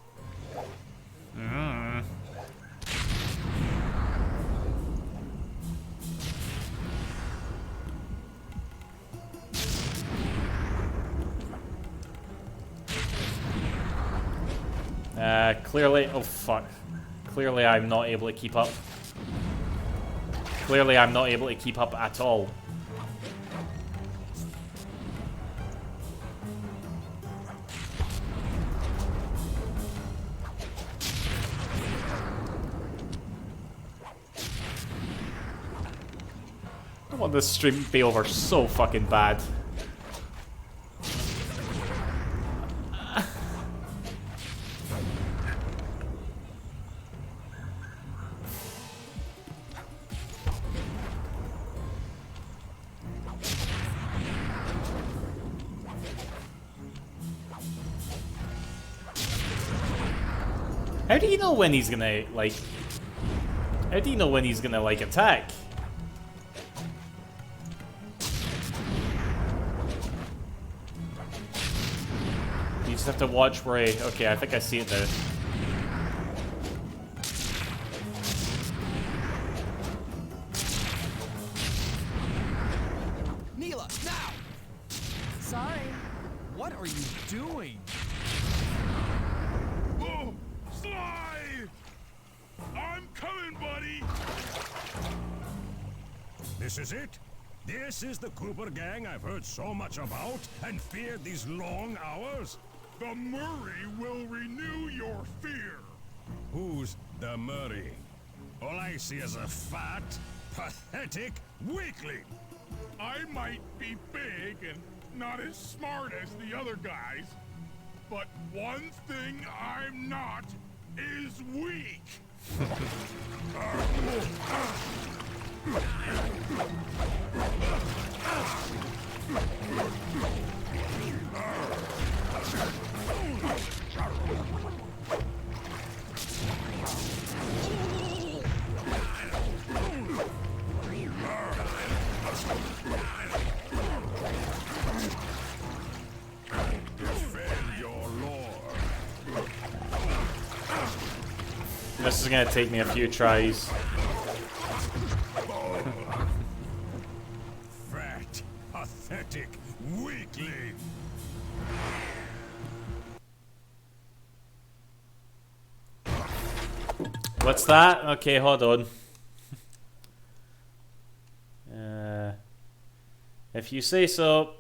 Clearly, oh fuck. Clearly I'm not able to keep up. Clearly I'm not able to keep up at all. I want this stream to be over so fucking bad. How do you know when he's gonna, like... How do you know when he's gonna, like, attack? You just have to watch where he... Okay, I think I see it now. Neela, now! Sorry. What are you doing? Oh, Sly! I'm coming, buddy! This is it? This is the Cooper gang I've heard so much about and feared these long hours? The Murray will renew your fear. Who's the Murray? All I see is a fat, pathetic weakling. I might be big and not as smart as the other guys, but one thing I'm not is weak. Defend your lord. This is gonna take me a few tries. Fat, pathetic weakling. What's that? Okay, hold on. If you say so.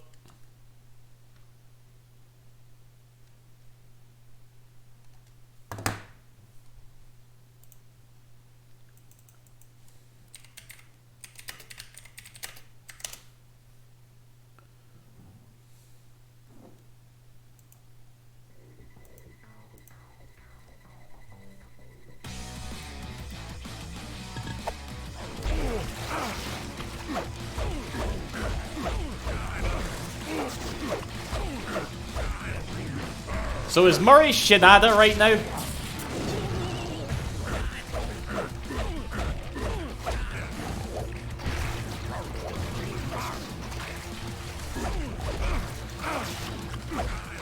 So is Murray Shinada right now?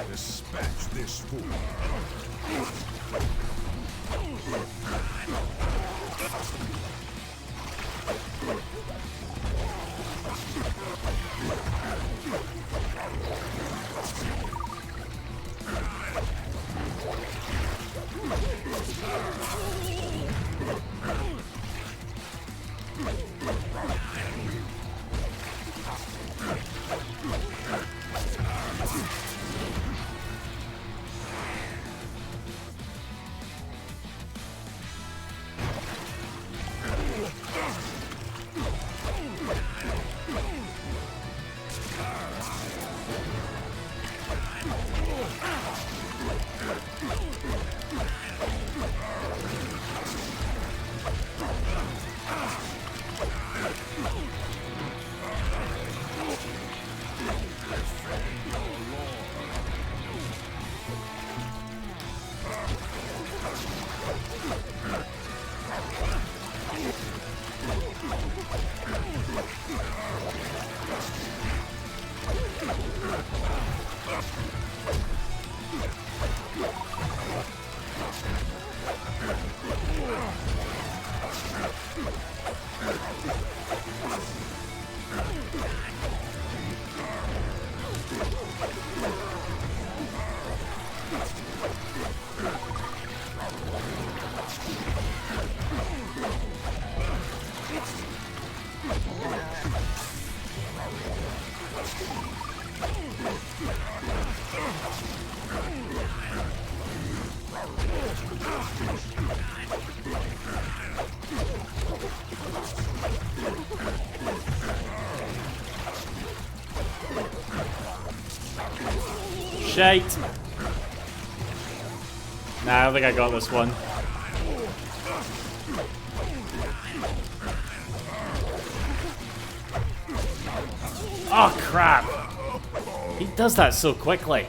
Dispatch this fool. Shite. Nah, I don't think I got this one. Oh, crap. He does that so quickly.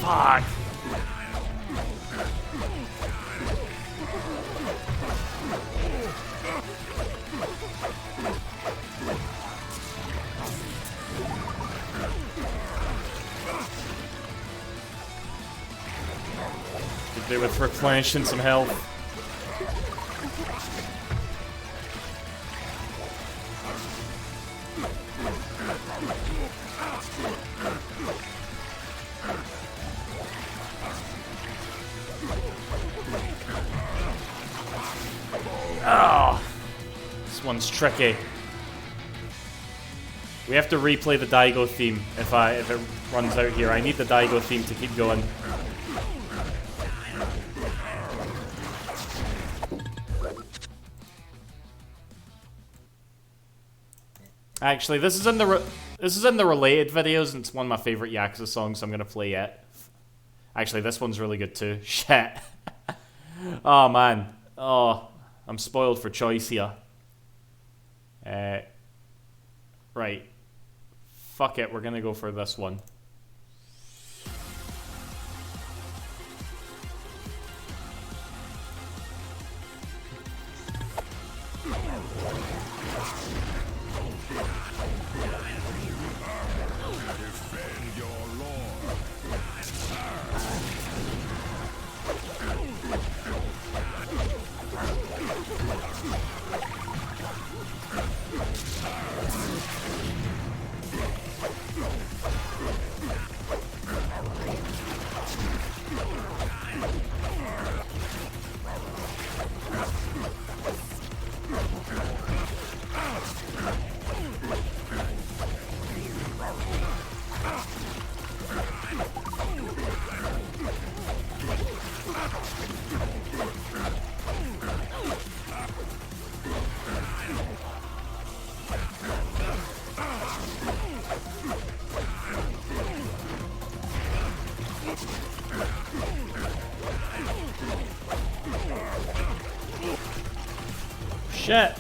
Fuck. Could do with replenishing some health. Oh, this one's tricky. We have to replay the Daigo theme if it runs out here. I need the Daigo theme to keep going. Actually, this is in the related videos, and it's one of my favorite Yakuza songs, so I'm gonna play it. Actually, this one's really good too. Shit. Oh man. Oh, I'm spoiled for choice here. Right. Fuck it, we're gonna go for this one. Defend your lord. Shit.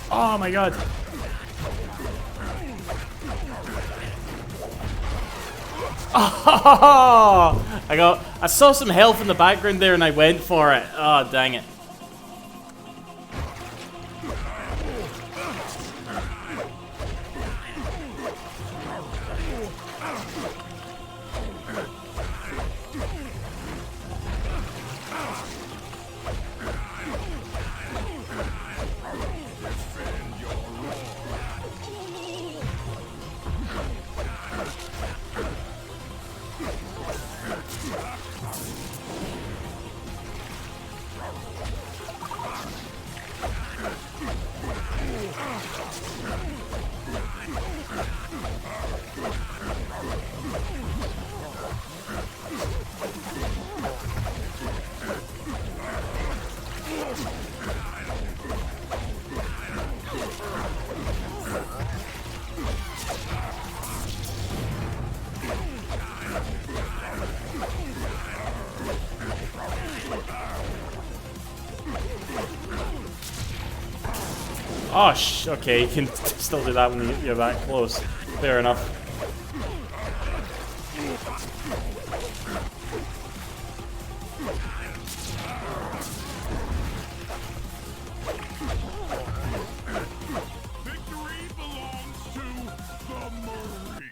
Oh my god. Oh, I saw some health in the background there and I went for it. Oh, dang it. Oh, okay, you can still do that when you're that close. Fair enough. Victory belongs to the Marine.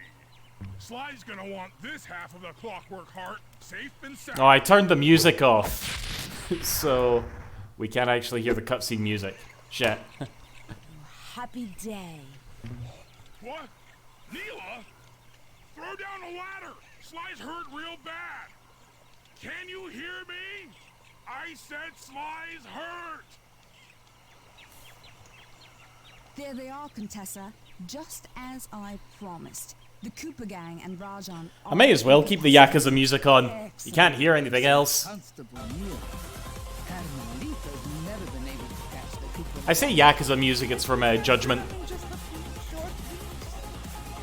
Sly's gonna want this half of the Clockwork Heart safe and sound. Oh, I turned the music off. So we can't actually hear the cutscene music. Shit. Happy day. What? Neela? Throw down the ladder! Sly's hurt real bad! Can you hear me? I said Sly's hurt! There they are, Contessa. Just as I promised. The Cooper gang and Rajan. I may as well keep the Yakuza music on. You can't hear anything else. Constable Neela. Carmelita's never been able to catch the Cooper. I say Yakuza music, it's from Judgment.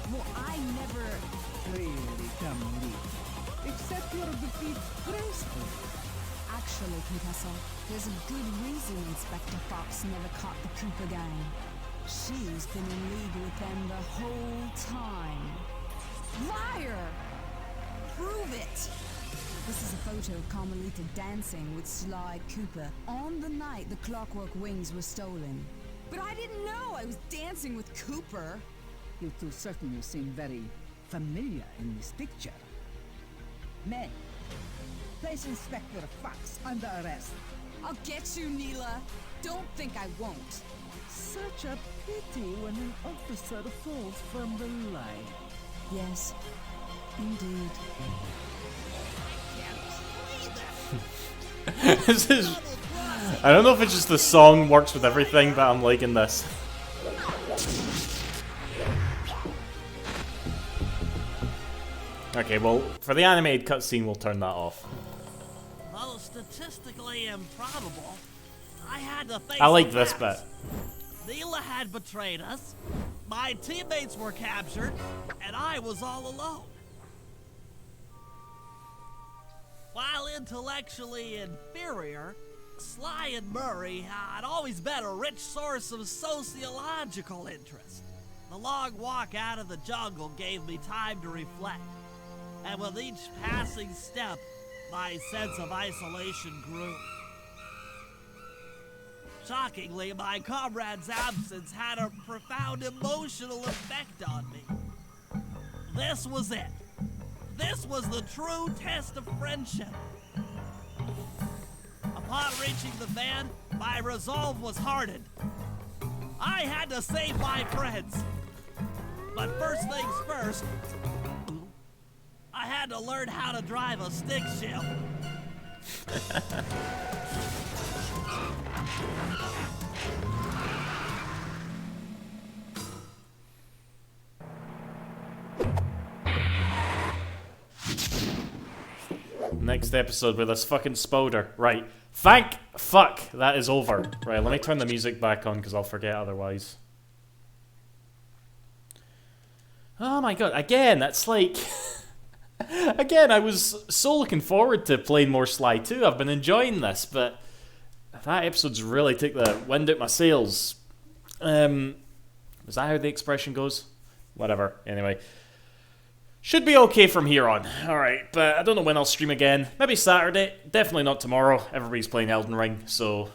Well, I never. Really, Carmelita. Accept your defeat gracefully. Actually, Contessa, there's a good reason Inspector Fox never caught the Cooper gang. She's been in league with them the whole time. Liar! Prove it! This is a photo of Carmelita dancing with Sly Cooper on the night the Clockwork Wings were stolen. But I didn't know I was dancing with Cooper. You two certainly seem very familiar in this picture. Men, place Inspector Fox under arrest. I'll get you, Neela. Don't think I won't. Such a pity when an officer falls from the line. Yes, indeed. This is... I don't know if it's just the song works with everything, but I'm liking this. Okay, well, for the animated cutscene, we'll turn that off. Though statistically improbable, I had to face I like the this bit. facts. Neela had betrayed us, my teammates were captured, and I was all alone. While intellectually inferior, Sly and Murray had always been a rich source of sociological interest. The long walk out of the jungle gave me time to reflect, and with each passing step, my sense of isolation grew. Shockingly, my comrade's absence had a profound emotional effect on me. This was it. This was the true test of friendship. Upon reaching the van, my resolve was hardened. I had to save my friends. But first things first, I had to learn how to drive a stick shift. Next episode with this fucking spoder. Right. Thank fuck that is over. Right, let me turn the music back on because I'll forget otherwise. Oh my god, again, that's like... Again, I was so looking forward to playing more Sly 2. I've been enjoying this, but that episode's really took the wind out my sails. Is that how the expression goes? Whatever. Anyway. Should be okay from here on. Alright, but I don't know when I'll stream again. Maybe Saturday. Definitely not tomorrow. Everybody's playing Elden Ring, so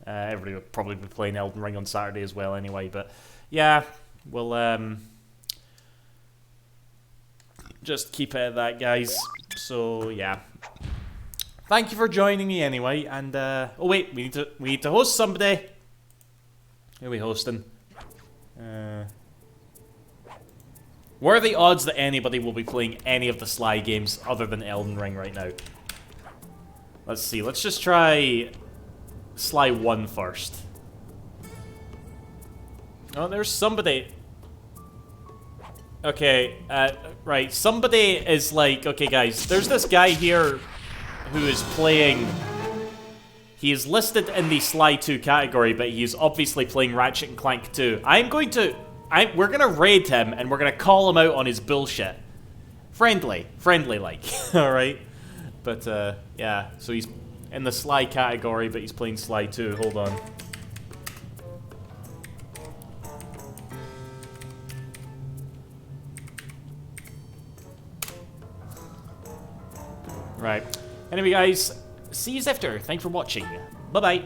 everybody will probably be playing Elden Ring on Saturday as well anyway. But yeah, we'll just keep it at that, guys. So yeah. Thank you for joining me anyway. And oh wait, we need to host somebody. Who are we hosting? What are the odds that anybody will be playing any of the Sly games other than Elden Ring right now? Let's see. Let's just try Sly 1 first. Oh, there's somebody. Okay, right. Somebody is like, okay, guys, there's this guy here who is playing. He is listed in the Sly 2 category, but he's obviously playing Ratchet and Clank 2. We're gonna raid him, and we're gonna call him out on his bullshit. Friendly like, alright? But, yeah, so he's in the Sly category, but he's playing Sly 2. Hold on. Right. Anyway, guys, see you after. Thanks for watching. Bye-bye.